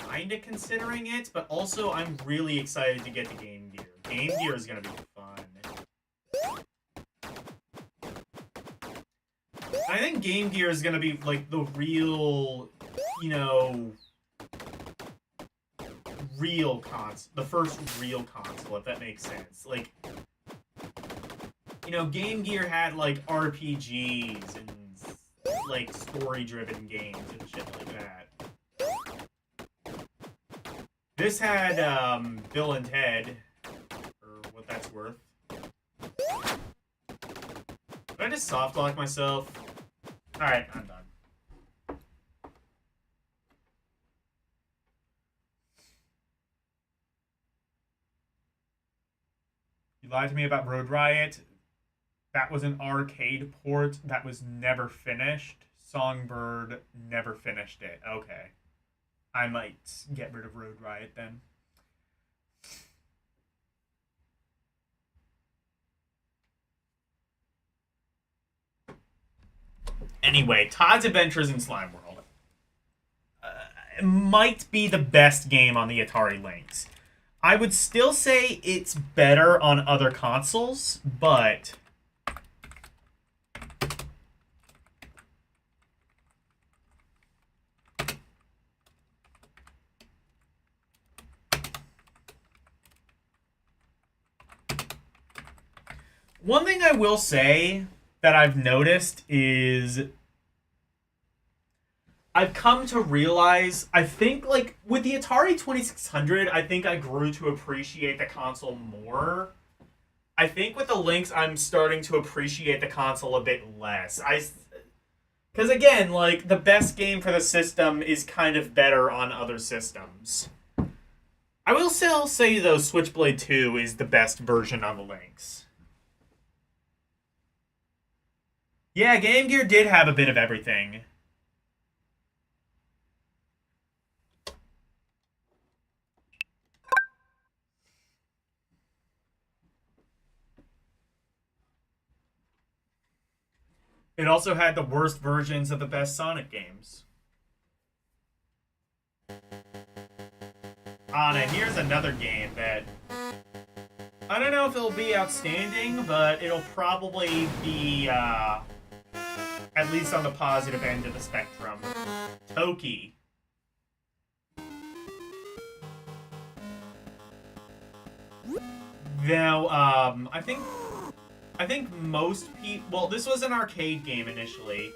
kinda considering it, but also I'm really excited to get to Game Gear. Game Gear is gonna be fun. I think Game Gear is gonna be like the real, you know, the first real console, if that makes sense. Like, you know, Game Gear had like RPGs and like story-driven games and shit like that. This had Bill and Ted, for what that's worth. Did I just soft lock myself? Alright, I'm done. You lied to me about Road Riot. That was an arcade port that was never finished. Songbird never finished it. Okay. I might get rid of Road Riot then. Anyway, Todd's Adventures in Slime World. It might be the best game on the Atari Lynx. I would still say it's better on other consoles, but one thing I will say that I've noticed is I've come to realize, I think, like, with the Atari 2600, I think I grew to appreciate the console more. I think with the Lynx, I'm starting to appreciate the console a bit less. Because, again, like, the best game for the system is kind of better on other systems. I will still say, though, Switchblade 2 is the best version on the Lynx. Yeah, Game Gear did have a bit of everything. It also had the worst versions of the best Sonic games. Now here's another game that I don't know if it'll be outstanding, but it'll probably be at least on the positive end of the spectrum. Toki. Now, I think most people... Well, this was an arcade game initially.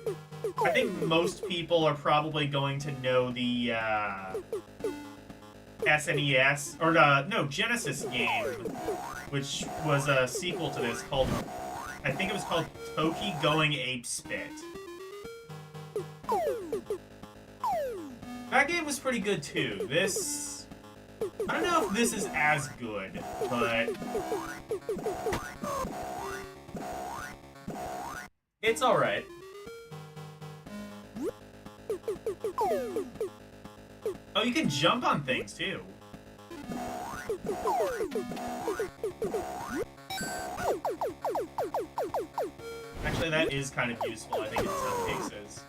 I think most people are probably going to know the SNES, or no, Genesis game, which was a sequel to this called... I think it was called Toki Going Ape Spit. That game was pretty good too. This... I don't know if this is as good, but... it's alright. Oh, you can jump on things, too. Actually, that is kind of useful, I think, in some cases.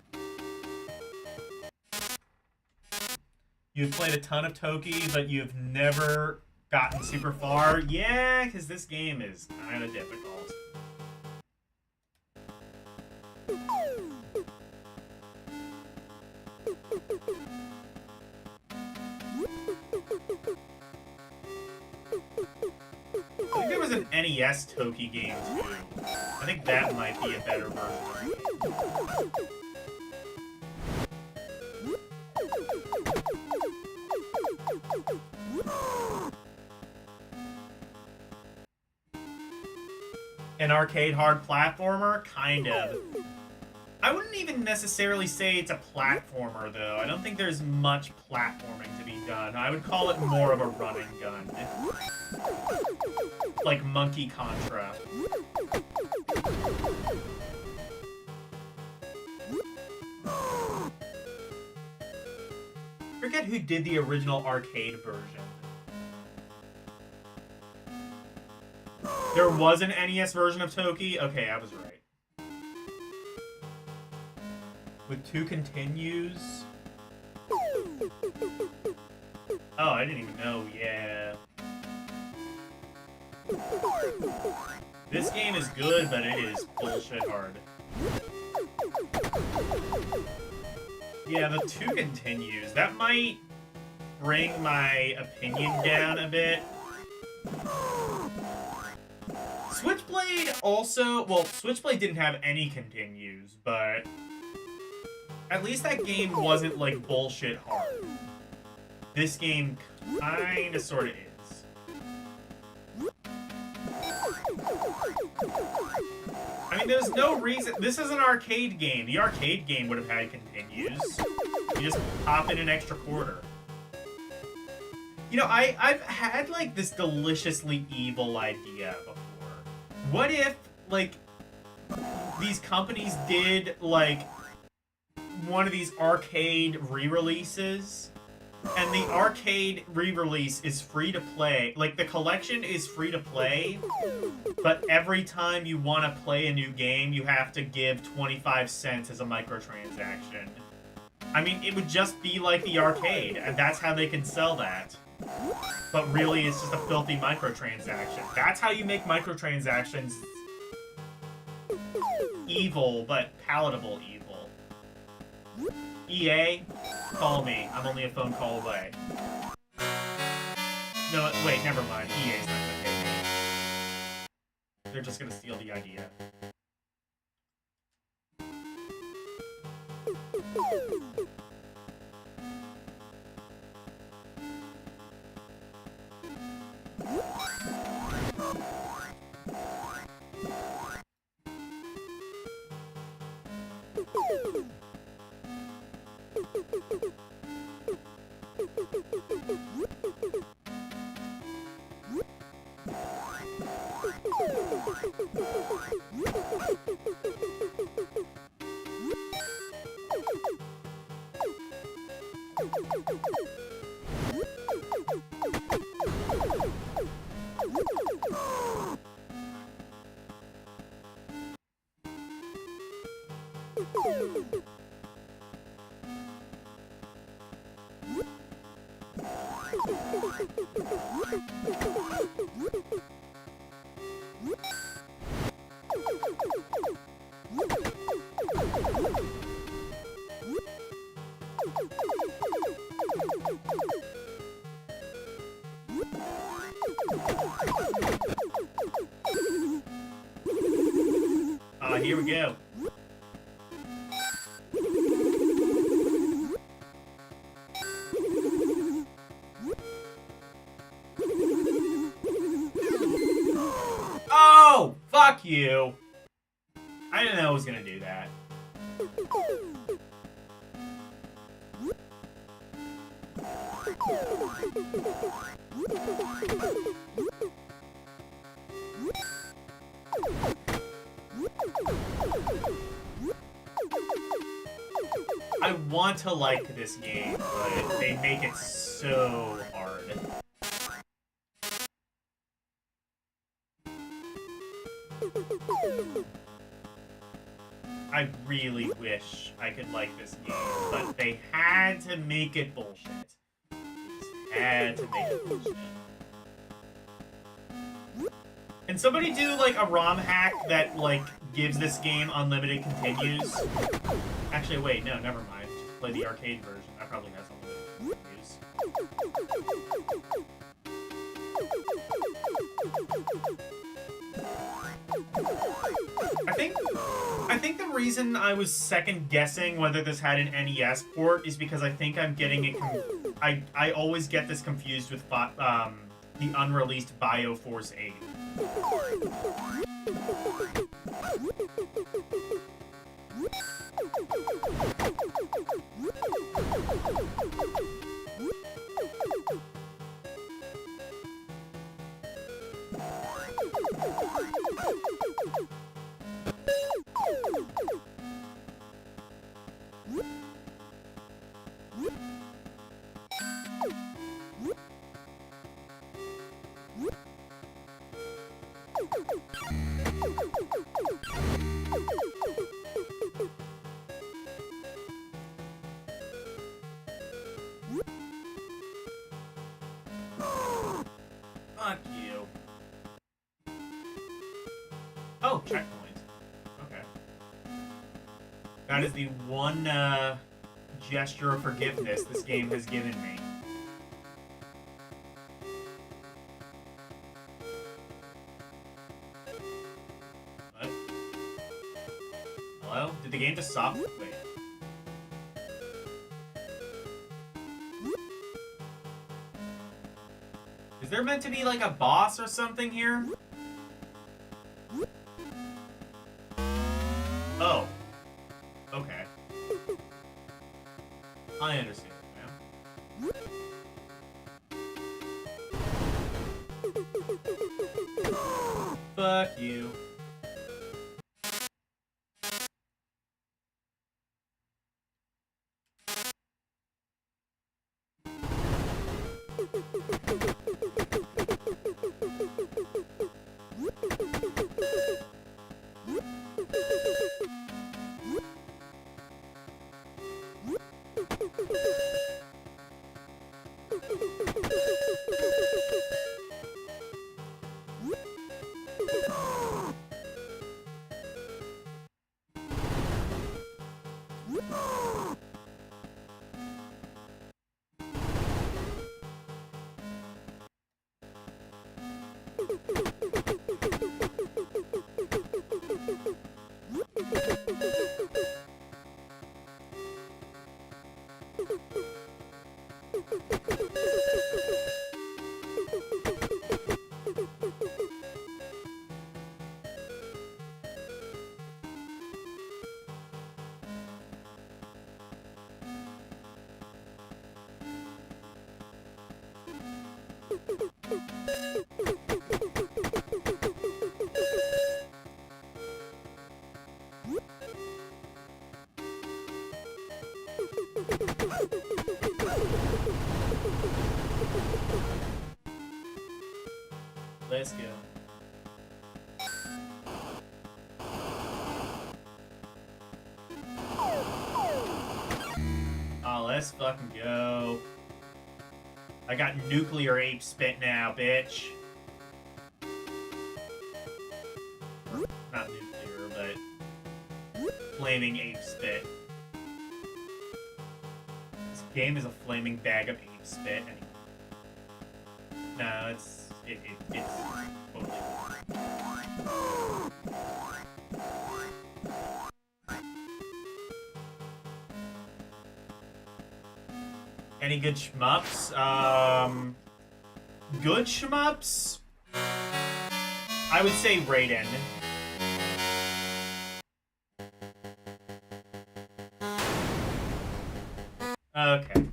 You've played a ton of Toki, but you've never gotten super far. Yeah, because this game is kind of difficult. I think there was NES Toki game too. I think that might be a better version of it. An arcade hard platformer? Kind of. I wouldn't even necessarily say it's a platformer, though. I don't think there's much platforming to be done. I would call it more of a run and gun. Like Monkey Contra. I forget who did the original arcade version. There was an NES version of Toki? Okay, I was right. With 2 continues? Oh, I didn't even know, yeah. This game is good, but it is bullshit hard. Yeah, the 2 continues. That might bring my opinion down a bit. Switchblade also... Well, Switchblade didn't have any continues, but... At least that game wasn't, like, bullshit hard. This game kinda sorta is. I mean, there's no reason... This is an arcade game. The arcade game would have had continues. You just pop in an extra quarter. You know, I've had, like, this deliciously evil idea before. What if, like, these companies did, like... one of these arcade re-releases, and the arcade re-release is free to play. Like, the collection is free to play, but every time you want to play a new game, you have to give 25 cents as a microtransaction. I mean, it would just be like the arcade, and that's how they can sell that. But really, it's just a filthy microtransaction. That's how you make microtransactions evil, but palatable evil. EA, call me. I'm only a phone call away. No, wait, never mind. EA's not gonna pay me. They're just gonna steal the idea. Here we go. Oh, fuck you. I didn't know I was gonna do that. I want to like this game, but they make it so hard. I really wish I could like this game, but they had to make it bullshit. They just had to make it bullshit. Can somebody do, like, a ROM hack that, like, gives this game unlimited continues? Actually, wait, no, never mind. Just play the arcade version. That probably has unlimited continues. reason I was second guessing whether this had an NES port is because I think I'm getting it. I always get this confused with the unreleased BioForce 8. Fuck you. Oh, checkpoint. Okay. That is the one gesture of forgiveness this game has given me. What? Hello? Did the game just stop? Wait. Is there meant to be like a boss or something here? Oh. Okay. I understand now. Fuck you. Let's go. Oh, let's fucking go. I got nuclear ape spit now, bitch. Or, not nuclear, but flaming ape spit. This game is a flaming bag of ape spit. Anyway. No, it's totally. Any good shmups? Good shmups? I would say Raiden. Okay.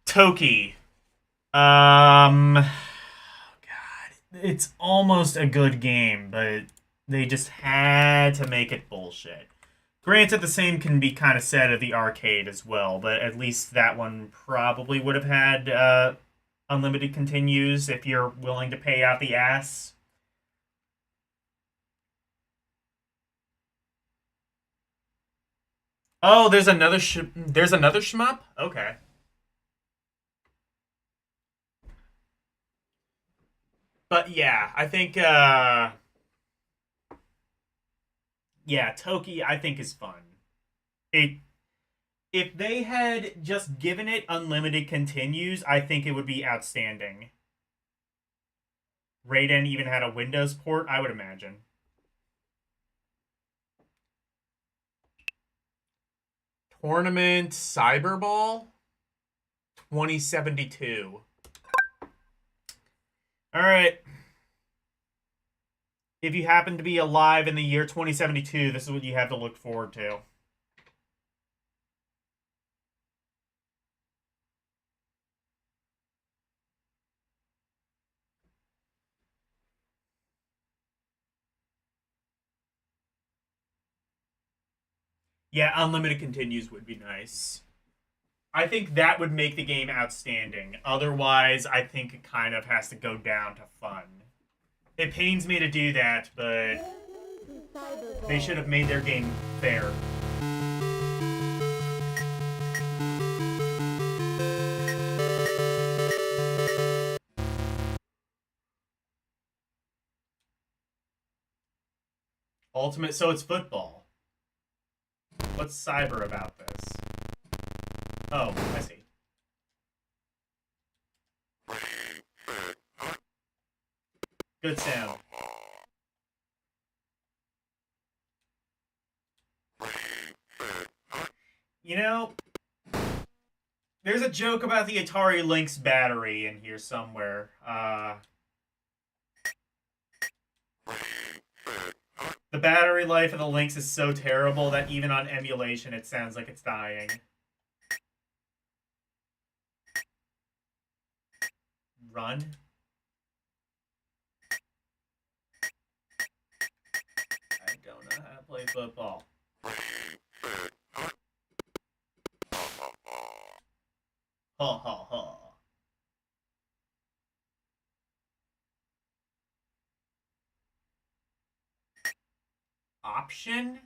Toki. God, it's almost a good game, but they just had to make it bullshit. Granted, the same can be kind of said of the arcade as well, but at least that one probably would have had unlimited continues if you're willing to pay out the ass. Oh, there's another shmup? Okay. But yeah, I think yeah, Toki I think is fun. If they had just given it unlimited continues, I think it would be outstanding. Raiden even had a Windows port, I would imagine. Tournament Cyberball 2072. All right. If you happen to be alive in the year 2072, this is what you have to look forward to. Yeah, unlimited continues would be nice. I think that would make the game outstanding. Otherwise, I think it kind of has to go down to fun. It pains me to do that, but they should have made their game fair. Ultimate, so it's football. What's cyber about this? Oh, I see. Good sound. You know, there's a joke about the Atari Lynx battery in here somewhere. The battery life of the Lynx is so terrible that even on emulation it sounds like it's dying. Run? I don't know how to play football. Ha ha ha. Option?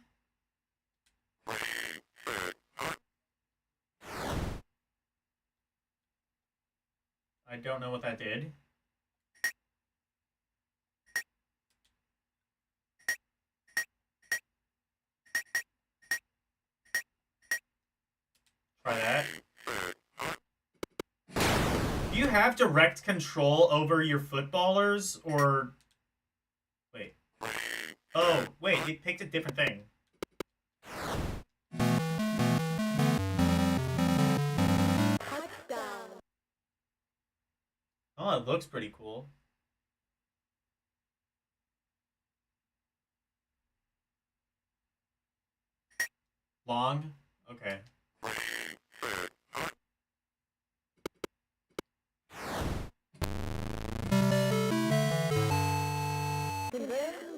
I don't know what that did. Try that. Do you have direct control over your footballers, or... Wait. Oh, wait, it picked a different thing. Oh, it looks pretty cool. Long? Okay.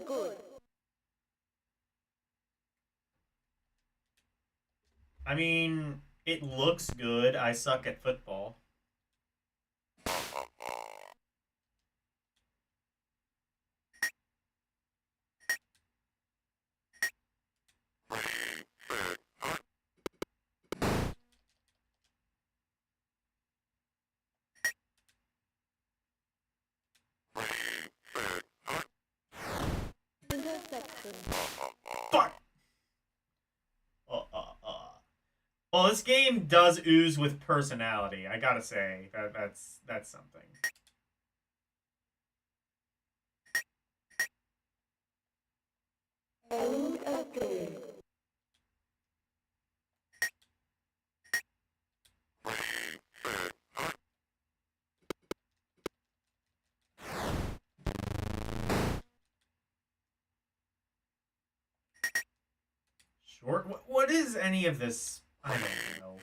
Good. I mean, it looks good. I suck at football. Intersection. Fuck! Well, this game does ooze with personality. I gotta say that's something. End of game. Short? What is any of this? I don't know.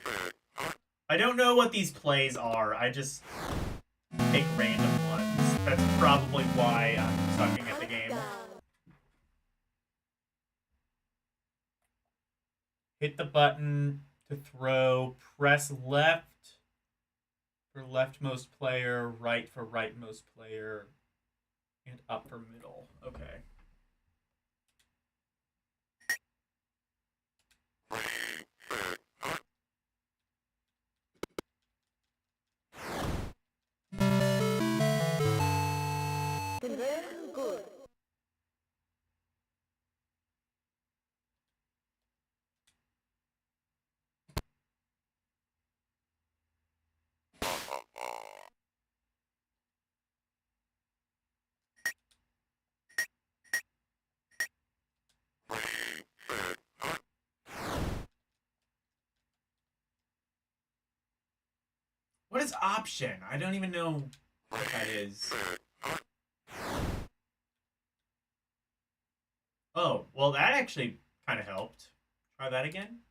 I don't know what these plays are. I just take random ones. That's probably why I'm sucking at the game. Hit the button to throw. Press left for leftmost player, right for rightmost player, and up for middle. Okay. Very good. What is option? I don't even know what that is. Oh, well, that actually kind of helped. Try that again.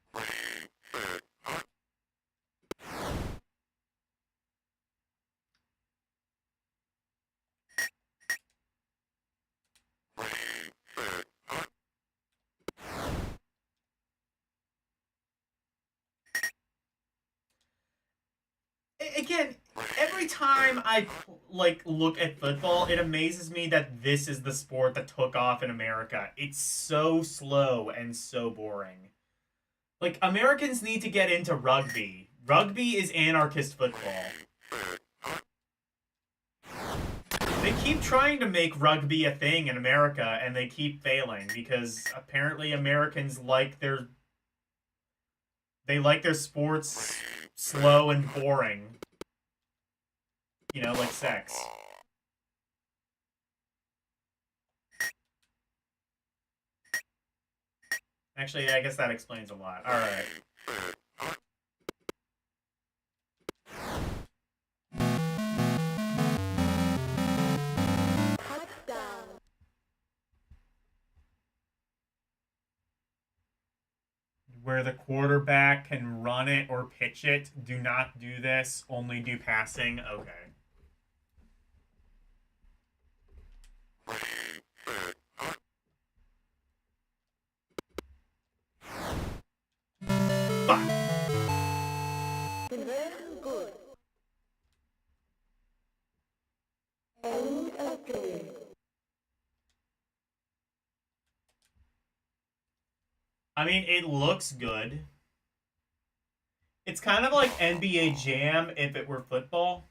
Again, every time I look at football, it amazes me that this is the sport that took off in America. It's so slow and so boring. Like, Americans need to get into rugby. Rugby is anarchist football. They keep trying to make rugby a thing in America, and they keep failing because apparently Americans like their sports slow and boring. You know, like sex. Actually, I guess that explains a lot. Alright. Touchdown. Where the quarterback can run it or pitch it, do not do this. Only do passing. Okay. Fuck. Conversion good. End of game. I mean, it looks good. It's kind of like NBA Jam if it were football.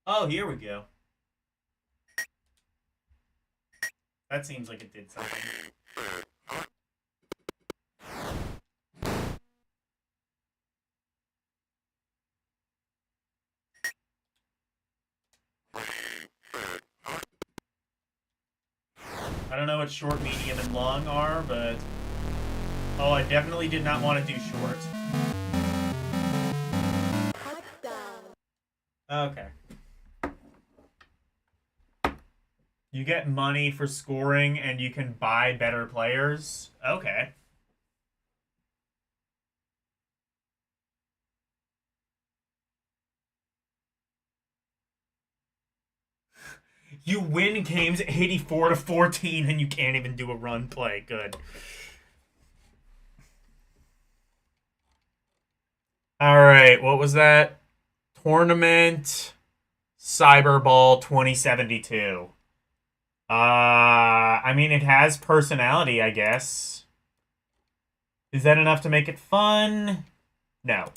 Oh, here we go. That seems like it did something. I don't know what short, medium, and long are, but... Oh, I definitely did not want to do short. Touchdown. Okay. You get money for scoring and you can buy better players? Okay. You win games 84-14 and you can't even do a run play. Good. Alright, what was that? Tournament Cyberball 2072. I mean, it has personality, I guess. Is that enough to make it fun? No.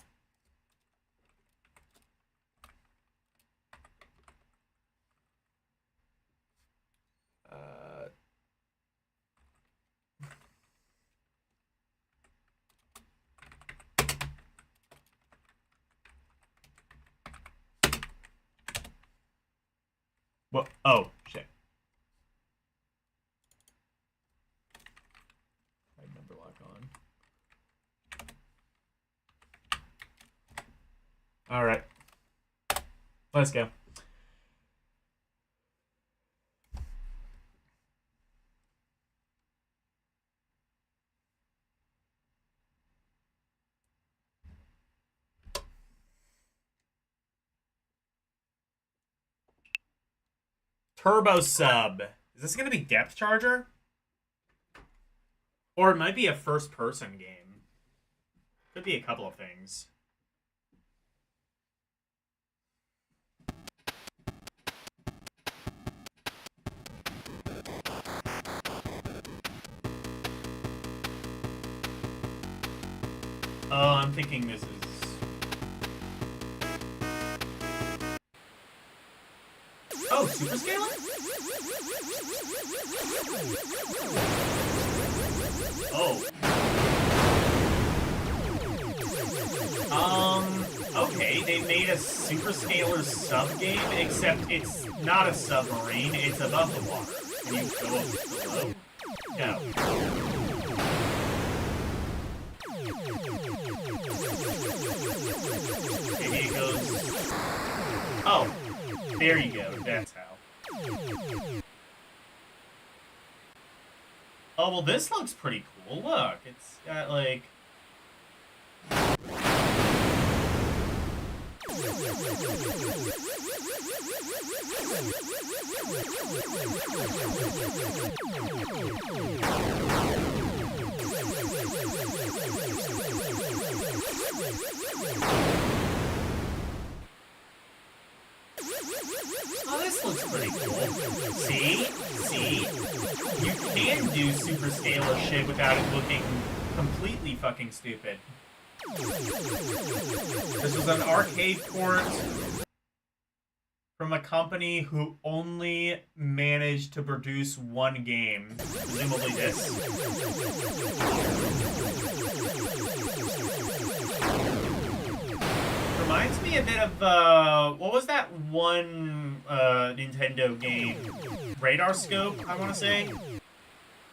What? Oh, shit. Number lock on. Alright. Let's go. Turbo Sub. Is this going to be Depth Charger? Or it might be a first-person game. Could be a couple of things. Oh, I'm thinking this is... Oh, super scaling? Oh. Okay, they made a super scalar sub game, except it's not a submarine, it's above the water. Can you go up below? No. Maybe it goes... Oh, there you go, that's how. Oh, well, this looks pretty cool. Look, it's got, like... Oh, this looks pretty cool. See? See? You can do super scalar shit without it looking completely fucking stupid. This was an arcade port from a company who only managed to produce one game. Presumably this. Reminds me a bit of, what was that one Nintendo game? Radar Scope, I want to say?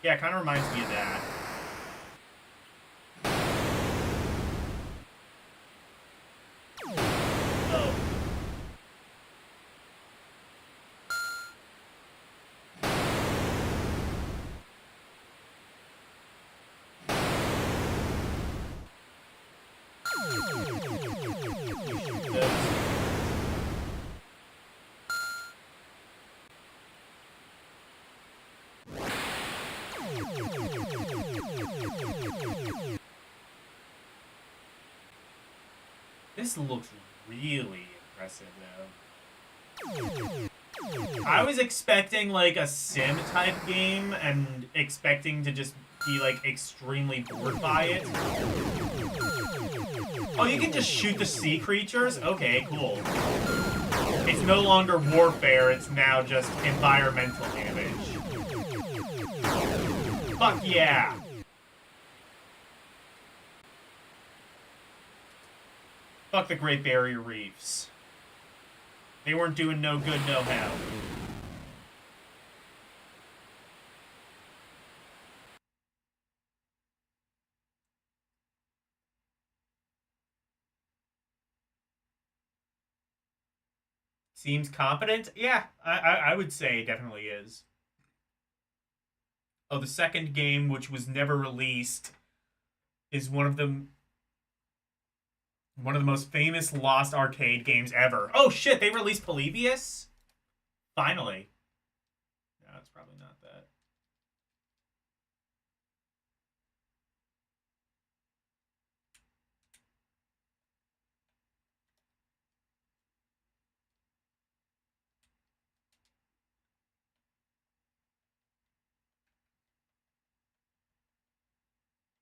Yeah, it kind of reminds me of that. Oh. This looks really impressive, though. I was expecting, like, a sim type game and expecting to just be, like, extremely bored by it. Oh, you can just shoot the sea creatures? Okay, cool. It's no longer warfare, it's now just environmental damage. Fuck yeah! Fuck the Great Barrier Reefs. They weren't doing no good, no how. Seems competent? Yeah, I would say it definitely is. Oh, the second game, which was never released, is one of the most famous lost arcade games ever. Oh shit, they released Polybius? Finally. No, it's probably not that.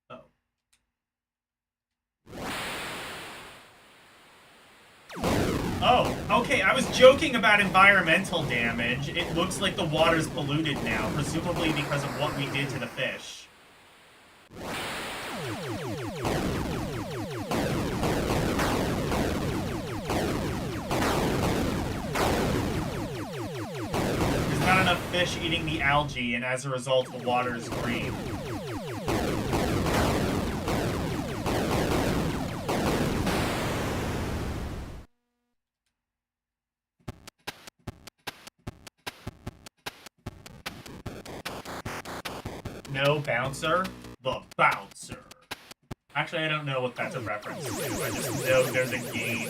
Oh. Oh, okay, I was joking about environmental damage. It looks like the water's polluted now, presumably because of what we did to the fish. There's not enough fish eating the algae, and as a result, the water is green. No bouncer? The bouncer. Actually, I don't know what that's a reference to. I just know there's a game.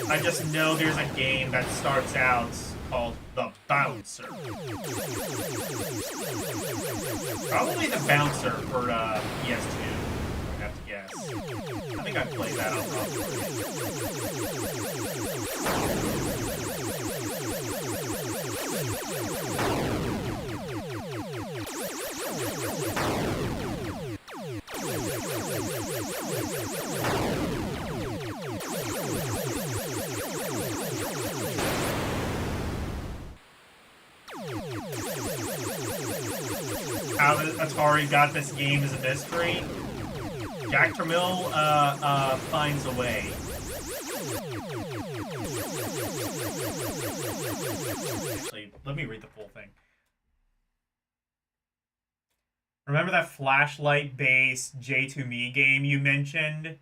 I just know there's a game that starts out called The Bouncer. Probably The Bouncer for PS2. I have to guess. I think I played that on how the Atari got this game is a mystery. Jack Tramiel finds a way. Actually, let me read the full thing. Remember that flashlight-based J2Me game you mentioned?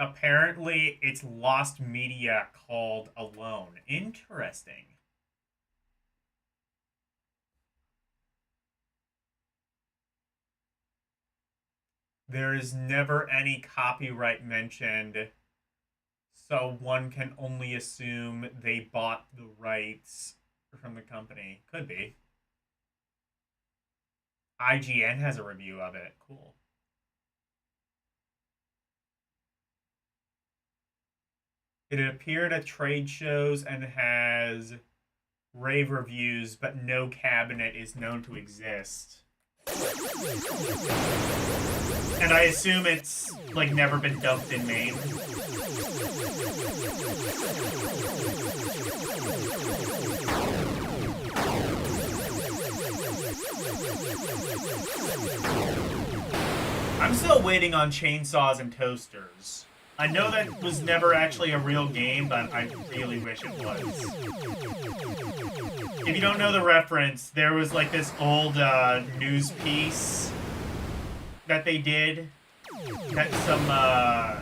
Apparently, it's lost media called Alone. Interesting. There is never any copyright mentioned, so one can only assume they bought the rights from the company. Could be. IGN has a review of it. Cool. It appeared at trade shows and has rave reviews, but no cabinet is known to exist. And I assume it's, like, never been dumped in Maine. I'm still waiting on Chainsaws and Toasters. I know that was never actually a real game, but I really wish it was. If you don't know the reference, there was like this old news piece that they did that some, I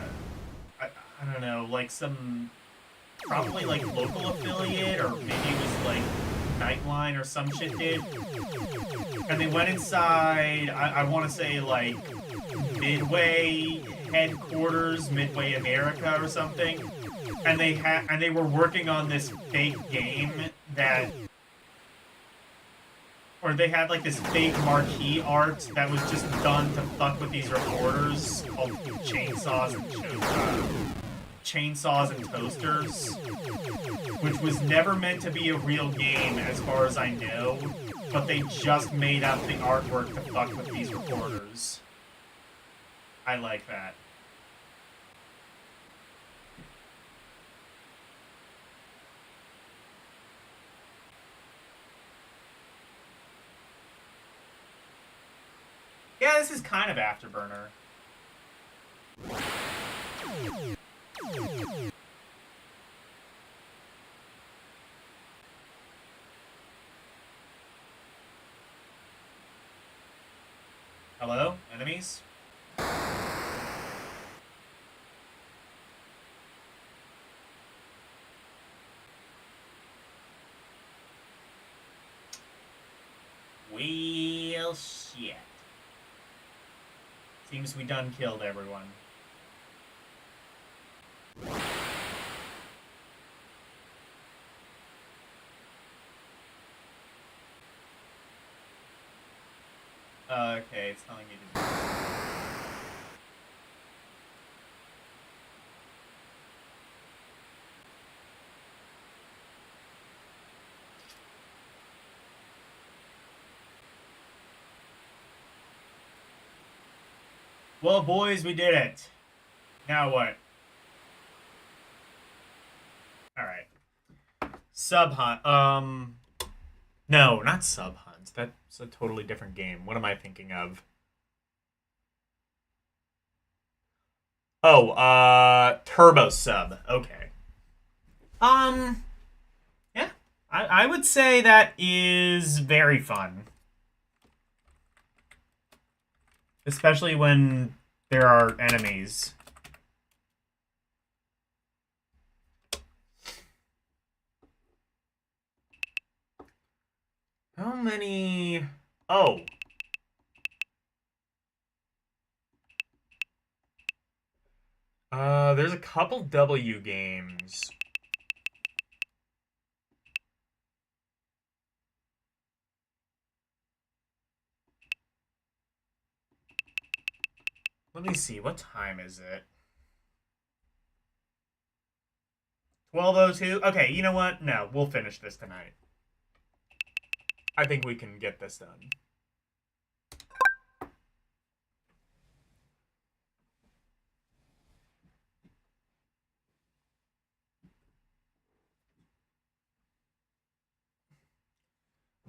don't know, like some, probably like local affiliate, or maybe it was like Nightline or some shit did. And they went inside, I want to say like Midway headquarters, Midway America or something, and they were working on this fake game that, or they had like this fake marquee art that was just done to fuck with these reporters called Chainsaws and Toasters, which was never meant to be a real game as far as I know, but they just made up the artwork to fuck with these reporters. I like that. Yeah, this is kind of Afterburner. Hello, enemies? Well, shit. Seems we done killed everyone. Okay, it's telling me to do Well, boys, we did it. Now what? Alright. Sub Hunt. No, not Sub Hunt. That's a totally different game. What am I thinking of? Oh, Turbo Sub. Okay. Yeah. I would say that is very fun. Especially when there are enemies. How many... Oh. There's a couple W games. Let me see, what time is it? 12:02? Okay, you know what? No, we'll finish this tonight. I think we can get this done.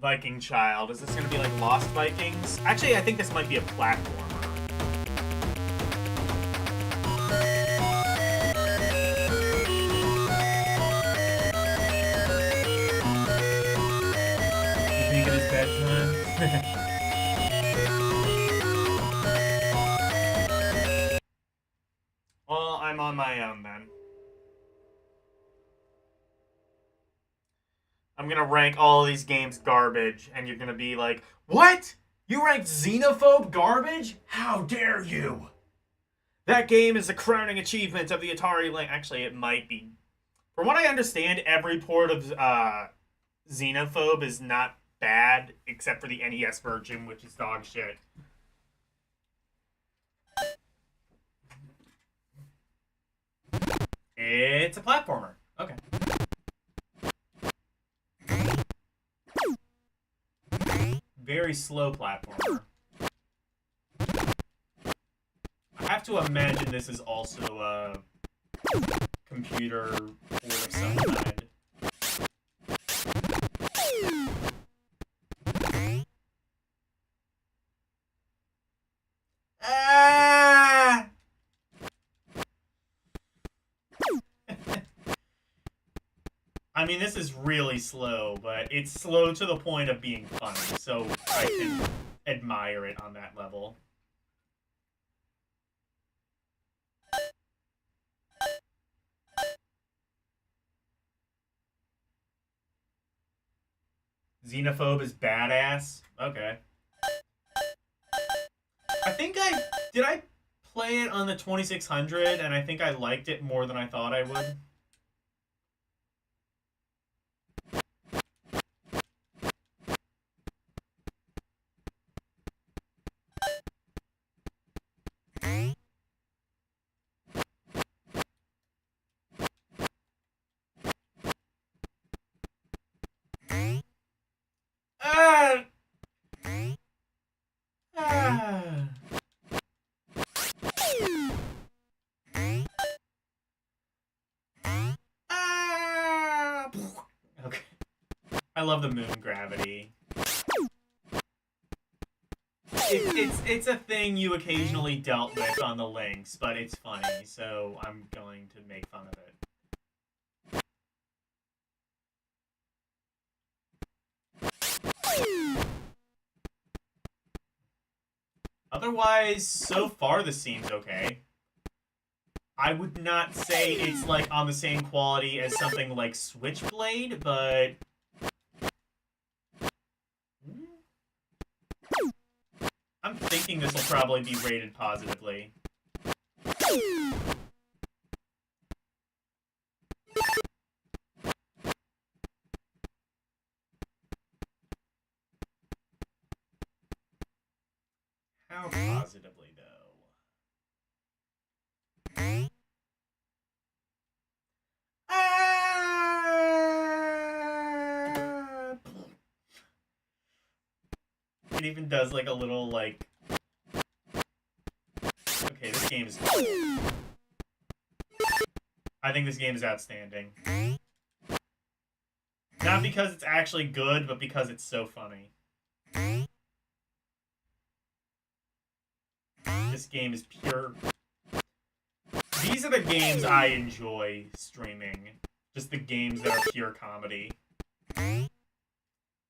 Viking Child. Is this gonna be like Lost Vikings? Actually, I think this might be a platformer. You think it is bedtime? Well, I'm on my own then. I'm gonna rank all of these games garbage, and you're gonna be like, what? You ranked Xenophobe garbage? How dare you? That game is the crowning achievement of the Atari Lynx. Actually, it might be. From what I understand, every port of Xenophobe is not bad, except for the NES version, which is dog shit. It's a platformer. Okay. Very slow platformer. I have to imagine this is also a computer port of some kind. Ah! I mean, this is really slow, but it's slow to the point of being funny, so I can admire it on that level. Xenophobe is badass? Okay. I think did I play it on the 2600, and I think I liked it more than I thought I would. Ah! Ah! Ah! Okay. I love the moon gravity. It's a thing you occasionally dealt with on the Lynx, but it's funny, so I'm going to make fun of it. Otherwise, so far this seems okay. I would not say it's like on the same quality as something like Switchblade, but I'm thinking this will probably be rated positively. How positively, though? It even does like a little like. Okay, this game is. I think this game is outstanding. Not because it's actually good, but because it's so funny. This game is pure. These are the games I enjoy streaming. Just the games that are pure comedy.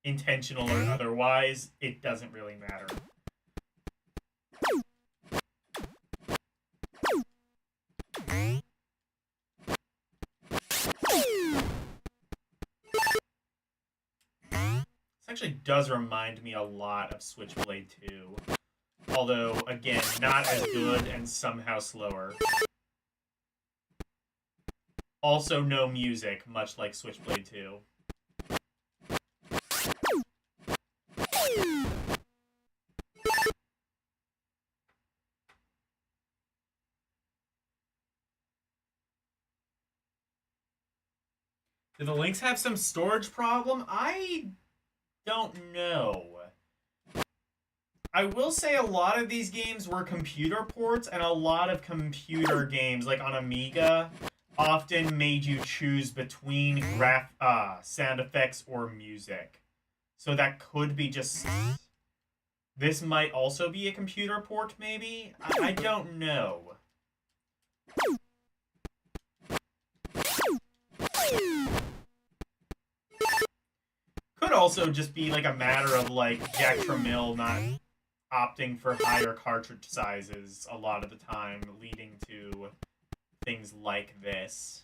Intentional or otherwise, it doesn't really matter. This actually does remind me a lot of Switchblade 2. Although, again, not as good and somehow slower. Also no music, much like Switchblade 2. Did the Lynx have some storage problem? I don't know. I will say a lot of these games were computer ports, and a lot of computer games, like on Amiga, often made you choose between sound effects or music. So that could be just... This might also be a computer port, maybe? I don't know. Could also just be like a matter of like Jack Tramiel not opting for higher cartridge sizes a lot of the time, leading to things like this.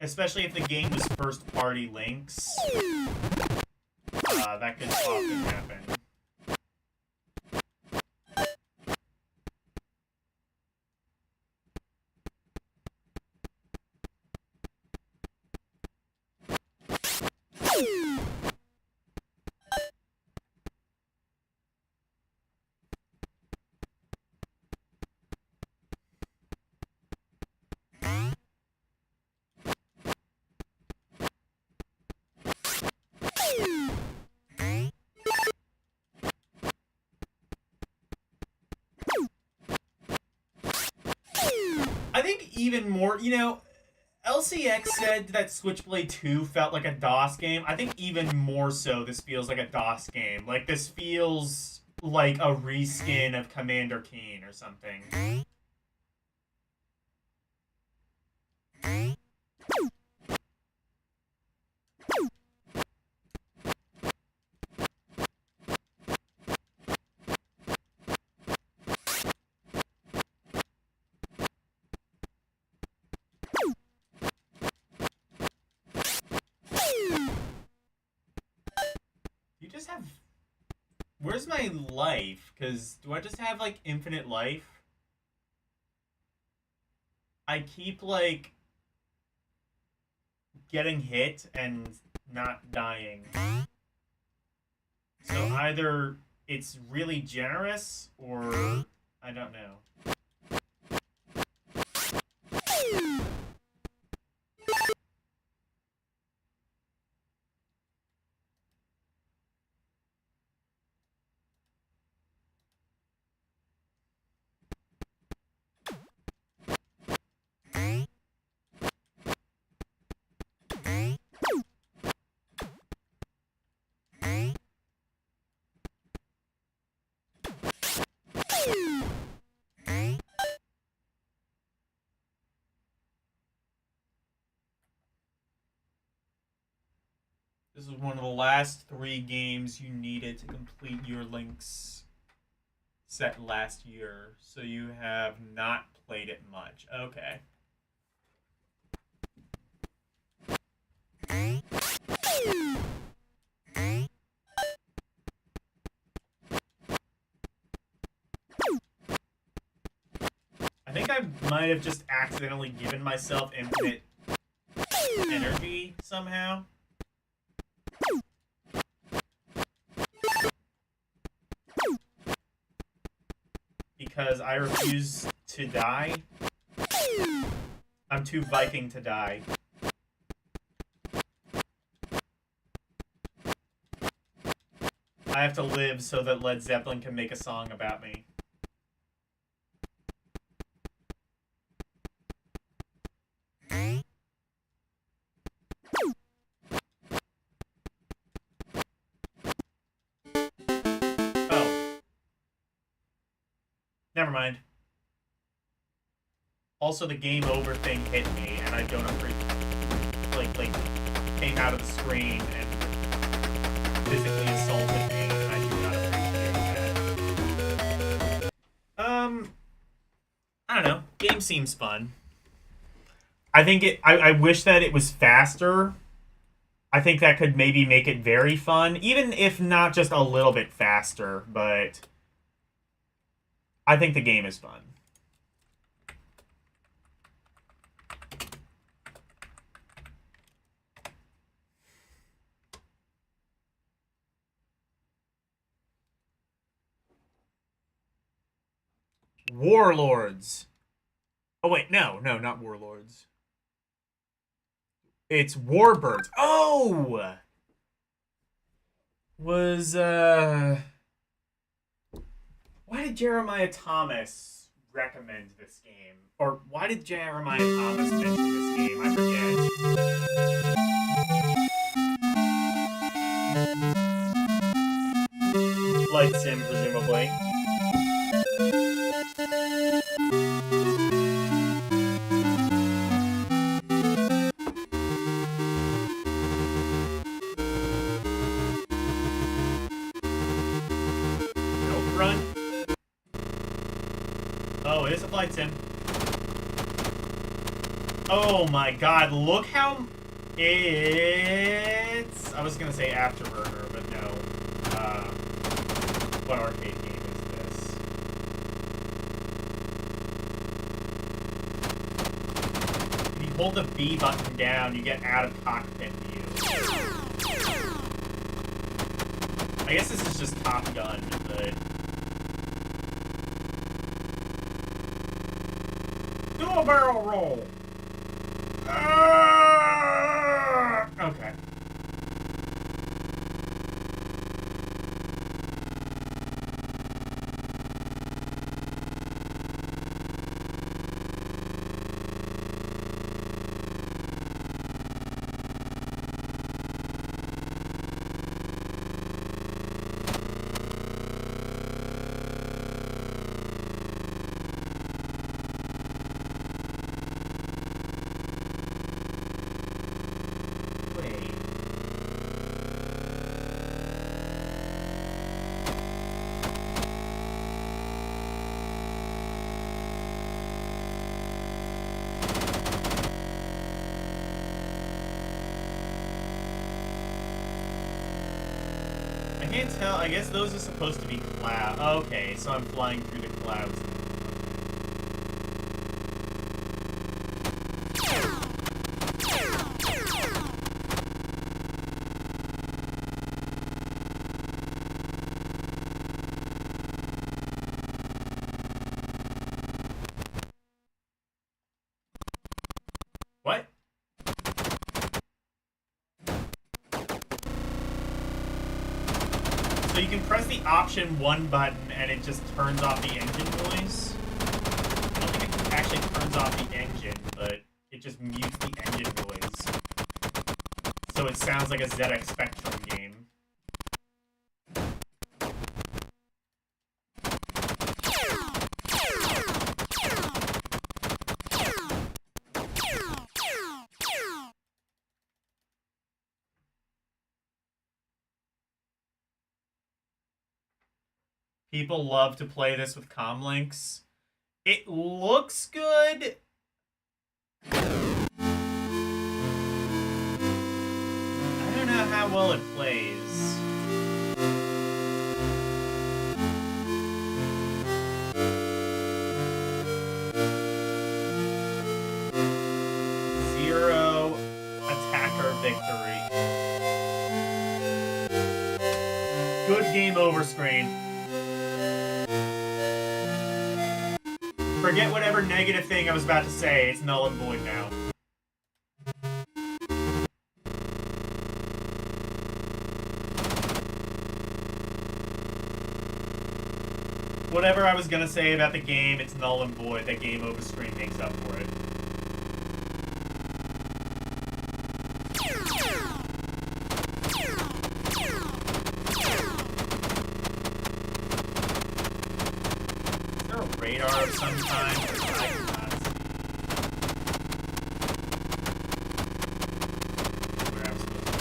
Especially if the game was first-party Lynx. That could often happen. I think even more, you know, LCX said that Switchblade 2 felt like a DOS game. I think even more so this feels like a DOS game. Like, this feels like a reskin of Commander Keen or something. You just have... Where's my life? Because do I just have, like, infinite life? I keep, like, getting hit and not dying. So either it's really generous, or I don't know. This is one of the last 3 games you needed to complete your Lynx set last year, so you have not played it much. Okay. I think I might have just accidentally given myself infinite energy somehow. Because I refuse to die. I'm too Viking to die. I have to live so that Led Zeppelin can make a song about me. Oh. Never mind. Also, the game over thing hit me, and I don't appreciate. Like came out of the screen and physically assaulted me, and I do not appreciate that. I don't know. Game seems fun. I think I wish that it was faster. I think that could maybe make it very fun, even if not just a little bit faster, but I think the game is fun. Warlords. Oh, wait, no, not Warlords. It's Warbirds. Oh! Why did Jeremiah Thomas recommend this game? Or why did Jeremiah Thomas mention this game? I forget. Flight sim, presumably. Nope, run. Oh, it is a flight sim. Oh my god, look how it's... I was gonna say Afterburner, but no. What arcade game is this? If you hold the B button down, you get out of cockpit view. I guess this is just Top Gun, but... Do a barrel roll! Okay. I can't tell. I guess those are supposed to be clouds. Okay, so I'm flying through the clouds now. What? So you can press the option 1 button and it just turns off the engine noise? I don't think it actually turns off the engine, but it just mutes the engine noise. So it sounds like a ZX Spectrum game. People love to play this with comlinks. It looks good. I don't know how well it plays. Zero attacker victory. Good game over screen. Forget whatever negative thing I was about to say. It's null and void now. Whatever I was gonna say about the game, it's null and void. That game over screen makes up for it. Radar of some kind, which I cannot see. Where I'm supposed to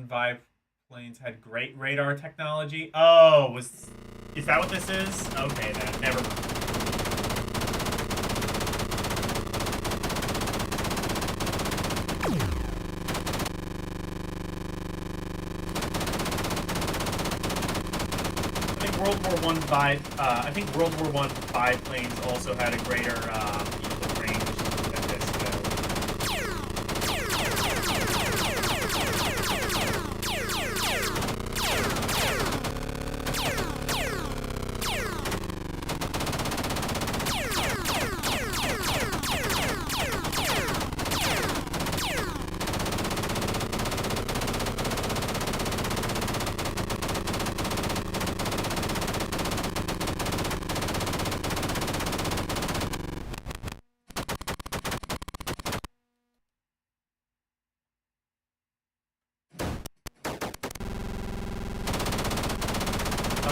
One biplanes had great radar technology. Oh, is that what this is? Okay, then never mind. I think World War One biplanes also had a greater field of range than this.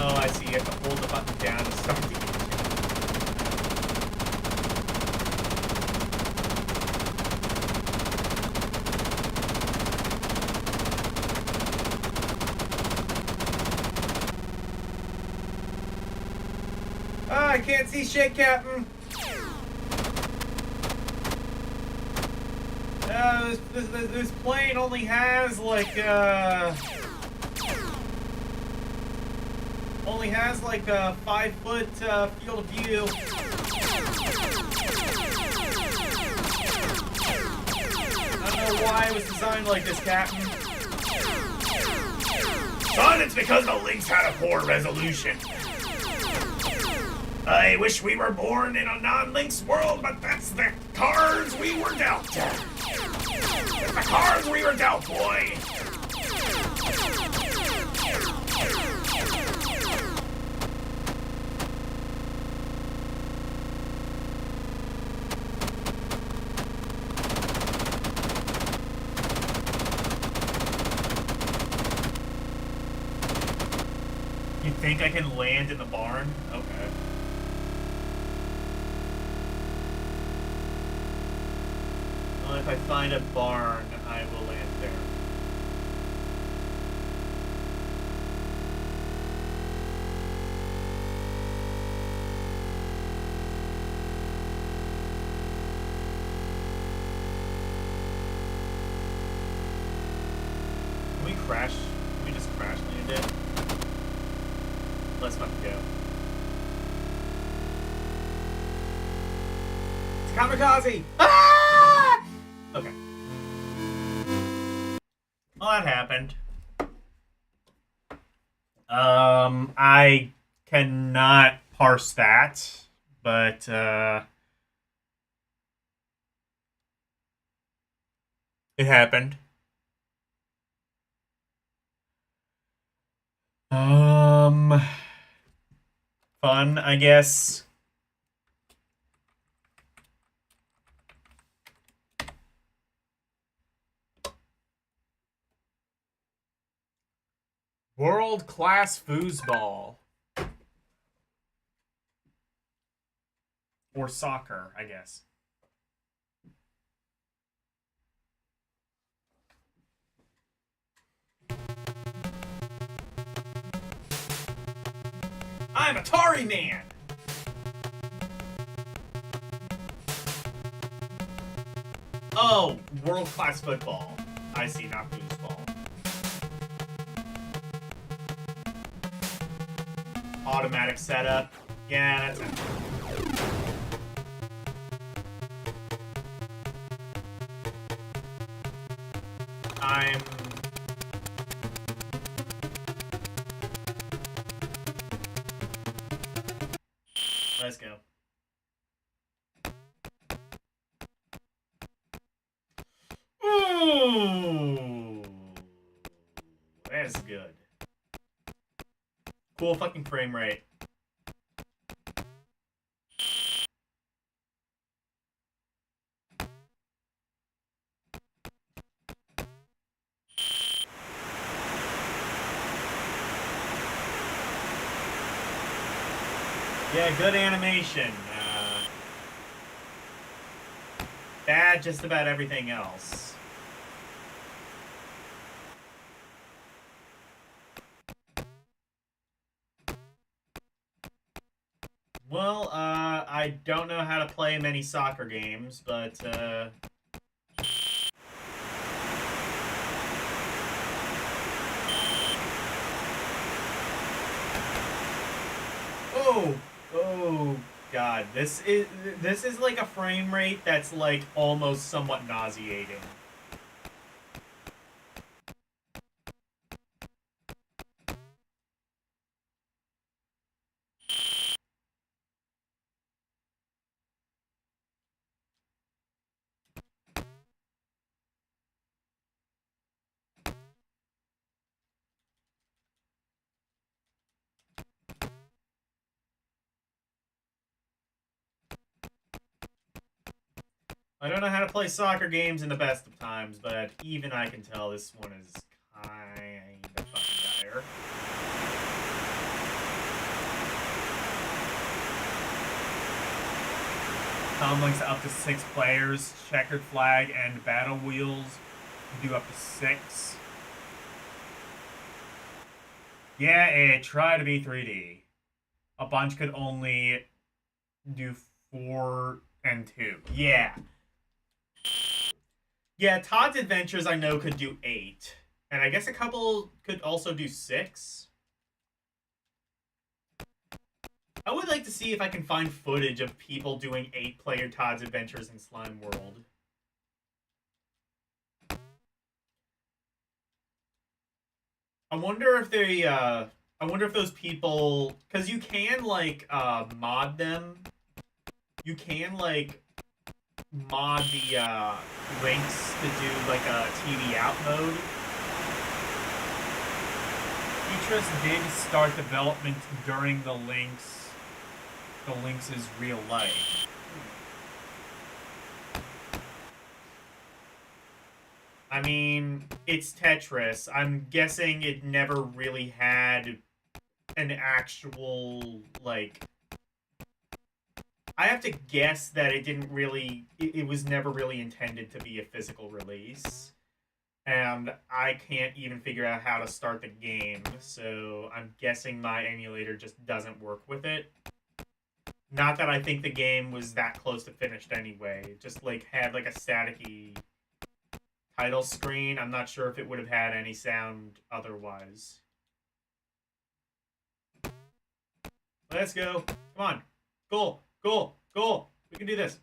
Oh, I see. You have to hold the button down to start the engine. Oh, I can't see shit, Captain. This plane only has like a 5-foot field of view. I don't know why it was designed like this, Captain. Son, it's because the Lynx had a poor resolution. I wish we were born in a non-Lynx world, but that's the cards we were dealt. That's the cards we were dealt, boy. You think I can land in the barn? Okay. Well, if I find a barn, I will land there. Can we crash? Can we just crash land it? Let's fucking go. It's kamikaze! Ah! Okay. Well, that happened. I cannot parse that, but, it happened. Fun, I guess. World-class foosball. Or soccer, I guess. I'm Atari Man! Oh, world-class football. I see, not foosball. Automatic setup. Yeah, that's it. Let's go. Ooh, that's good. Cool fucking frame rate. Yeah, good animation. Bad just about everything else. Well, I don't know how to play many soccer games, but, Oh! Oh, God. This is like a frame rate that's, like, almost somewhat nauseating. I don't know how to play soccer games in the best of times, but even I can tell this one is kind of fucking dire. Tom links up to 6 players, checkered flag, and battle wheels do up to 6. Yeah, it tried to be 3D. A bunch could only do 4 and 2. Yeah. Yeah, Todd's Adventures I know could do 8. And I guess a couple could also do 6. I would like to see if I can find footage of people doing 8-player Todd's Adventures in Slime World. I wonder if I wonder if those people, because you can like mod them. You can like mod the links to do like a TV out mode. Beatrice did start development during the Lynx's real life. I mean, it's Tetris. I'm guessing it never really had an actual, like... I have to guess that it didn't really... It was never really intended to be a physical release. And I can't even figure out how to start the game, so I'm guessing my emulator just doesn't work with it. Not that I think the game was that close to finished anyway. It just, like, had, like, a staticky title screen. I'm not sure if it would have had any sound otherwise. Let's go. Come on. Goal. Goal. Goal. We can do this.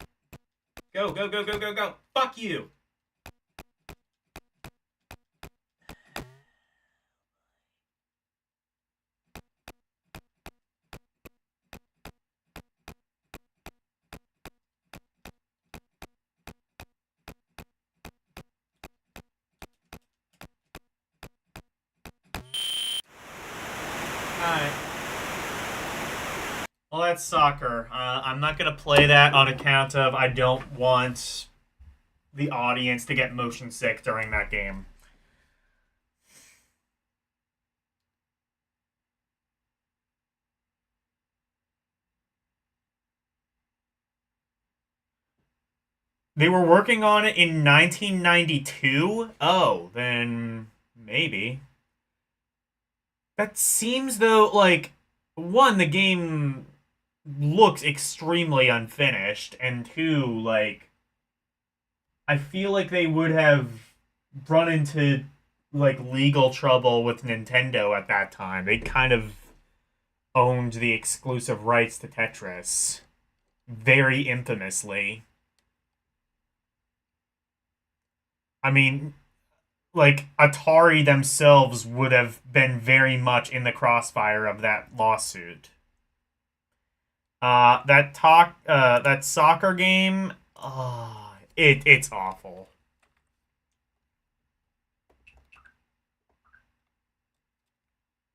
Go, go, go, go, go, go. Fuck you. Alright. Well, that's soccer. I'm not going to play that on account of I don't want the audience to get motion sick during that game. They were working on it in 1992? Oh, then maybe. That seems, though, like, one, the game looks extremely unfinished, and two, like, I feel like they would have run into, like, legal trouble with Nintendo at that time. They kind of owned the exclusive rights to Tetris. Very infamously. I mean, like, Atari themselves would have been very much in the crossfire of that lawsuit. That soccer game, it's awful.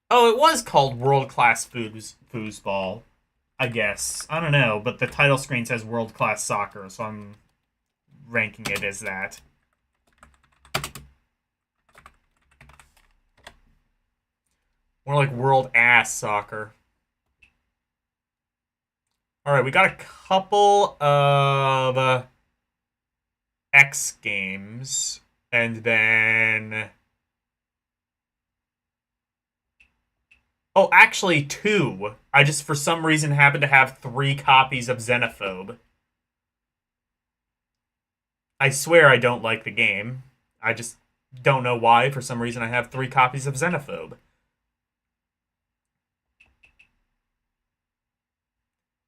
Oh, it was called World Class Foosball, I guess. I don't know, but the title screen says World Class Soccer, so I'm ranking it as that. More like World Ass Soccer. Alright, we got a couple of X games, and then Oh, actually 2. I just, for some reason, happen to have 3 copies of Xenophobe. I swear I don't like the game. I just don't know why. For some reason, I have 3 copies of Xenophobe.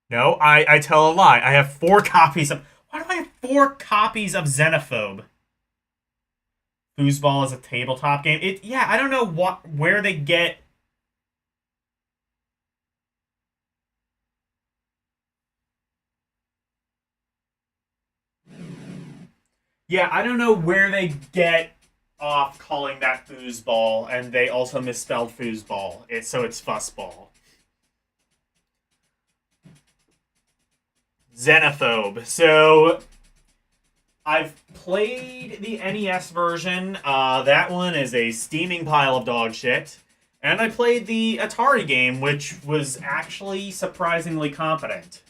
No, I tell a lie. I have 4 copies of... Why do I have 4 copies of Xenophobe? Foosball is a tabletop game. Yeah, I don't know where they get... Yeah, I don't know where they get off calling that foosball, and they also misspelled foosball. So it's fussball. Xenophobe. So I've played the NES version. That one is a steaming pile of dog shit. And I played the Atari game, which was actually surprisingly competent.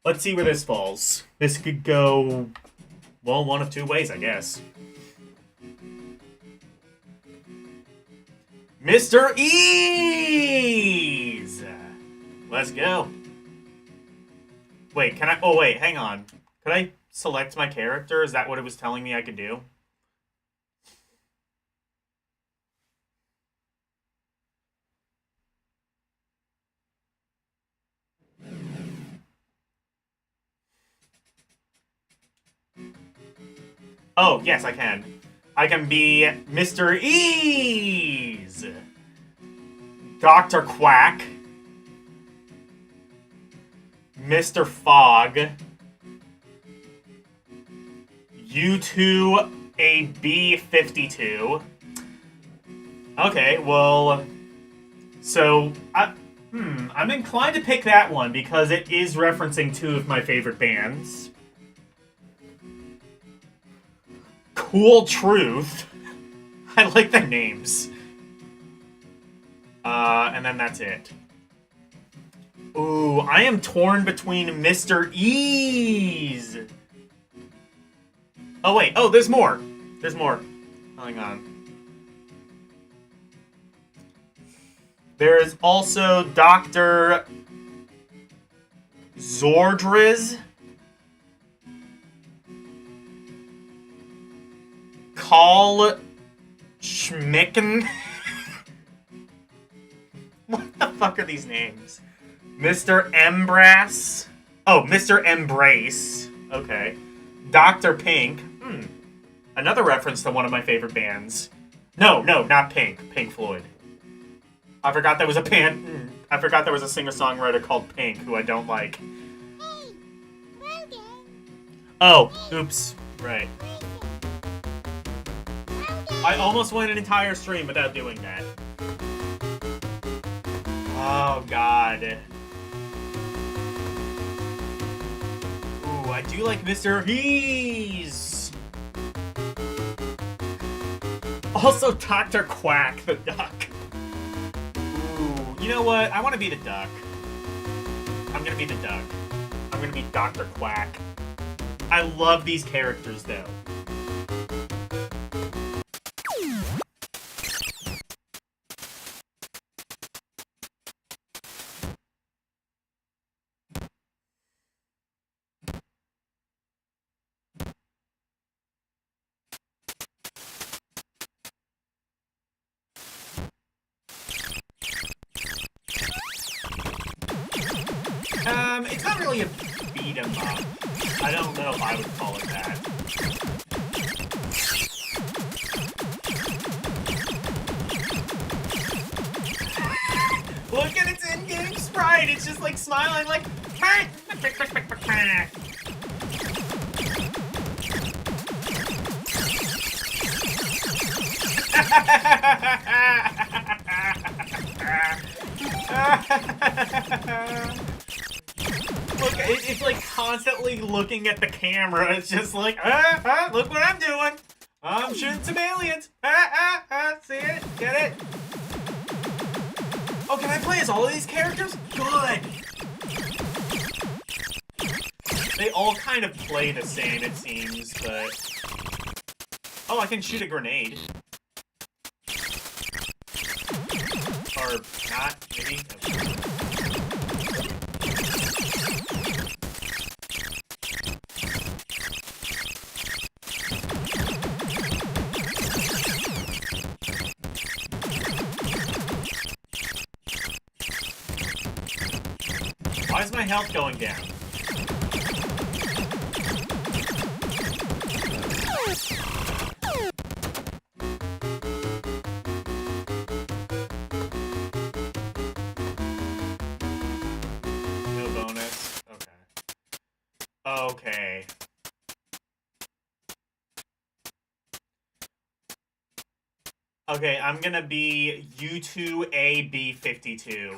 Let's see where this falls. This could go, well, one of 2 ways, I guess. Mr. Ease! Let's go. Wait, can I... Oh, wait, hang on. Could I select my character? Is that what it was telling me I could do? Oh, yes, I can. I can be Mr. Ease! Dr. Quack. Mr. Fogg. U2 a B-52. Okay, well... So, I'm inclined to pick that one because it is referencing 2 of my favorite bands. Cool Truth. I like the names. And then that's it. Ooh, I am torn between Mr. Ease. Oh, wait. Oh, there's more. There's more. Hang on. There's also Dr. Zordriz. Call Schmicken. What the fuck are these names? Mr. Embrace. Oh, Mr. Embrace. Okay. Dr. Pink. Another reference to one of my favorite bands. No, not Pink. Pink Floyd. I forgot there was a band. I forgot there was a singer-songwriter called Pink, who I don't like. Hey, Logan. Oh, oops. Right. Logan. I almost went an entire stream without doing that. Oh, God. Ooh, I do like Mr. Hees. Also, Dr. Quack, the duck. Ooh, you know what? I want to be the duck. I'm gonna be the duck. I'm gonna be Dr. Quack. I love these characters, though. It's not really a beat 'em up. I don't know if I would call it that. Look at its in-game sprite. It's just like smiling, like. Look, it's like constantly looking at the camera. It's just like, look what I'm doing. I'm shooting some aliens. See it? Get it? Oh, can I play as all of these characters? Good. They all kind of play the same, it seems, but... Oh, I can shoot a grenade. Or not, maybe? Why is my health going down? No bonus. Okay. Okay. Okay, I'm gonna be U2AB52.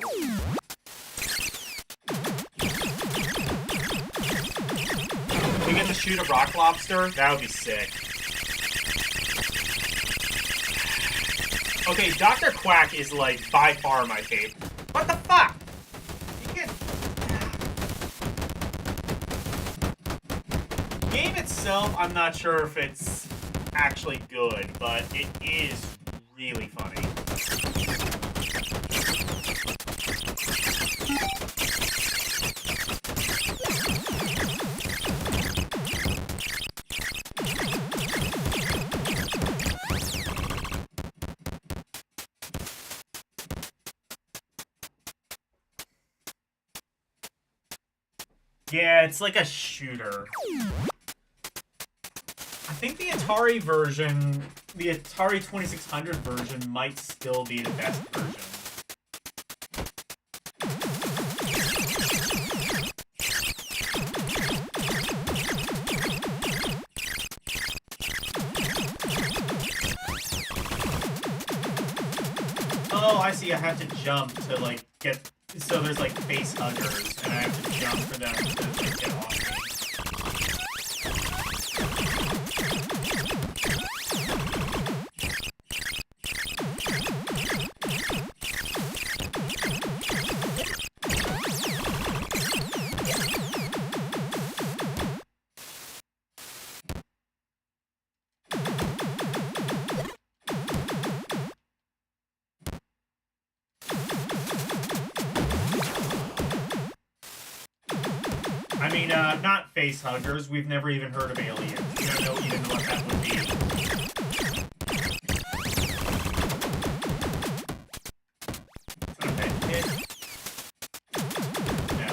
We get to shoot a rock lobster? That would be sick. Okay, Dr. Quack is, like, by far my favorite. What the fuck? You can't... Game itself, I'm not sure if it's actually good, but it is really funny. Yeah, it's like a shooter. I think the Atari version, the Atari 2600 version, might still be the best version. Oh, I see. I have to jump to, like, get... So there's, like, face huggers, and I have to jump for them to, like, get off me. I mean, not face huggers. We've never even heard of aliens. We don't know even what that would be. Okay, hit. No.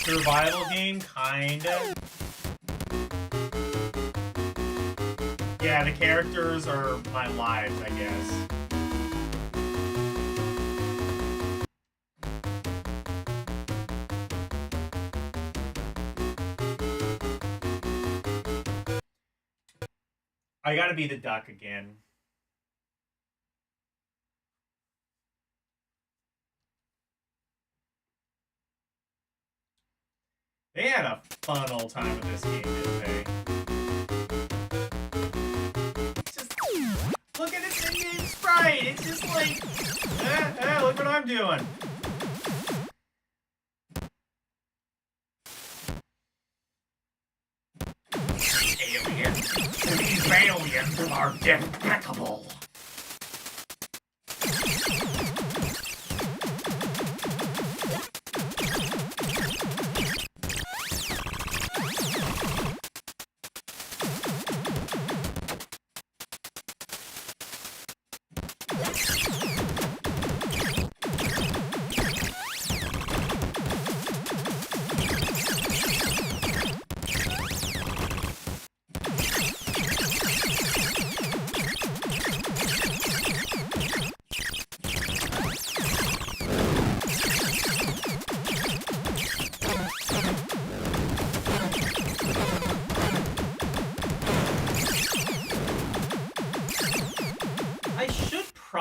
Survival game, kinda. Yeah, the characters are my lives, I guess. I gotta be the duck again. They had a fun old time with this game, didn't they? Just look at its in-game sprite. It's just like, look what I'm doing. Aliens. These aliens are despicable.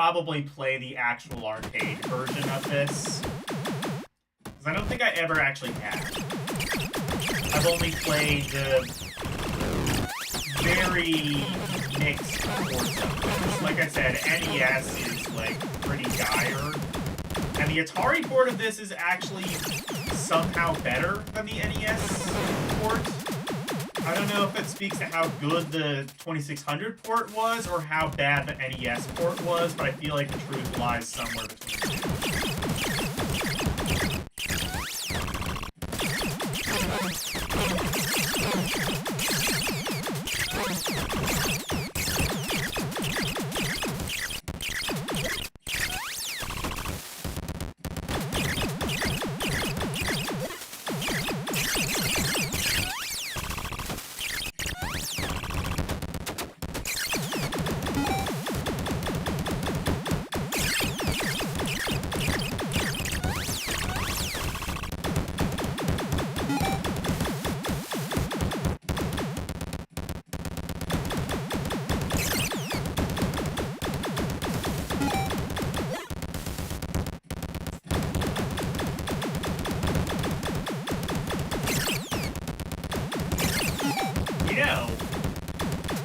probably play the actual arcade version of this. Because I don't think I ever actually have. I've only played the very mixed ports of this. Like I said, NES is, like, pretty dire. And the Atari port of this is actually somehow better than the NES port. I don't know if it speaks to how good the 2600 port was or how bad the NES port was, but I feel like the truth lies somewhere between the two.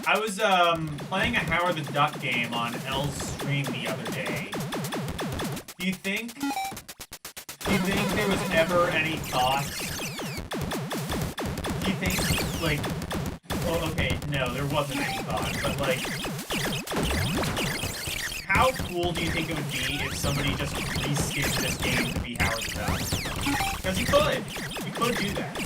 I was playing a Howard the Duck game on L's stream the other day. Do you think there was ever any thought? Do you think, like, well, okay, no, there wasn't any thought, but, like, how cool do you think it would be if somebody just reskinned this game to be Howard the Duck? Because you could do that.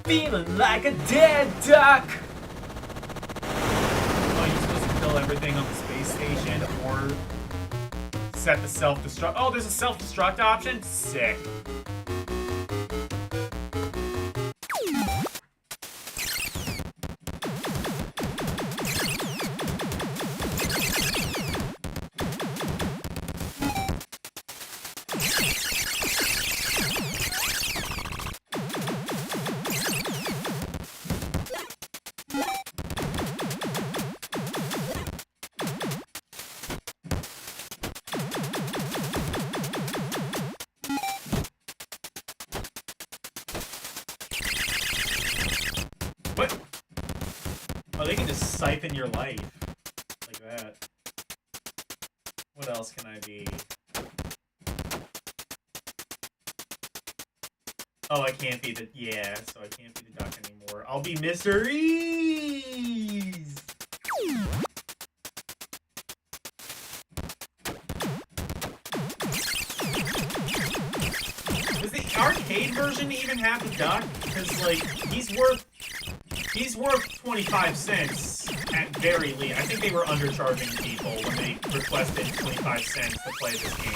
Feeling like a dead duck! Oh, you're supposed to kill everything on the space station or set the self-destruct. Oh, there's a self-destruct option? Sick. What? Oh, they can just siphon your life. Like that. What else can I be? Oh, I can't be the... Yeah, so I can't be the duck anymore. I'll be Mr. Ease! Does the arcade version even have the duck? Because, like, he's worth 25 cents at very least. I think they were undercharging people when they requested 25 cents to play this game.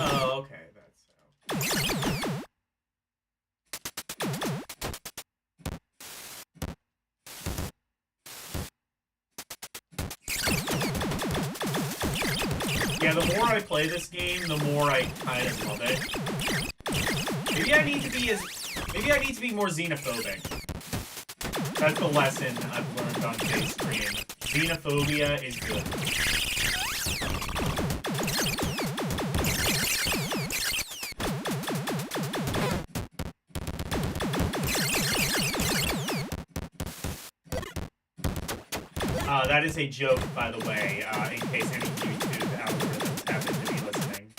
Oh, okay, that's so. Yeah, the more I play this game, the more I kind of love it. Maybe I need to be more xenophobic. That's the lesson I've learned on today's stream. Xenophobia is good. That is a joke, by the way, in case any YouTube algorithms happen to be listening.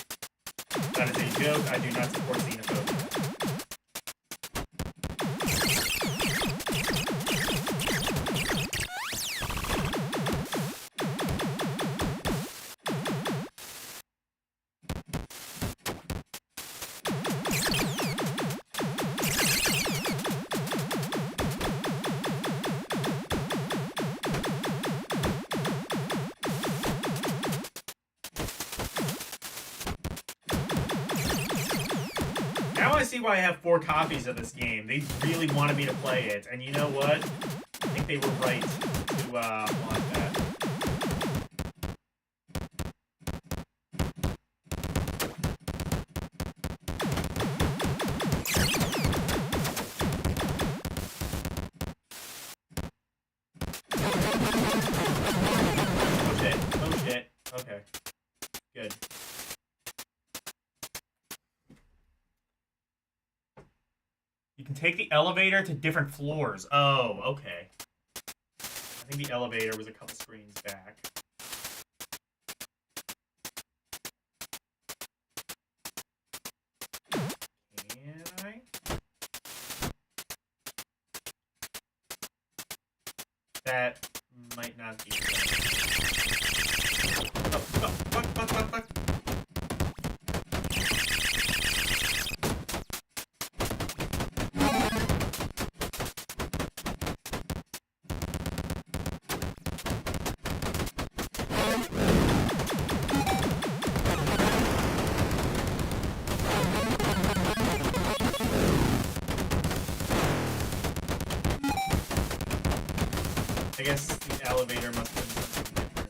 That is a joke. I do not support xenophobia. Now I see why I have 4 copies of this game. They really wanted me to play it, and you know what? I think they were right to want that. Oh shit. Oh shit. Okay. Good. You can take the elevator to different floors. Oh, okay. I think the elevator was a couple screens back. Can I? That might not be right. Oh, fuck. I guess the elevator must have been something different.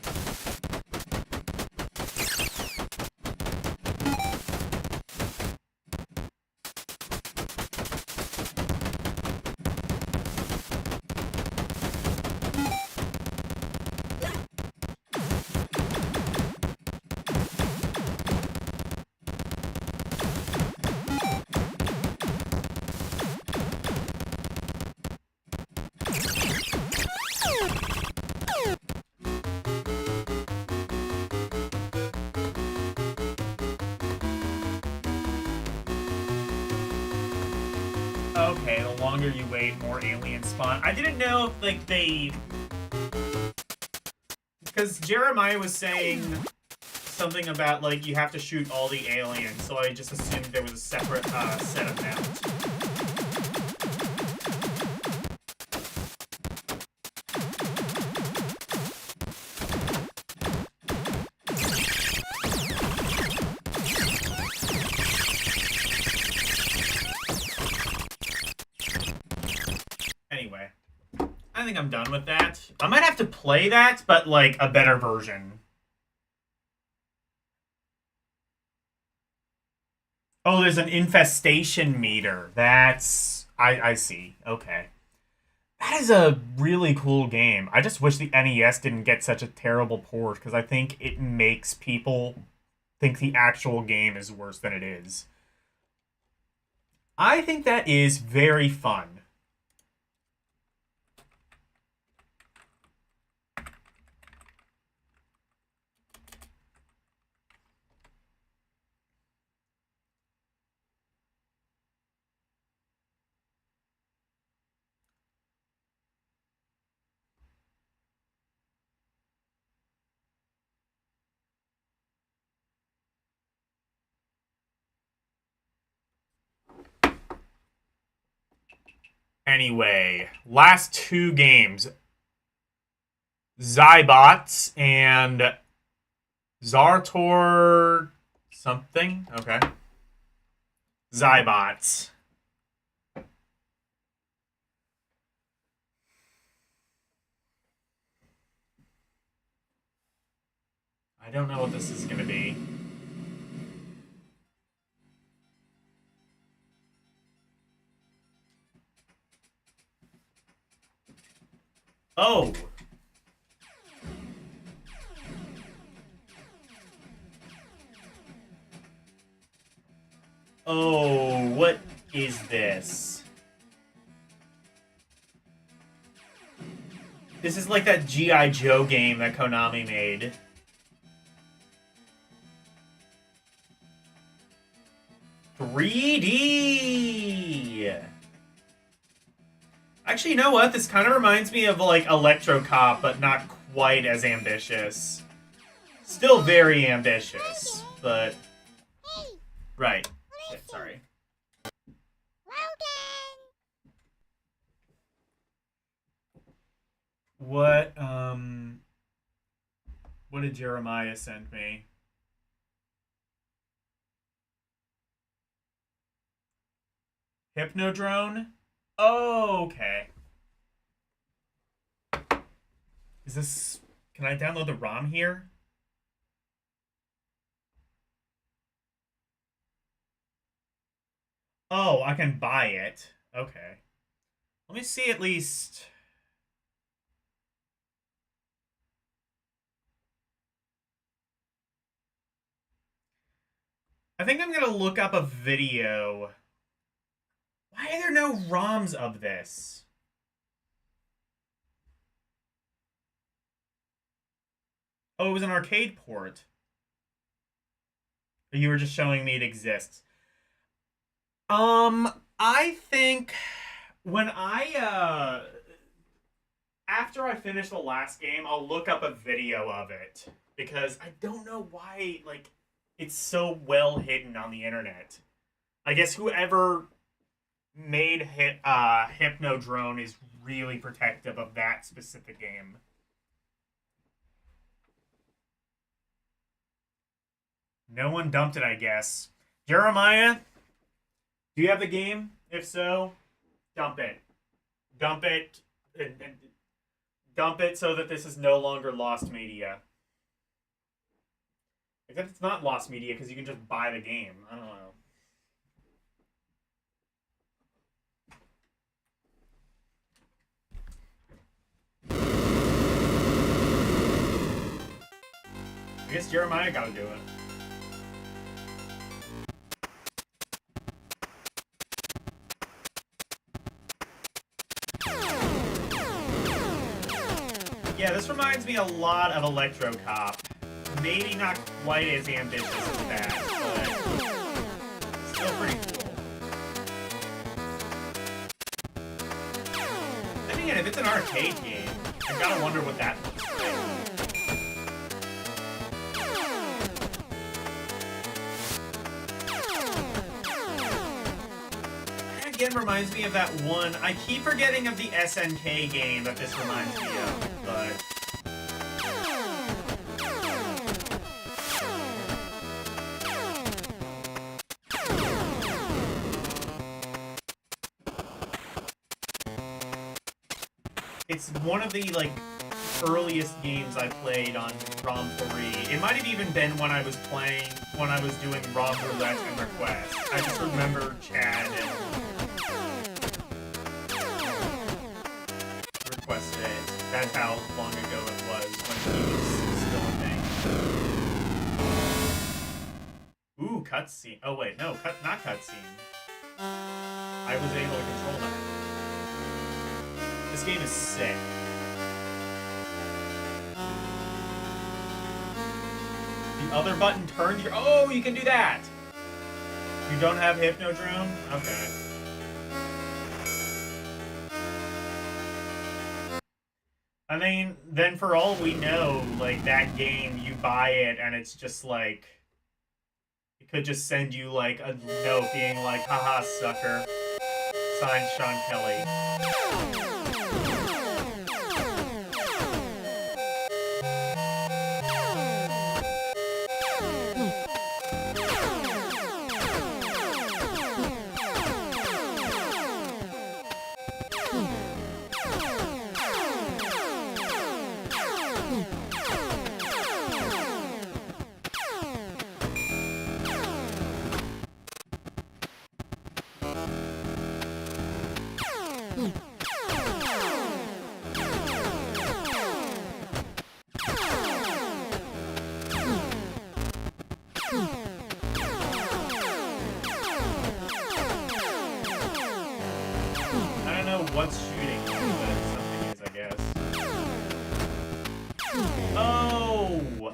Okay, the longer you wait, more aliens spawn. I didn't know if, like, they... Because Jeremiah was saying something about, like, you have to shoot all the aliens, so I just assumed there was a separate set amount. Anyway, I think I'm done with that. I might have to play that, but like a better version. Oh, there's an infestation meter. That's... I see. Okay. That is a really cool game. I just wish the NES didn't get such a terrible port, because I think it makes people think the actual game is worse than it is. I think that is very fun. Anyway, last 2 games. Zybots and Zartor something? Okay. Zybots. I don't know what this is gonna be. Oh! Oh, what is this? This is like that G.I. Joe game that Konami made. $3D! Actually, you know what? This kind of reminds me of, like, Electro Cop, but not quite as ambitious. Still very ambitious, but... Hey, Right. Shit, sorry. Logan! What did Jeremiah send me? Hypnodrone? Oh, okay. Is this... Can I download the ROM here? Oh, I can buy it. Okay. Let me see at least... I think I'm gonna look up a video. Why are there no ROMs of this? Oh, it was an arcade port. You were just showing me it exists. I think when after I finish the last game, I'll look up a video of it. Because I don't know why, like, it's so well hidden on the internet. I guess whoever made Hypnodrone is really protective of that specific game. No one dumped it, I guess. Jeremiah, do you have the game? If so, dump it. Dump it. Dump it so that this is no longer lost media. Except it's not lost media because you can just buy the game. I don't know. I guess Jeremiah gotta do it. Yeah, this reminds me a lot of Electro Cop. Maybe not quite as ambitious as that, but still pretty cool. Then again, if it's an arcade game, I gotta wonder what that looks like. That again reminds me of that one. I keep forgetting of the SNK game that this reminds me of, but... It's one of the, like, earliest games I played on ROM 3. It might have even been when I was doing ROM Roulette and Request. I just remember Chad and requested it. That's how long ago it was when he was still a thing. Ooh, cutscene. Oh wait, no, not cutscene. I was able to control that. This game is sick. The other button turns your... Oh, you can do that! You don't have Hypnodrome? Okay. I mean, then for all we know, like, that game, you buy it and it's just like... It could just send you, like, a note being like, haha, sucker. Signed, Sean Kelly. What's shooting, but something is, I guess.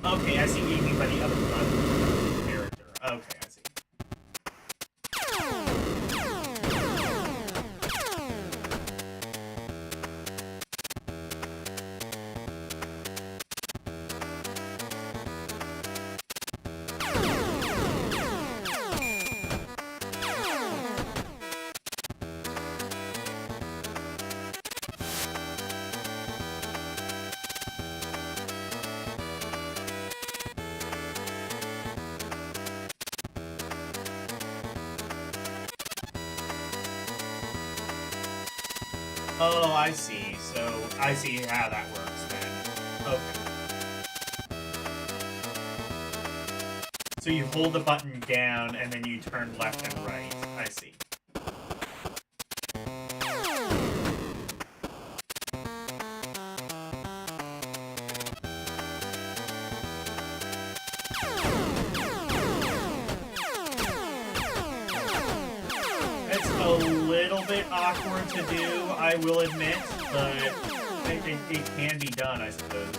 okay, I see what you mean by the other button character. Okay, I see. Oh, I see. So, I see how that works then. Okay. So you hold the button down, and then you turn left and right. I see. A little bit awkward to do, I will admit, but it can be done, I suppose.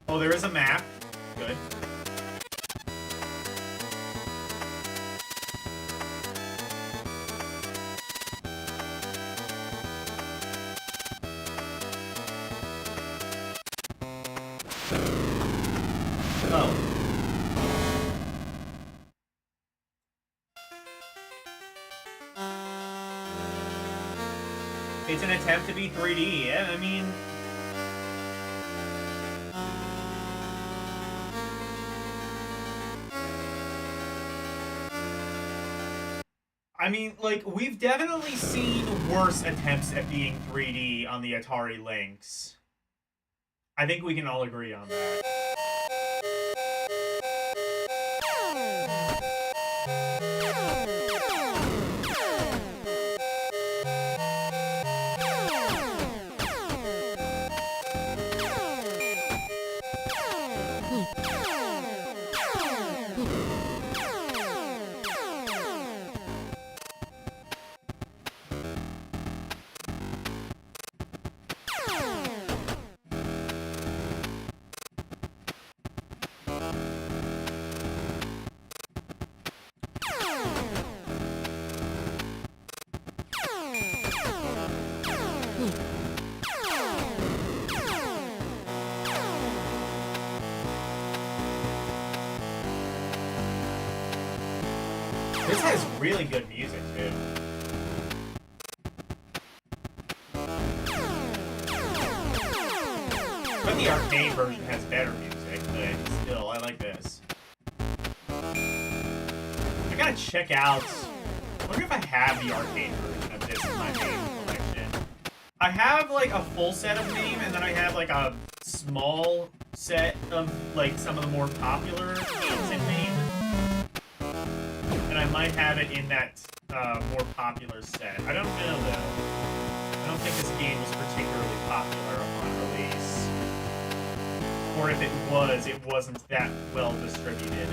Oh, there is a map. Good. Oh. It's an attempt to be 3D. Yeah, I mean... like, we've definitely seen worse attempts at being 3D on the Atari Lynx. I think we can all agree on that. This has really good music, too. But the arcade version has better music, but still, I like this. I gotta check out... I wonder if I have the arcade version of this in my MAME collection. I have, like, a full set of MAME, and then I have, like, a small set of, like, some of the more popular games in MAME. And I might have it in that more popular set. I don't know, though. I don't think this game was particularly popular upon release. Or if it was, it wasn't that well distributed.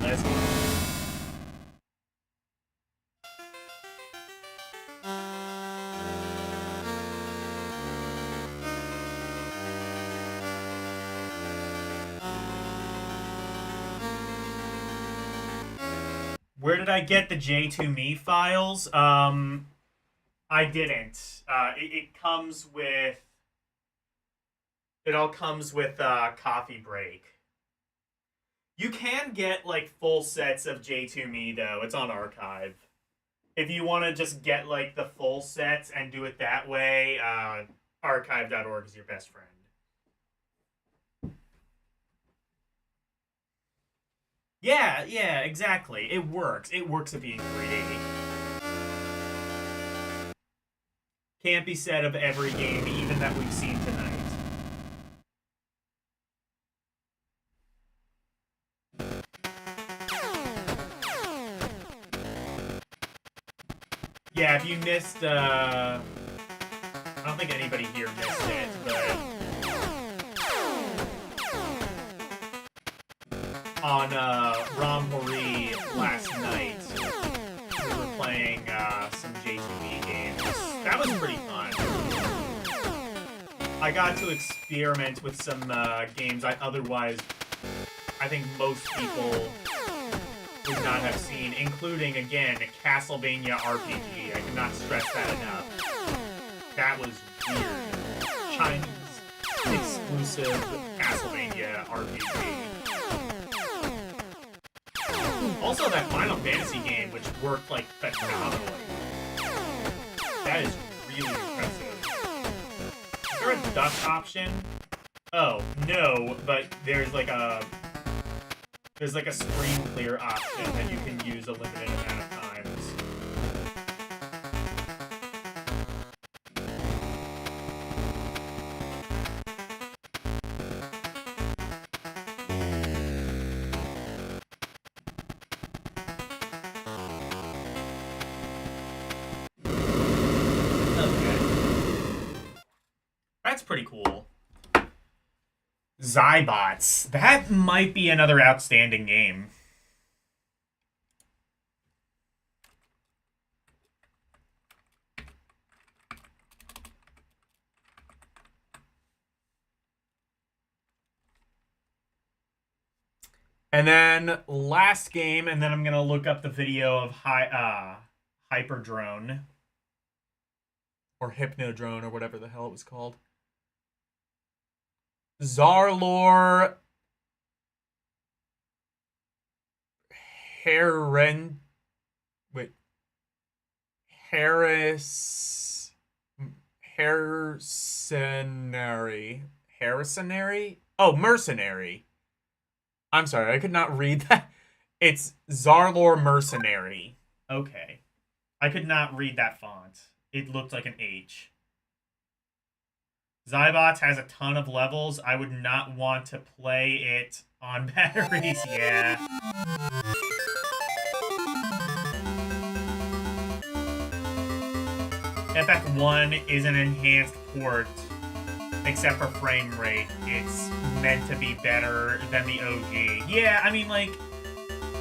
Let's go. Where did I get the J2Me files? I didn't. It comes with... It all comes with Coffee Break. You can get, like, full sets of J2Me, though. It's on Archive. If you want to just get, like, the full sets and do it that way, archive.org is your best friend. Yeah, exactly. It works. It works at being 3D. Can't be said of every game, even that we've seen tonight. if you missed, I don't think anybody here missed it, but on Romhori last night, we were playing some J2B games. That was pretty fun. I got to experiment with some games I think most people would not have seen, including, again, Castlevania RPG. I cannot stress that enough. That was weird. Chinese exclusive Castlevania RPG. Also, that Final Fantasy game, which worked, like, phenomenally. That is really impressive. Is there a Dutch option? Oh, no, but there's like a screen clear option that you can use a limited amount of times. Okay. That's pretty cool. Zybots. That might be another outstanding game. And then last game, and then I'm gonna look up the video of Hyperdrone or Hypnodrone or whatever the hell it was called. Zarlor Harris Harrisonary? Oh, Mercenary. I'm sorry, I could not read that. It's Zarlor Mercenary. Okay. I could not read that font. It looked like an H. Zybots has a ton of levels. I would not want to play it on batteries. Yeah. FF1 is an enhanced port, except for frame rate. It's meant to be better than the OG. Yeah, I mean, like,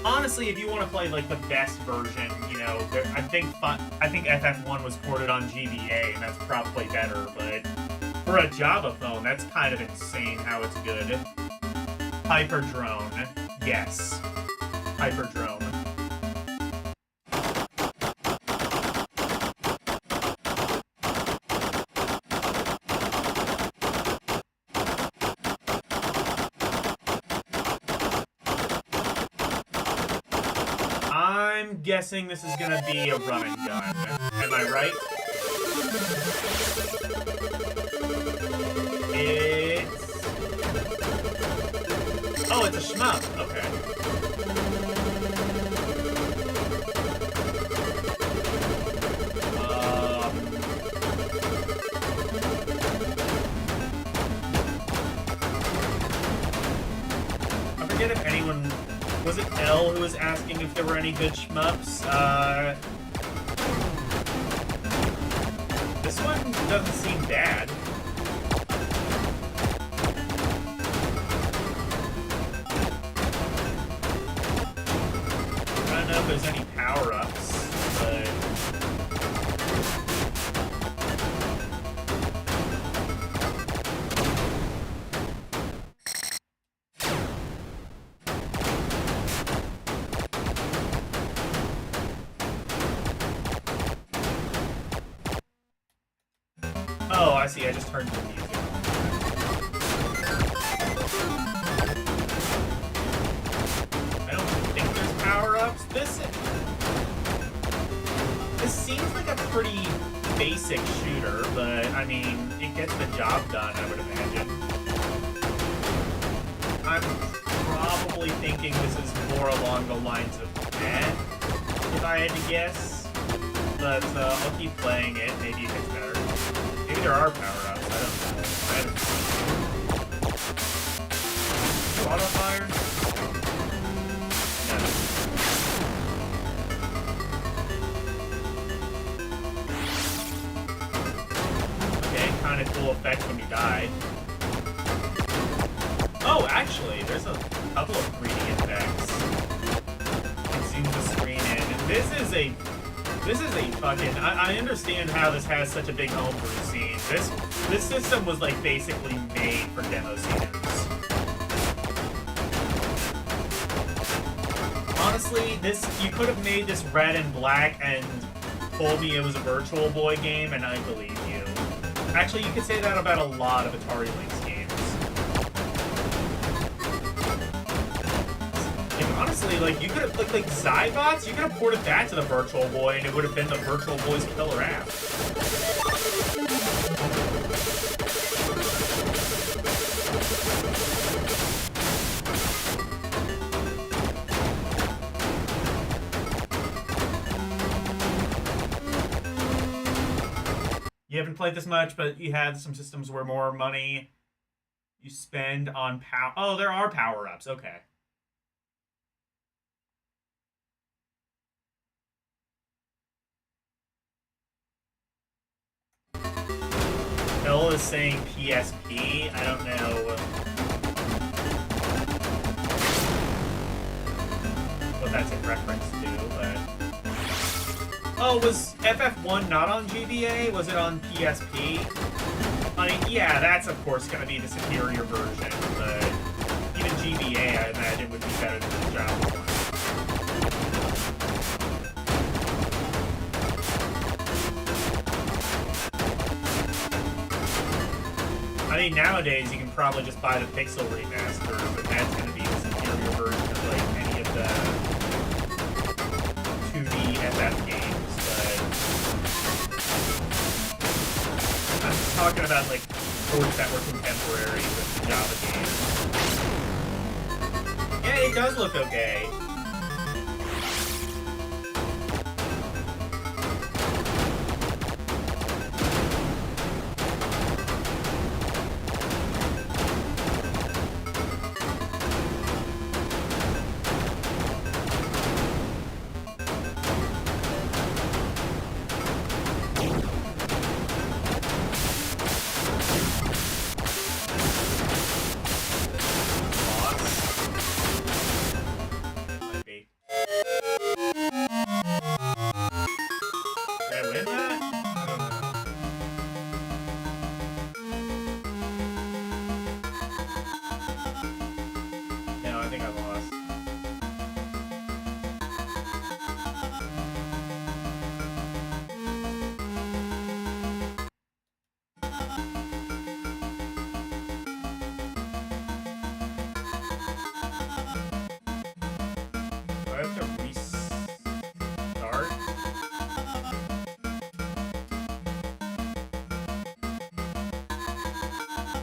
honestly, if you want to play like the best version, you know, I think FF1 was ported on GBA, and that's probably better. But for a Java phone, that's kind of insane how it's good. Hyperdrone, yes, Hyperdrone. I'm guessing this is gonna be a run and gun. Am I right? Oh, it's a shmup. Okay. I forget if anyone... Was it L who was asking if there were any good shmups? This one doesn't seem bad. I don't know if there's any power-ups, but... Oh, I see. I just turned the music. I don't think there's power-ups. This seems like a pretty basic shooter, but I mean, it gets the job done, I would imagine. I'm probably thinking this is more along the lines of that, if I had to guess. But I'll keep playing it. Maybe it gets better. Maybe there are power-ups. I don't know. Auto fire? No. kind of cool effect when you die. Oh, actually, there's a couple of 3D effects. It zooms the screen in. And this is a fucking... I understand how this has such a big homebrew scene. This system was, like, basically made for demo scenes. Honestly, you could have made this red and black and told me it was a Virtual Boy game, and I believe you. Actually, you could say that about a lot of Atari Lynx games. Like, honestly, like, you could have, like Zybots, you could have ported that to the Virtual Boy, and it would have been the Virtual Boy's killer app. You haven't played this much, but you had some systems where more money you spend on power. Oh, there are power-ups. Okay. Bill is saying PSP. I don't know what that's in reference to, but... Oh, was FF1 not on GBA? Was it on PSP? I mean, yeah, that's of course going to be the superior version, but even GBA, I imagine, would be better than the Java one. I mean, nowadays you can probably just buy the Pixel remaster, but that's going to be the superior version of like any of the 2D FF games. I'm talking about like ports that were contemporary with Java games. Yeah, it does look okay.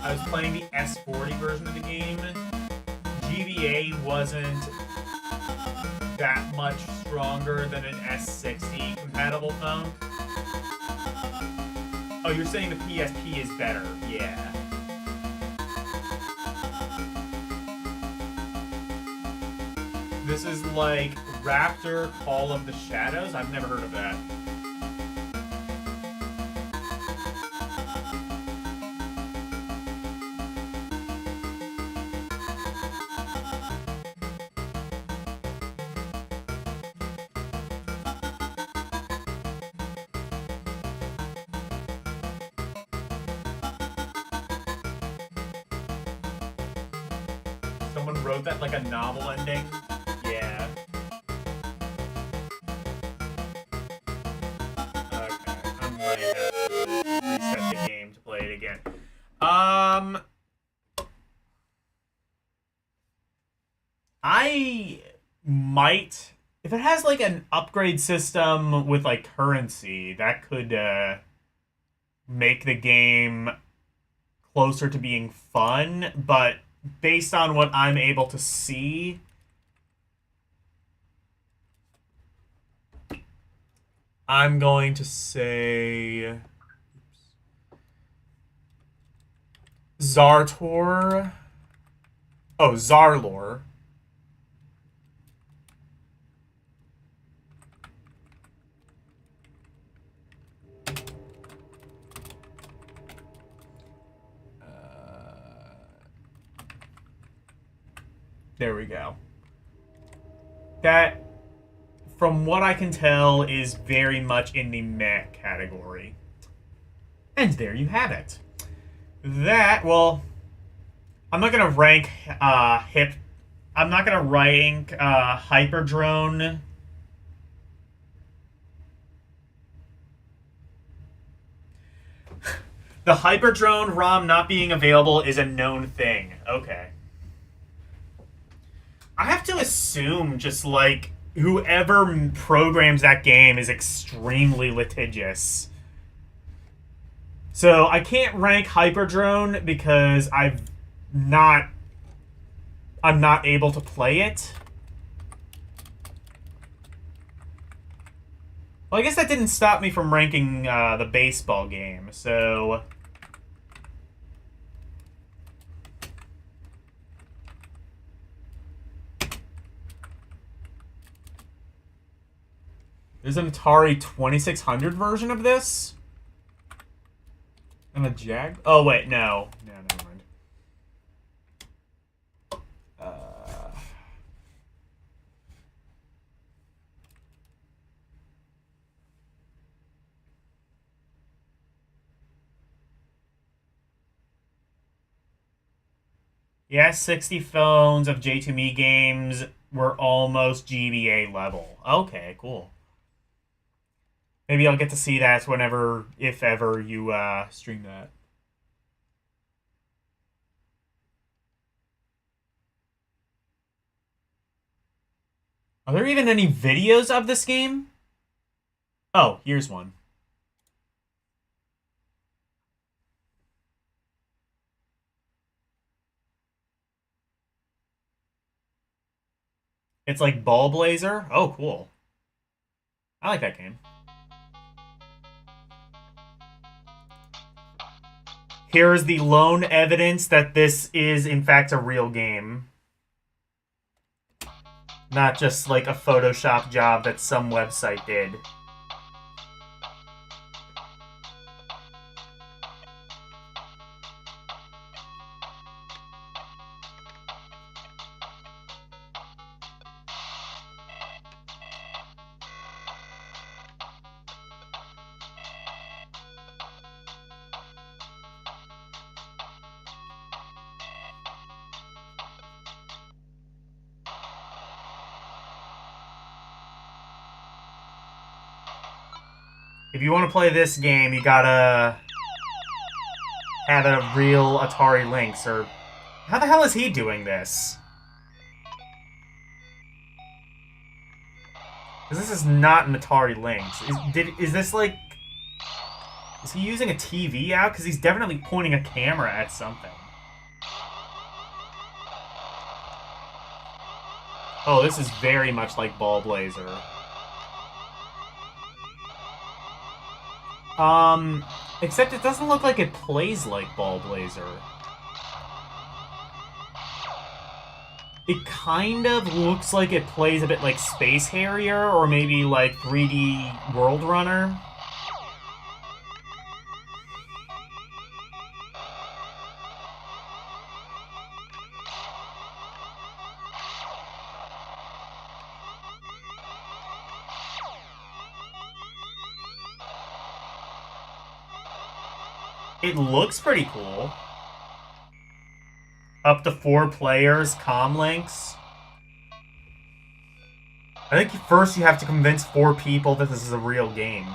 I was playing the S40 version of the game. GBA wasn't that much stronger than an S60 compatible phone. Oh, you're saying the PSP is better? Yeah. This is like Raptor Call of the Shadows? I've never heard of that. Someone wrote that like a novel ending? Yeah. Okay, I might have to reset the game to play it again. I might... If it has like an upgrade system with like currency, that could make the game closer to being fun, but based on what I'm able to see, I'm going to say Zartor. Oh, Zarlor. There we go. That, from what I can tell, is very much in the meh category. And there you have it. That, well, I'm not gonna rank I'm not gonna rank Hyperdrone. The Hyperdrone ROM not being available is a known thing. Okay. I have to assume just like whoever programs that game is extremely litigious. So I can't rank Hyperdrone because I'm not able to play it. Well, I guess that didn't stop me from ranking the baseball game, so... There's an Atari 2600 version of this? And a Jag? Oh, wait, no. No, never mind. Yes, 60 phones of J2Me games were almost GBA level. Okay, cool. Maybe I'll get to see that whenever, if ever, you stream that. Are there even any videos of this game? Oh, here's one. It's like Ball Blazer. Oh, cool. I like that game. Here is the lone evidence that this is, in fact, a real game. Not just, like, a Photoshop job that some website did. If you want to play this game, you gotta have a real Atari Lynx, or... How the hell is he doing this? Because this is not an Atari Lynx. Is this like... Is he using a TV out? Because he's definitely pointing a camera at something. Oh, this is very much like Ball Blazer. Except it doesn't look like it plays like Ball Blazer. It kind of looks like it plays a bit like Space Harrier, or maybe like 3D World Runner. It looks pretty cool. Up to 4 players, comlinks. I think first you have to convince 4 people that this is a real game.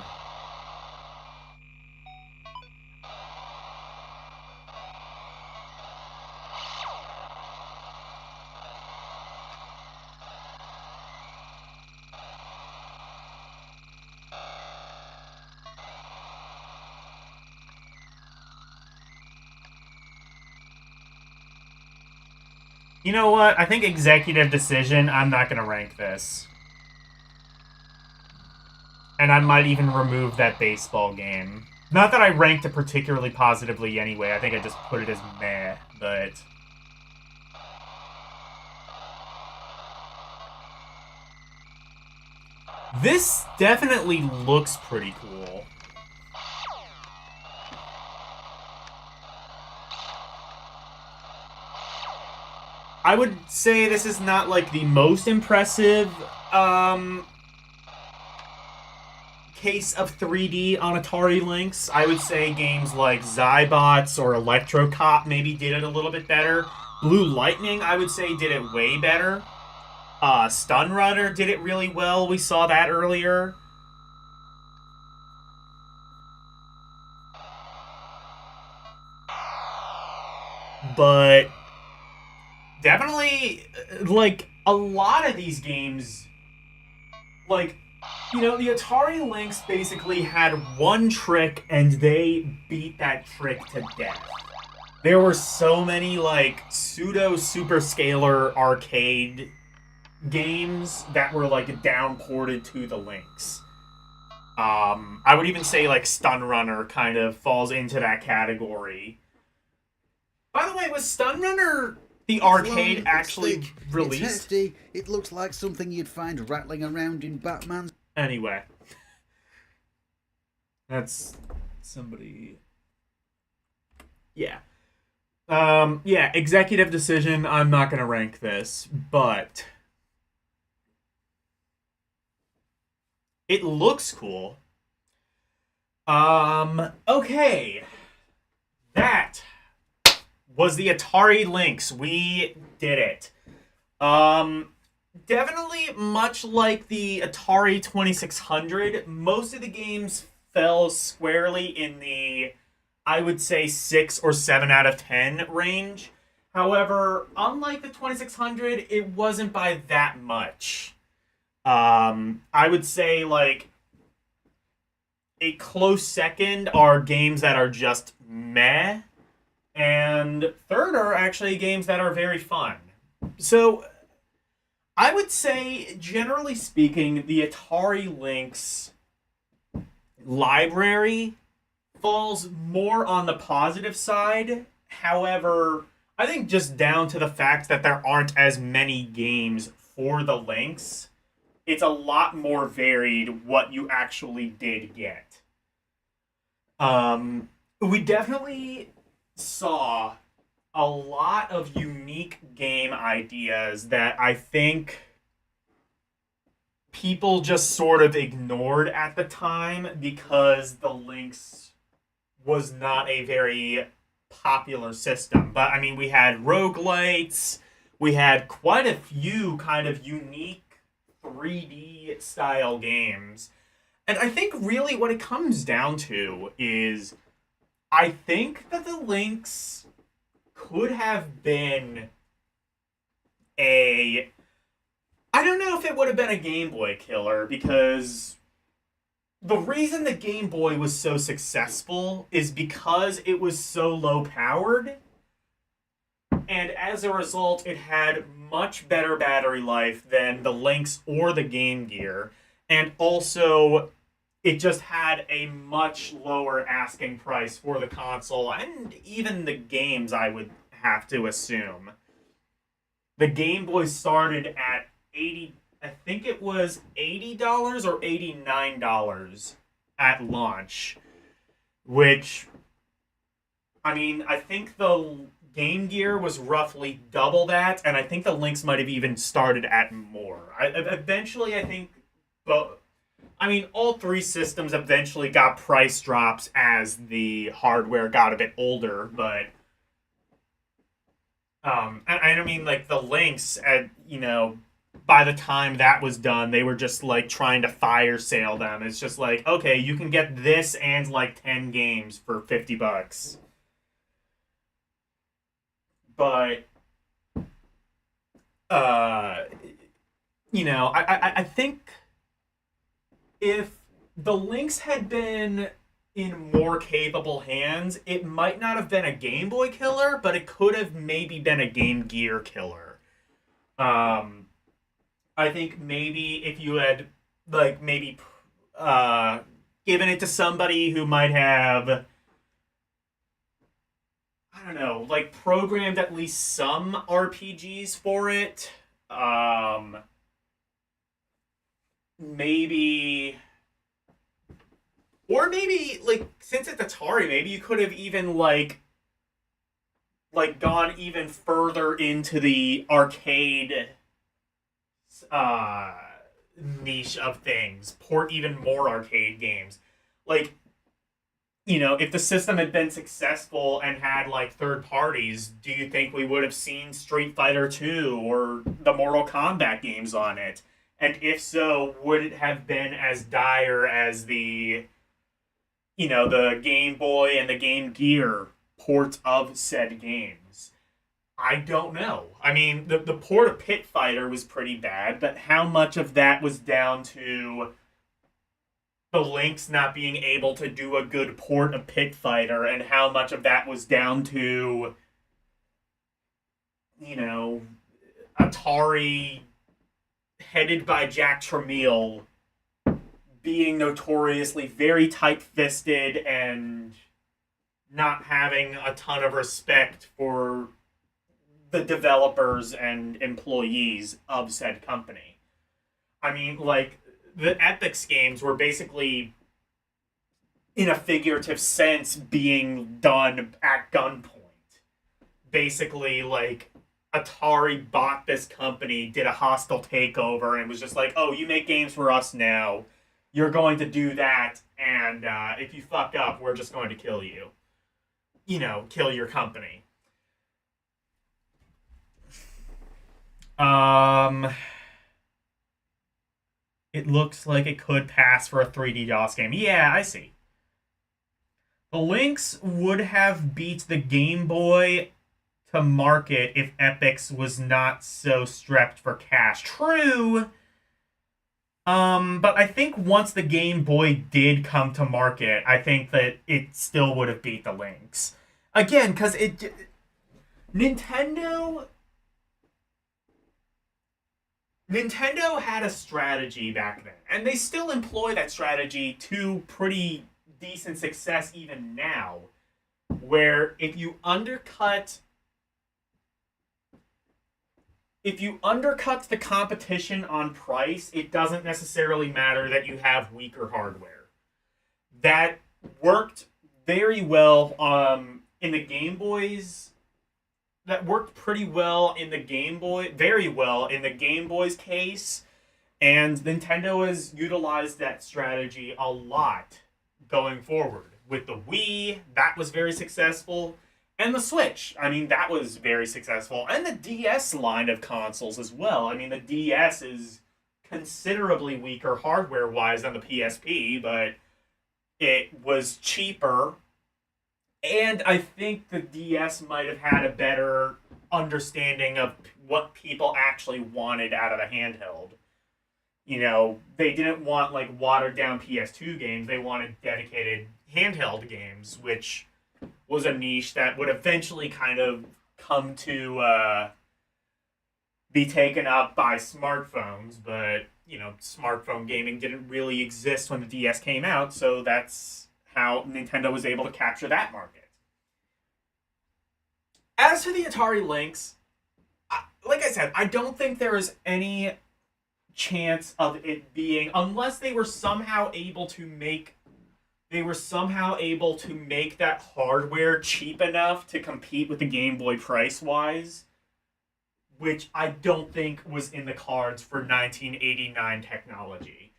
You know what? I think executive decision, I'm not going to rank this. And I might even remove that baseball game. Not that I ranked it particularly positively anyway. I think I just put it as meh, but... This definitely looks pretty cool. I would say this is not like the most impressive case of 3D on Atari Lynx. I would say games like Zybots or Electro Cop maybe did it a little bit better. Blue Lightning, I would say, did it way better. Stun Runner did it really well. We saw that earlier. But definitely, like, a lot of these games, like, you know, the Atari Lynx basically had one trick and they beat that trick to death. There were so many, like, pseudo super scalar arcade games that were, like, downported to the Lynx. I would even say, like, Stun Runner kind of falls into that category. By the way, was Stun Runner the arcade long, actually thick, released? It's hefty. It looks like something you'd find rattling around in Batman's. Anyway. That's somebody. Yeah. Yeah, executive decision. I'm not going to rank this, but it looks cool. Okay. That was the Atari Lynx. We did it. Definitely much like the Atari 2600, most of the games fell squarely in the, I would say, 6 or 7 out of 10 range. However, unlike the 2600, it wasn't by that much. I would say, like, a close second are games that are just meh, and third are actually games that are very fun. So, I would say, generally speaking, the Atari Lynx library falls more on the positive side. However, I think just down to the fact that there aren't as many games for the Lynx, it's a lot more varied what you actually did get. We definitely saw a lot of unique game ideas that I think people just sort of ignored at the time because the Lynx was not a very popular system. But, I mean, we had roguelites, we had quite a few kind of unique 3D style games. And I think really what it comes down to is I think that the Lynx could have been a... I don't know if it would have been a Game Boy killer, because the reason the Game Boy was so successful is because it was so low powered, and as a result, it had much better battery life than the Lynx or the Game Gear, and also it just had a much lower asking price for the console, and even the games, I would have to assume. The Game Boy started at I think it was $80 or $89 at launch, which, I mean, I think the Game Gear was roughly double that, and I think the Lynx might have even started at more. Eventually, I think, but I mean, all three systems eventually got price drops as the hardware got a bit older, but I mean, like, the Lynx, by the time that was done, they were just, like, trying to fire sale them. It's just like, okay, you can get this and, like, 10 games for $50. But, I think if the Lynx had been in more capable hands, it might not have been a Game Boy killer, but it could have maybe been a Game Gear killer. I think maybe if you had, like, maybe given it to somebody who might have, I don't know, like, programmed at least some RPGs for it, maybe... Or maybe, like, since it's Atari, maybe you could have even, like, like gone even further into the arcade uh, niche of things, port even more arcade games. Like, if the system had been successful and had like third parties, do you think we would have seen Street Fighter 2 or the Mortal Kombat games on it? And if so, would it have been as dire as the Game Boy and the Game Gear ports of said games? I don't know. I mean, the port of Pit Fighter was pretty bad, but how much of that was down to the Lynx not being able to do a good port of Pit Fighter, and how much of that was down to, Atari, headed by Jack Tramiel, being notoriously very tight-fisted and not having a ton of respect for the developers and employees of said company. I mean, like, the Epix games were basically, in a figurative sense, being done at gunpoint. Basically, like, Atari bought this company, did a hostile takeover, and was just like, oh, you make games for us now. You're going to do that, and if you fuck up, we're just going to kill you. Kill your company. It looks like it could pass for a 3D DOS game. Yeah, I see. The Lynx would have beat the Game Boy to market if Epix was not so strapped for cash. True. But I think once the Game Boy did come to market, I think that it still would have beat the Lynx. Again, because Nintendo had a strategy back then, and they still employ that strategy to pretty decent success even now, where if you undercut the competition on price, it doesn't necessarily matter that you have weaker hardware. That worked very well in the Game Boys. That worked pretty well in the Game Boy, very well in the Game Boy's case, and Nintendo has utilized that strategy a lot going forward. With the Wii, that was very successful, and the Switch, I mean, that was very successful, and the DS line of consoles as well. I mean, the DS is considerably weaker hardware-wise than the PSP, but it was cheaper. And I think the DS might have had a better understanding of what people actually wanted out of a handheld. They didn't want, like, watered-down PS2 games. They wanted dedicated handheld games, which was a niche that would eventually kind of come to be taken up by smartphones. But, smartphone gaming didn't really exist when the DS came out, so that's how Nintendo was able to capture that market. As to the Atari Lynx, like I said, I don't think there is any chance of it being, unless they were somehow able to make that hardware cheap enough to compete with the Game Boy price-wise, which I don't think was in the cards for 1989 technology.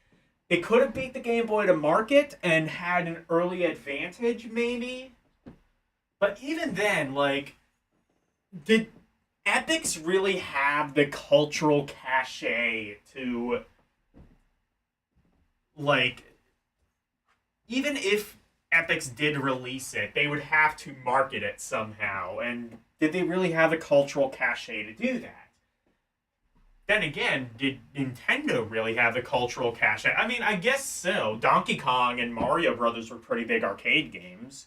It could have beat the Game Boy to market and had an early advantage, maybe. But even then, like, did Epix really have the cultural cachet to, like, even if Epix did release it, they would have to market it somehow. And did they really have the cultural cachet to do that? Then again, did Nintendo really have the cultural cachet? I mean, I guess so. Donkey Kong and Mario Brothers were pretty big arcade games.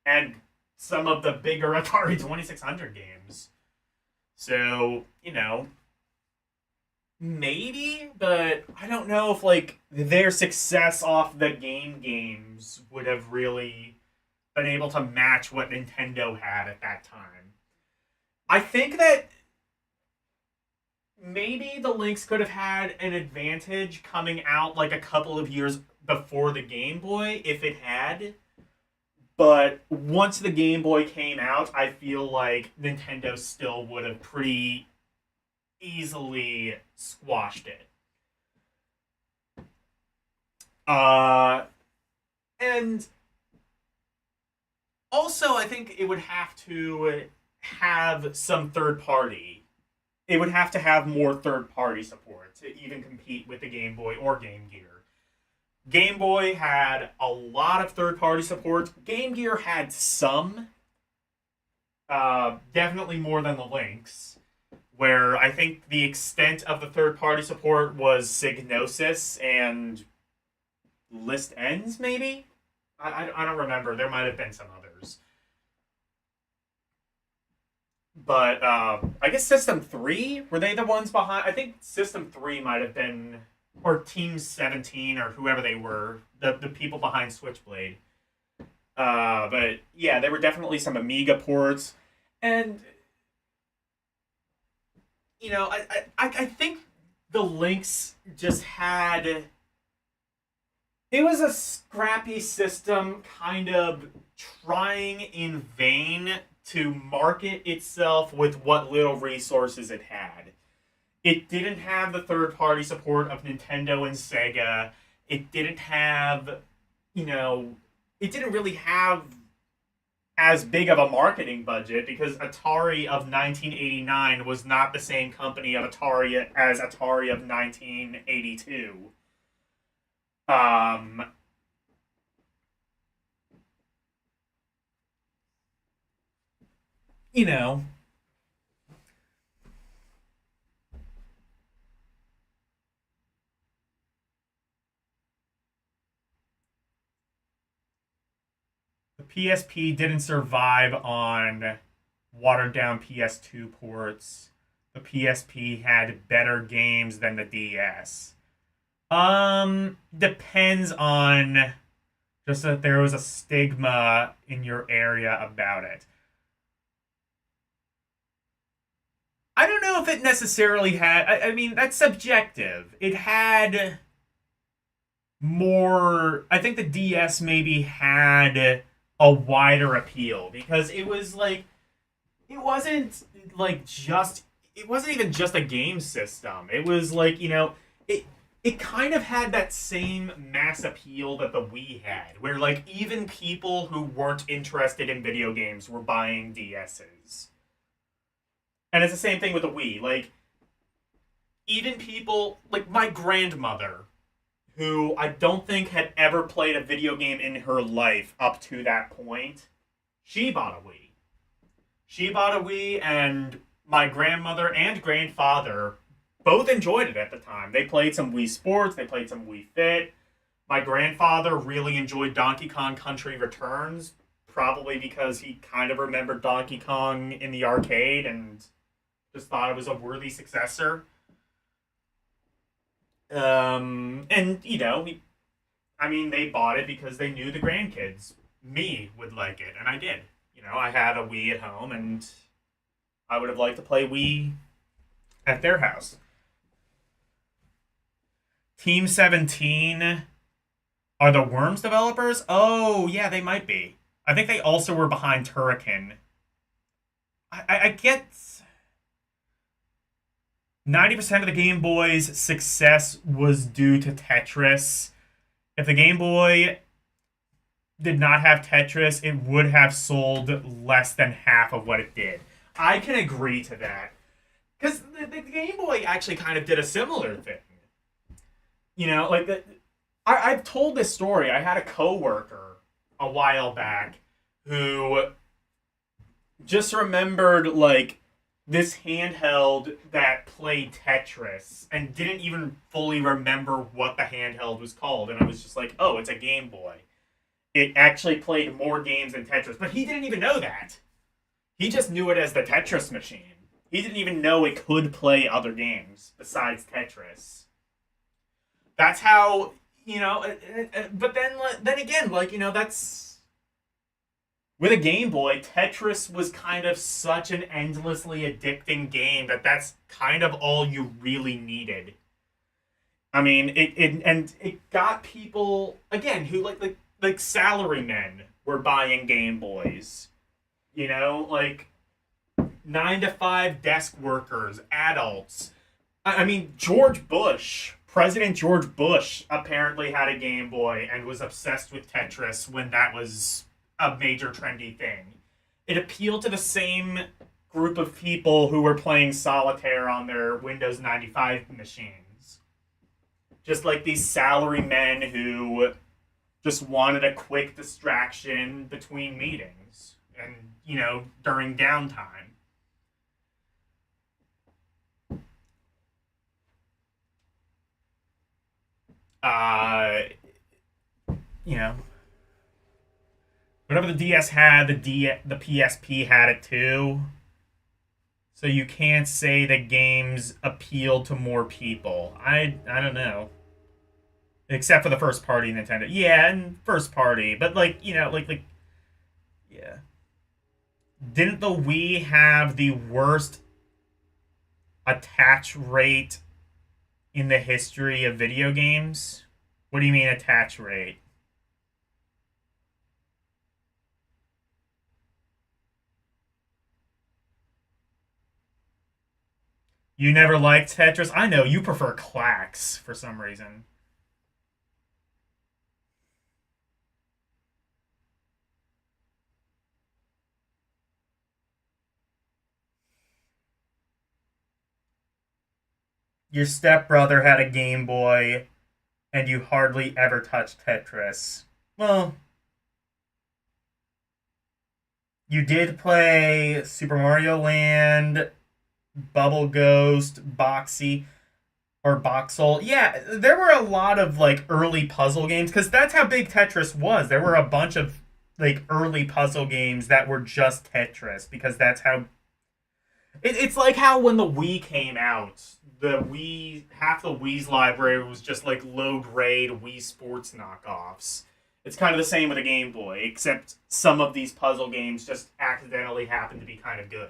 And some of the bigger Atari 2600 games. So, maybe, but I don't know if, like, their success off the games would have really been able to match what Nintendo had at that time. I think that maybe the Lynx could have had an advantage coming out like a couple of years before the Game Boy, if it had. But once the Game Boy came out, I feel like Nintendo still would have pretty easily squashed it. And also, I think it would have to have some third party. It would have to have more third party support to even compete with the Game Boy or Game Gear. Game Boy had a lot of third party support. Game Gear had some. Definitely more than the Lynx, where I think the extent of the third party support was Signosis and List Ends, maybe? I don't remember. There might have been some others. But I guess System 3, were they the ones behind? I think System 3 might have been, or Team 17, or whoever they were, the people behind Switchblade. But yeah, there were definitely some Amiga ports. And, you know, I think the Lynx just had... It was a scrappy system, kind of trying in vain to market itself with what little resources it had. It didn't have the third-party support of Nintendo and Sega. It didn't have, you know, it didn't really have as big of a marketing budget because Atari of 1989 was not the same company of Atari as Atari of 1982. You know, the PSP didn't survive on watered down PS2 ports. The PSP had better games than the DS. Depends on just that there was a stigma in your area about it. I don't know if it necessarily had... I mean, that's subjective. It had more... I think the DS maybe had a wider appeal because it was like... It wasn't like just... It wasn't even just a game system. It was like, you know... It kind of had that same mass appeal that the Wii had, where like even people who weren't interested in video games were buying DSs. And it's the same thing with the Wii. Like, even people, like my grandmother, who I don't think had ever played a video game in her life up to that point, she bought a Wii. She bought a Wii, and my grandmother and grandfather both enjoyed it at the time. They played some Wii Sports, they played some Wii Fit. My grandfather really enjoyed Donkey Kong Country Returns, probably because he kind of remembered Donkey Kong in the arcade and just thought it was a worthy successor. And, you know, they bought it because they knew the grandkids, me, would like it, and I did. You know, I had a Wii at home, and I would have liked to play Wii at their house. Team 17 are the Worms developers? Oh, yeah, they might be. I think they also were behind Turrican. I get 90% of the Game Boy's success was due to Tetris. If the Game Boy did not have Tetris, it would have sold less than half of what it did. I can agree to that. Because the Game Boy actually kind of did a similar thing. You know, like, I've told this story. I had a coworker a while back who just remembered, like, this handheld that played Tetris and didn't even fully remember what the handheld was called. And I was just like, oh, it's a Game Boy. It actually played more games than Tetris. But he didn't even know that. He just knew it as the Tetris machine. He didn't even know it could play other games besides Tetris. That's how, you know, but then again, like, you know, that's... With a Game Boy, Tetris was kind of such an endlessly addicting game that's kind of all you really needed. I mean, it got people, again, who, like like salarymen were buying Game Boys. You know, like 9 to 5 desk workers, adults. I mean, George Bush, President George Bush, apparently had a Game Boy and was obsessed with Tetris when that was a major trendy thing. It appealed to the same group of people who were playing solitaire on their Windows 95 machines. Just like these salarymen who just wanted a quick distraction between meetings and, you know, during downtime. Uh, you know, whatever the DS had, the PSP had it too. So you can't say that games appeal to more people. I don't know. Except for the first party Nintendo. Yeah, and first party, but like, you know, like yeah. Didn't the Wii have the worst attach rate in the history of video games? What do you mean attach rate? You never liked Tetris? I know, you prefer Clax for some reason. Your stepbrother had a Game Boy, and you hardly ever touched Tetris. Well, you did play Super Mario Land, Bubble Ghost, Boxy, or Boxel. Yeah, there were a lot of like early puzzle games because that's how big Tetris was. There were a bunch of like early puzzle games that were just Tetris because that's how. It's like how when the Wii came out, the Wii half the Wii's library was just like low grade Wii Sports knockoffs. It's kind of the same with a Game Boy, except some of these puzzle games just accidentally happen to be kind of good.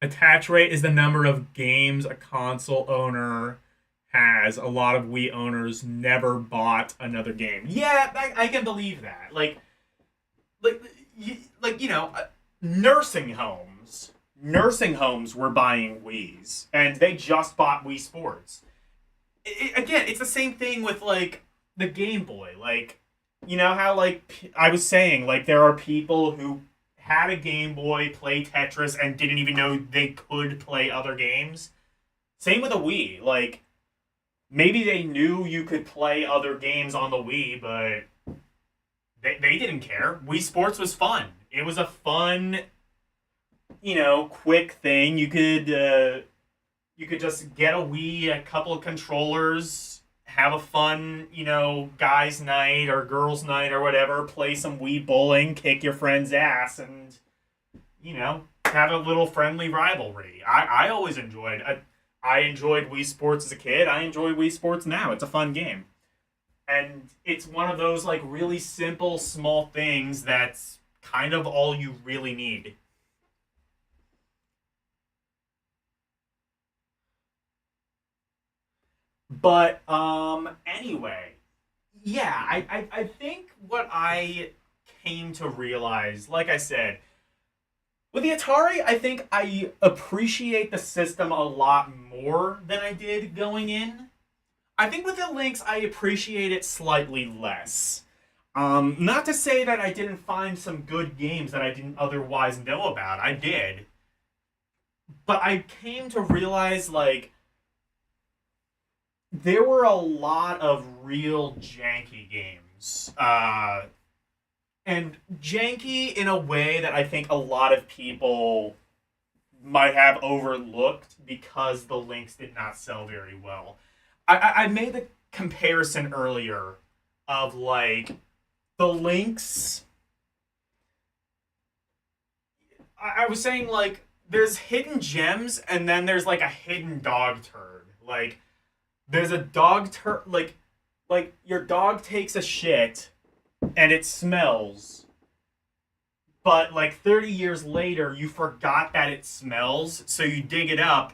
Attach rate is the number of games a console owner has. A lot of Wii owners never bought another game. Yeah, I can believe that. Like, you know, nursing homes were buying Wii's, and they just bought Wii Sports. Again, it's the same thing with like the Game Boy. Like, you know how like I was saying, like there are people who had a Game Boy, play Tetris, and didn't even know they could play other games. Same with a Wii. Like, maybe they knew you could play other games on the Wii, but they didn't care. Wii Sports was fun. It was a fun, you know, quick thing. You could just get a Wii, a couple of controllers, have a fun, you know, guys' night or girls' night or whatever, play some Wii bowling, kick your friend's ass, and, you know, have a little friendly rivalry. I always enjoyed I enjoyed Wii Sports as a kid. I enjoy Wii Sports now. It's a fun game. And it's one of those, like, really simple, small things that's kind of all you really need. But anyway, yeah, I think what I came to realize, like I said, with the Atari, I think I appreciate the system a lot more than I did going in. I think with the Lynx, I appreciate it slightly less. Not to say that I didn't find some good games that I didn't otherwise know about. I did. But I came to realize, like, there were a lot of real janky games. And janky in a way that I think a lot of people might have overlooked because the Lynx did not sell very well. I made the comparison earlier of, like, the Lynx. I was saying, like, there's hidden gems and then there's, like, a hidden dog turd. Like, there's a dog turd, like your dog takes a shit and it smells, but like 30 years later, you forgot that it smells, so you dig it up,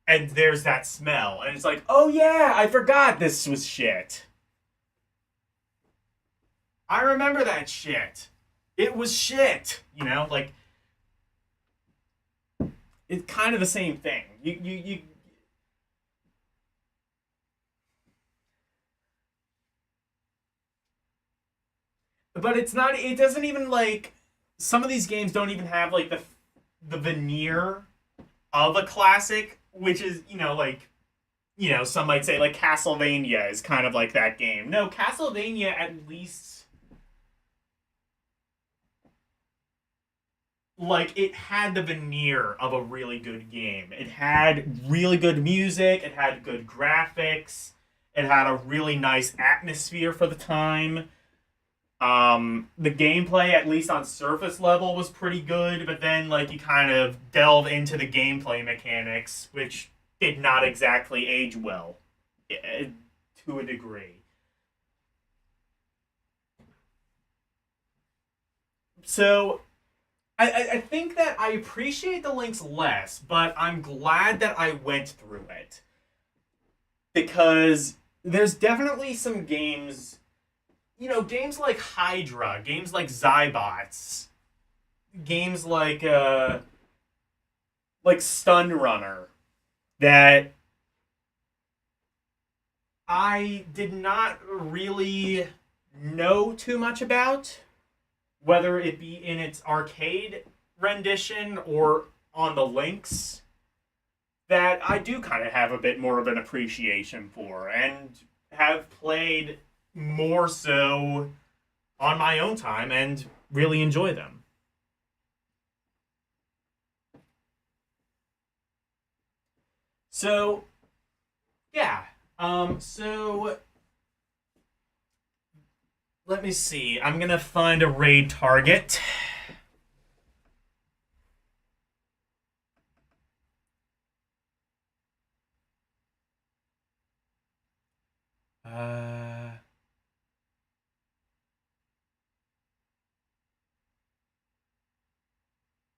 and there's that smell, and it's like, oh yeah, I forgot this was shit. I remember that shit. It was shit. You know, like it's kind of the same thing. You but it's not. It doesn't even like some of these games don't even have like the veneer of a classic, which is like some might say like Castlevania is kind of like that game. No, Castlevania at least like it had the veneer of a really good game. It had really good music, it had good graphics, it had a really nice atmosphere for the time. The gameplay, at least on surface level, was pretty good, but then like you kind of delve into the gameplay mechanics, which did not exactly age well, to a degree. So I think that I appreciate the Lynx less, but I'm glad that I went through it. Because there's definitely some games, games like Hydra, games like Zybots, games like Stun Runner, that I did not really know too much about, whether it be in its arcade rendition or on the Lynx, that I do kind of have a bit more of an appreciation for and have played more so on my own time and really enjoy them. So, yeah. So let me see. I'm gonna find a raid target.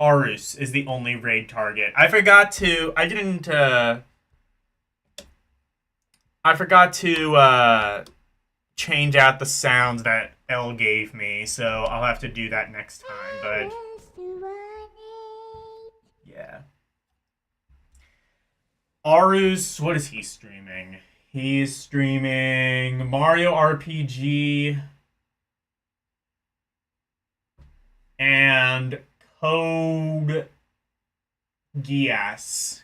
Arus is the only raid target. I forgot to. I forgot to change out the sounds that L gave me, so I'll have to do that next time. But yeah, Arus, what is he streaming? He's streaming Mario RPG and Code Geass.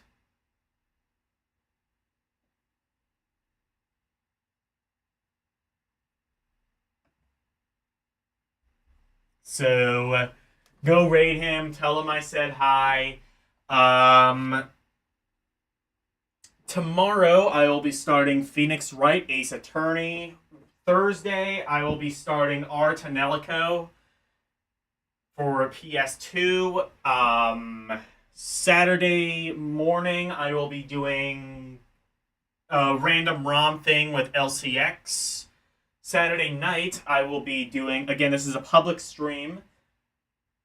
So go raid him, tell him I said hi. Tomorrow I will be starting Phoenix Wright Ace Attorney. Thursday I will be starting R Tonelico for PS2. Saturday morning I will be doing a random ROM thing with LCX. Saturday night I will be doing, again, this is a public stream,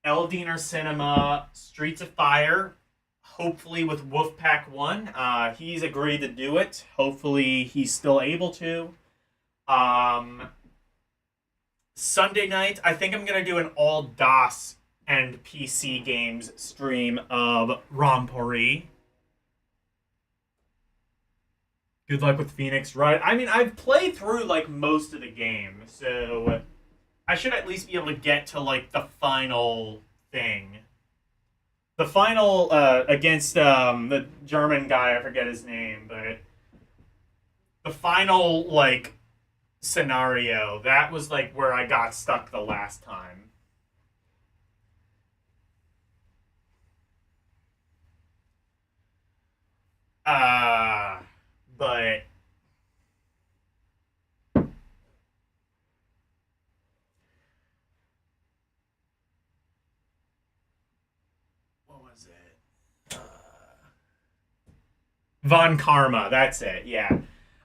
Eldiner Cinema Streets of Fire, hopefully with Wolfpack 1. He's agreed to do it. Hopefully he's still able to. Sunday night, I think I'm going to do an all DOS and PC games stream of Rompori. Good luck with Phoenix, right? I mean, I've played through, like, most of the game, so I should at least be able to get to, like, the final thing. The final, against, the German guy, I forget his name, but the final, like, scenario, that was, like, where I got stuck the last time. But what was it? Von Karma, that's it, yeah.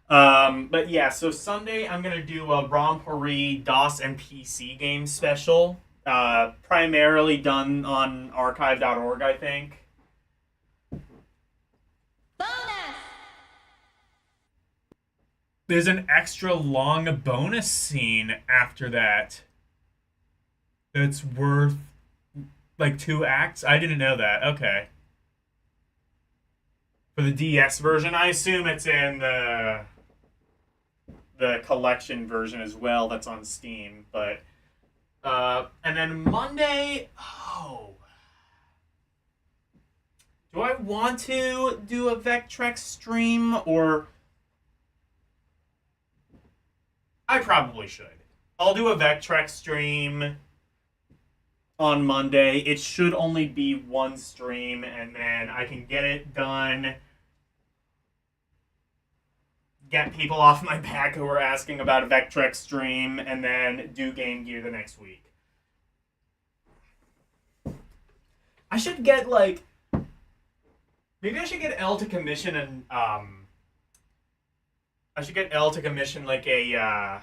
But yeah, so Sunday I'm gonna do a Rompori DOS and PC game special. Primarily done on archive.org, I think. There's an extra long bonus scene after that. That's worth like 2 acts. I didn't know that. Okay. For the DS version, I assume it's in the collection version as well that's on Steam, but and then Monday, do I want to do a Vectrex stream, or I probably should. I'll do a Vectrex stream on Monday. It should only be one stream, and then I can get it done. Get people off my back who are asking about a Vectrex stream, and then do Game Gear the next week. I should get, like... Maybe I should get Elle to commission an, I should get Elle to commission, like a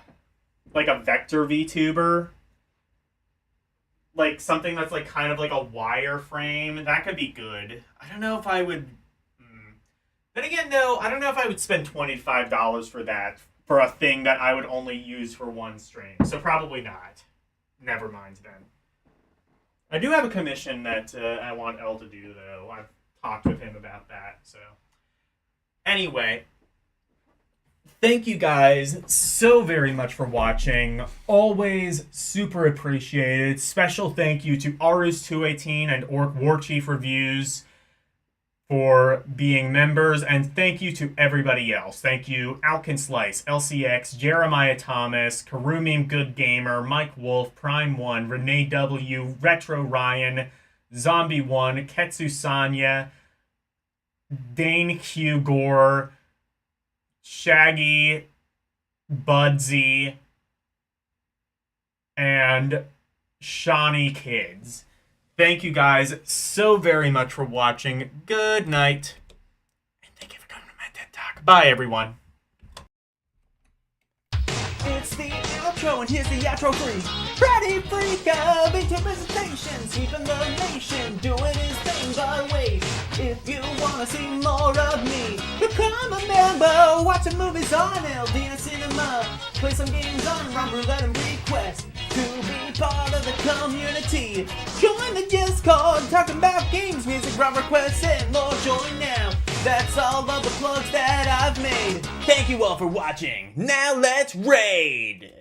vector VTuber. Like, something that's, like, kind of like a wireframe. That could be good. I don't know if I would... Then again, though, I don't know if I would spend $25 for that, for a thing that I would only use for one stream. So probably not. Never mind, then. I do have a commission that I want Elle to do, though. I've talked with him about that, so... Anyway... Thank you guys so very much for watching. Always super appreciated. Special thank you to Arus218 and Orc Warchief Reviews for being members, and thank you to everybody else. Thank you Alkin Slice, LCX, Jeremiah Thomas, Karumim Good Gamer, Mike Wolf, Prime One, Renee W, Retro Ryan, Zombie One, Ketsu Sanya, Dane Q Gore, Shaggy, Budsy, and Shawnee Kids. Thank you guys so very much for watching. Good night. And thank you for coming to my TED Talk. Bye, everyone. It's the outro, and here's the outro free. Freddy Freak of presentation, sweeping the nation, doing his thing by way. If you wanna see more of me, become a member, watching movies on LD Cinema, play some games on Rum Roulette and Request. To be part of the community, join the Discord, talking about games, music, rock requests, and more. Join now. That's all of the plugs that I've made. Thank you all for watching. Now let's raid!